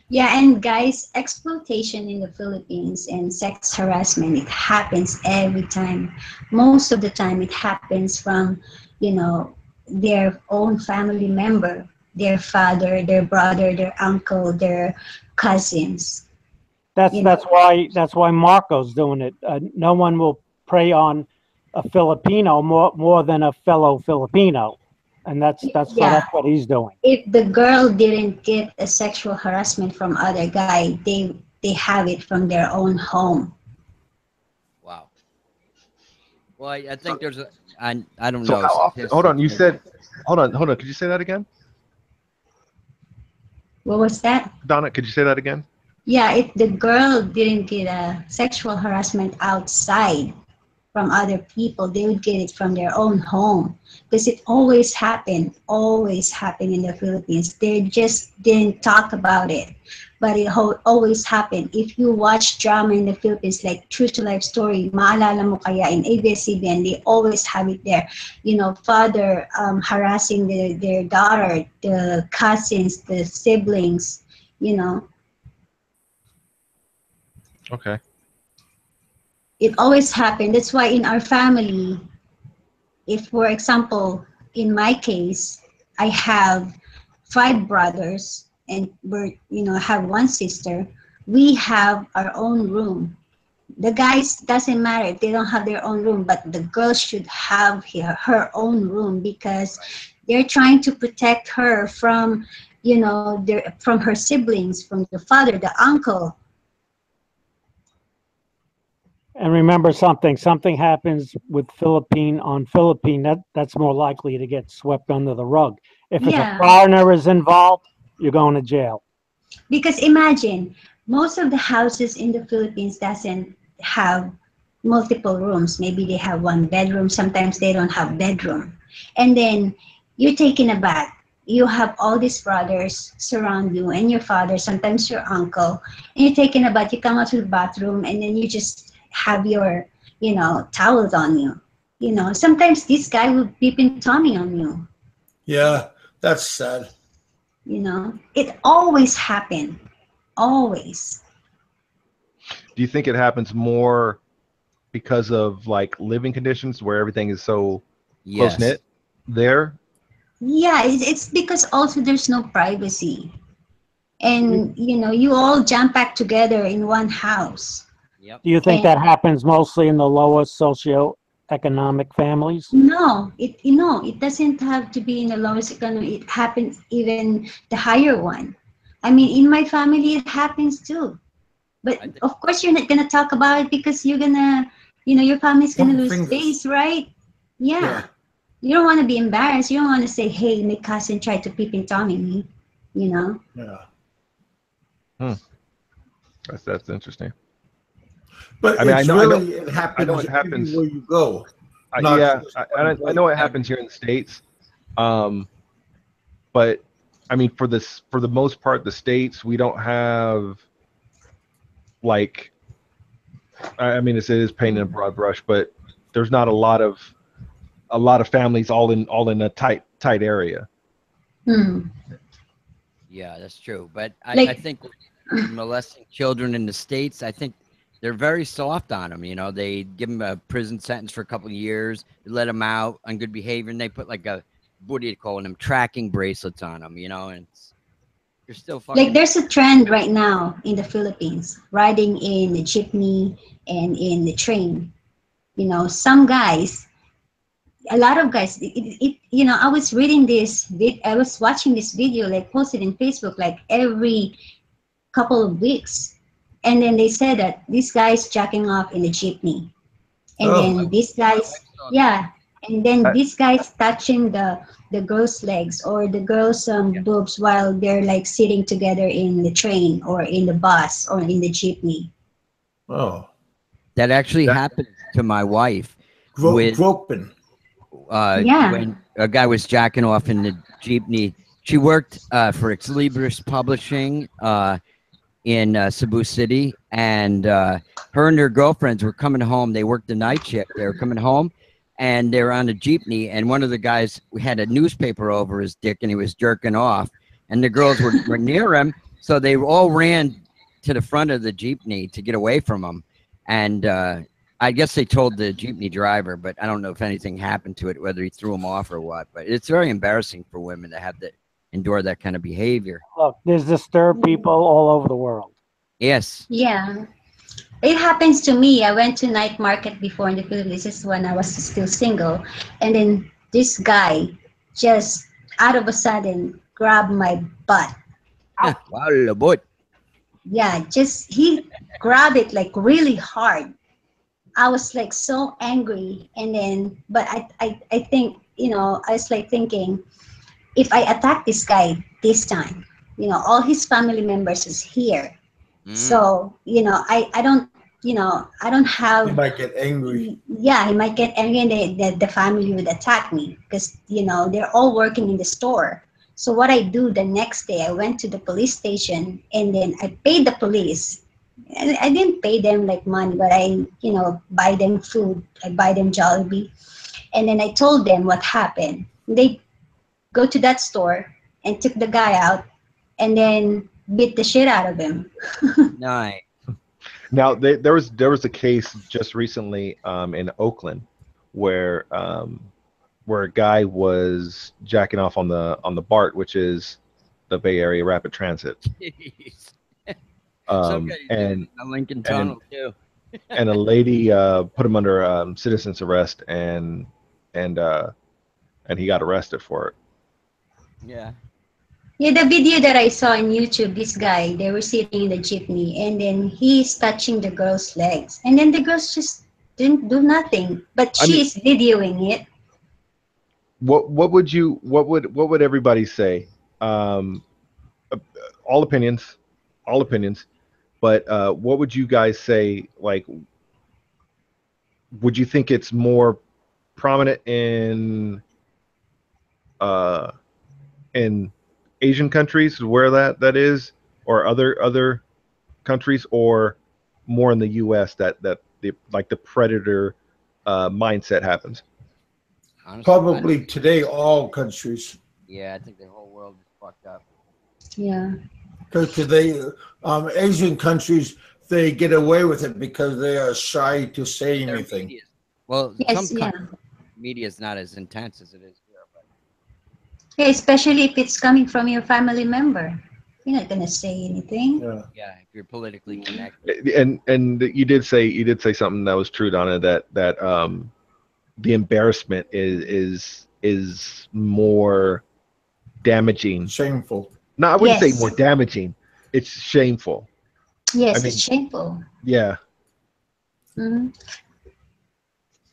Yeah, and guys, exploitation in the Philippines and sex harassment, it happens every time. Most of the time it happens from, you know, their own family member, their father, their brother, their uncle, their cousins. That's why Marco's doing it. No one will prey on a Filipino more than a fellow Filipino, and that's what he's doing. If the girl didn't get a sexual harassment from other guy, they have it from their own home. Wow. Well, I think there's a I don't know. Hold on, hold on. Could you say that again? What was that? Donna, could you say that again? Yeah, if the girl didn't get a sexual harassment outside, from other people. They would get it from their own home, because it always happened in the Philippines. They just didn't talk about it, but it always happened. If you watch drama in the Philippines, like true to life story, maalala mo kaya in ABS-CBN, they always have it there. You know, father harassing their daughter, the cousins, the siblings, you know. Okay. It always happened. That's why in our family, if, for example, in my case, I have 5 brothers and have 1 sister, we have our own room. The guys, doesn't matter if they don't have their own room, but the girl should have her own room, because they're trying to protect her from, from her siblings, from the father, the uncle. And remember something happens with Philippine, that's more likely to get swept under the rug. If it's a foreigner is involved, you're going to jail. Because imagine, most of the houses in the Philippines doesn't have multiple rooms. Maybe they have 1 bedroom. Sometimes they don't have bedroom. And then you're taking a bath. You have all these brothers surround you, and your father, sometimes your uncle, and you're taking a bath. You come out to the bathroom, and then you just have your, towels on you. Sometimes this guy will peeping Tommy on you. Yeah, that's sad. It always happened. Always. Do you think it happens more because of like living conditions where everything is so close knit there? Yeah, it's because also there's no privacy. And, you all jump back together in one house. Yep. Do you think that happens mostly in the lower socioeconomic families? No, it doesn't have to be in the lowest economy. It happens even the higher one. I mean, in my family, it happens too. But of course, you're not gonna talk about it, because you're gonna, your family's gonna lose face, right? Yeah. You don't want to be embarrassed. You don't want to say, "Hey, my cousin tried to peep in Tommy me," Yeah. That's interesting. But I mean, it happens I know it happens everywhere you go. I know it happens here in the States. But I mean, for the most part, the States, we don't have like, I mean, it is painted in a broad brush, but there's not a lot of families all in a tight area. Yeah, that's true. But I think molesting children in the States, I think they're very soft on them. They give them a prison sentence for a couple of years, they let them out on good behavior, and they put like what do you call them, tracking bracelets on them, and you're still fucking. Like, there's a trend right now in the Philippines, riding in the jeepney and in the train. Some guys, a lot of guys, I was reading I was watching this video, like, posted in Facebook, like, every couple of weeks. And then they said that this guy's jacking off in the jeepney. And then this guy's, and then this guy's touching the girl's legs or the girl's boobs while they're like sitting together in the train or in the bus or in the jeepney. Oh. That actually happened to my wife. Groping. When a guy was jacking off in the jeepney. She worked for Ex Libris Publishing in Cebu City, and her and her girlfriends were coming home. They worked the night shift. They were coming home, and they were on a jeepney, and one of the guys had a newspaper over his dick, and he was jerking off, and the girls were near him, so they all ran to the front of the jeepney to get away from him. And I guess they told the jeepney driver, but I don't know if anything happened to it, whether he threw him off or what. But it's very embarrassing for women to have to endure that kind of behavior. Look, there's disturbed people all over the world. Yes. Yeah. It happens to me. I went to night market before in the Philippines. This is when I was still single. And then this guy just out of a sudden grabbed my butt. Wow, the butt. Yeah, he grabbed it like really hard. I was like so angry. And then, but I think, I was like thinking, if I attack this guy this time, all his family members is here. So, I don't you know, I don't have. He might get angry. Yeah, he might get angry, and the family would attack me because you know they're all working in the store. So what I do the next day, I went to the police station and then I paid the police. And I didn't pay them like money, but I, you know, buy them food. I buy them Jollibee, and then I told them what happened. They go to that store and took the guy out, and then beat the shit out of him. Nice. Now there was a case just recently in Oakland where a guy was jacking off on the BART, which is the Bay Area Rapid Transit. Jeez. And a Lincoln Tunnel too. And a lady put him under citizen's arrest, and he got arrested for it. Yeah. Yeah, the video that I saw on YouTube, this guy, they were sitting in the jeepney, and then he's touching the girl's legs, and then the girls just didn't do nothing, but she's videoing it. What would everybody say? All opinions, but what would you guys say? Like, would you think it's more prominent in Asian countries where that is, or other countries, or more in the U.S. that the predator mindset happens? Honestly, Probably today, all countries. Yeah, I think the whole world is fucked up. Yeah. Because today, Asian countries, they get away with it because they are shy to say anything. Well, yes, some media is not as intense as it is here. But... Yeah, especially if it's coming from your family member. You're not gonna say anything. Yeah, if you're politically connected. And you did say something that was true, Donna. That the embarrassment is more damaging. Shameful. No, I wouldn't say more damaging. It's shameful. Yes, it's shameful. Yeah. Mm-hmm.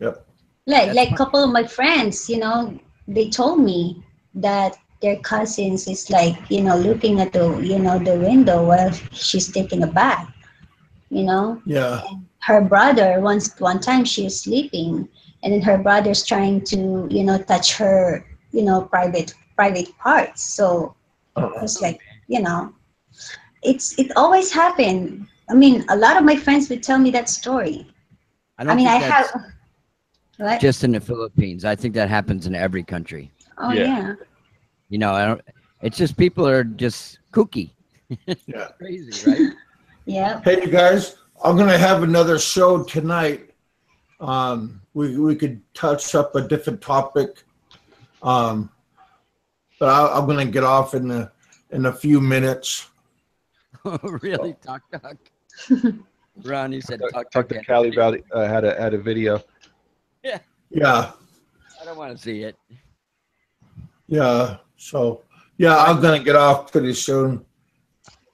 Yep. Like a couple of my friends, you know, they told me that their cousins is like, you know, looking at the window while she's taking a bath, you know. Yeah. And her brother one time she was sleeping, and then her brother's trying to, you know, touch her, you know, private parts. So it's like, you know, it always happened. I mean, a lot of my friends would tell me that story. I have. What? Just in the Philippines. I think that happens in every country. Oh yeah. You know, it's just people are just kooky. Yeah. Crazy, right? Yeah. Hey, you guys, I'm gonna have another show tonight. We could touch up a different topic. But I'm gonna get off in a few minutes. Oh, really? Talk. Ronnie said Talk to Cali Valley had a video. Yeah. Yeah. I don't want to see it. Yeah. So yeah, I'm gonna get off pretty soon.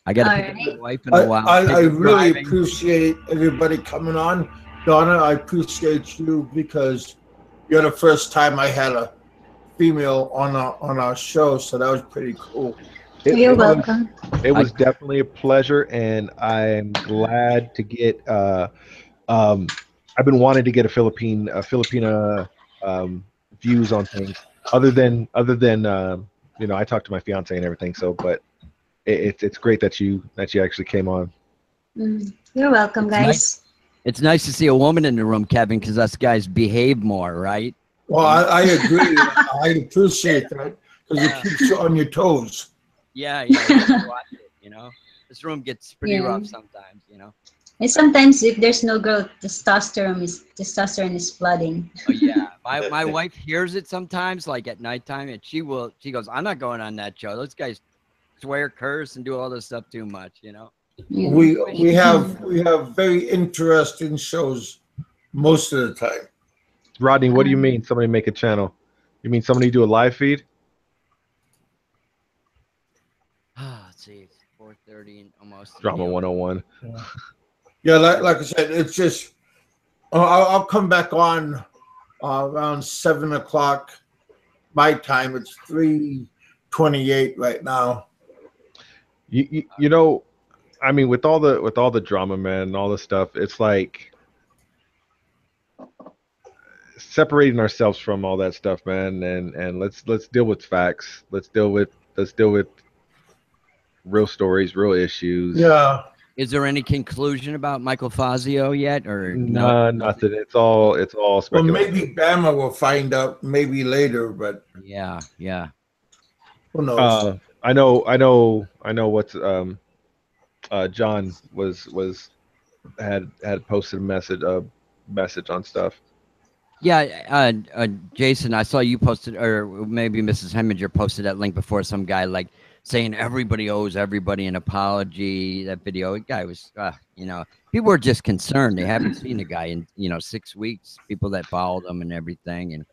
I got to pick up my wife in a while. I really appreciate everybody coming on. Donna, I appreciate you because you're the first time I had a female on our show, so that was pretty cool. You're welcome. It was definitely a pleasure, and I'm glad to get. I've been wanting to get a Filipina views on things. Other than you know, I talked to my fiance and everything. So, but it's great that you actually came on. You're welcome, guys. It's nice to see a woman in the room, Kevin, because us guys behave more, right? Well, I agree. I appreciate that because it keeps you on your toes. Yeah, you have to watch it, you know. This room gets pretty rough sometimes, you know. And sometimes if there's no girl, testosterone is flooding. Oh yeah, my wife hears it sometimes, like at nighttime, and she goes, "I'm not going on that show. Those guys swear, curse, and do all this stuff too much," you know. Yeah. We have very interesting shows most of the time. Rodney, what do you mean? Somebody make a channel? You mean somebody do a live feed? Let's see, it's 4:30 and almost. Drama 101. Yeah, like I said, it's just I'll come back on around 7 o'clock my time. It's 3:28 right now. You know, I mean, with all the drama, man, and all this stuff, it's like separating ourselves from all that stuff, man, and let's deal with facts. Let's deal with real stories, real issues. Yeah. Is there any conclusion about Michael Fazio yet, or No, nothing. It's all Well, speculation. maybe Bama will find out maybe later, but Yeah. who knows? I know what's John had posted a message on stuff. Yeah, Jason, I saw you posted, or maybe Mrs. Heminger posted that link before. Some guy like saying everybody owes everybody an apology. That video, the guy was, people were just concerned. They haven't seen the guy in 6 weeks. People that followed him and everything, and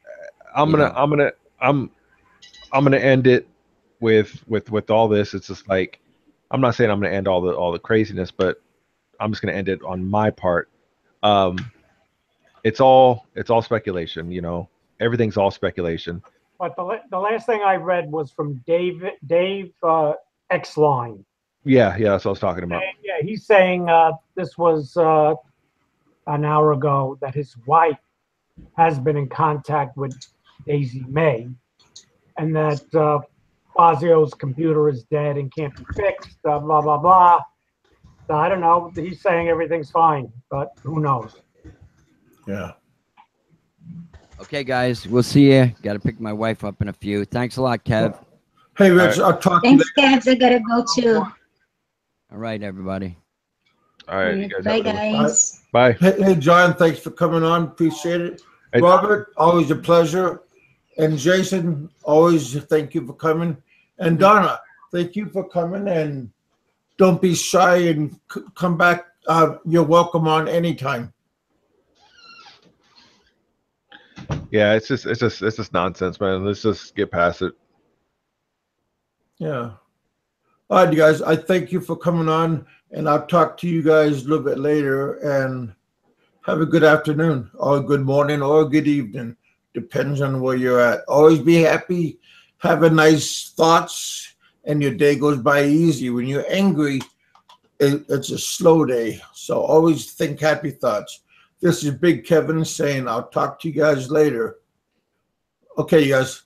I'm gonna end it with all this. It's just like, I'm not saying I'm gonna end all the craziness, but I'm just gonna end it on my part. It's all speculation, everything's all speculation. But the last thing I read was from Dave Xline. Yeah, that's what I was talking about. Yeah, he's saying this was an hour ago that his wife has been in contact with Daisy May, and that Fazio's computer is dead and can't be fixed. Blah blah blah. So I don't know. He's saying everything's fine, but who knows? Yeah. Okay, guys, we'll see you. Got to pick my wife up in a few. Thanks a lot, Kev. Hey, Rich, I'll talk to you Thanks, later. Kev. I gotta go too. All right, everybody. All right, you guys Bye, have a good one. guys. Bye. Hey, John, thanks for coming on. Appreciate it. Hey. Robert, always a pleasure. And Jason, always thank you for coming. And Donna, thank you for coming. And don't be shy and come back. You're welcome on anytime. Yeah, it's just nonsense, man. Let's just get past it. Yeah. All right, you guys, I thank you for coming on, and I'll talk to you guys a little bit later, and have a good afternoon or a good morning or a good evening. Depends on where you're at. Always be happy, have a nice thoughts, and your day goes by easy. When you're angry, it's a slow day. So always think happy thoughts. This is Big Kevin saying I'll talk to you guys later. Okay, you guys,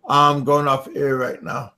I'm going off air right now.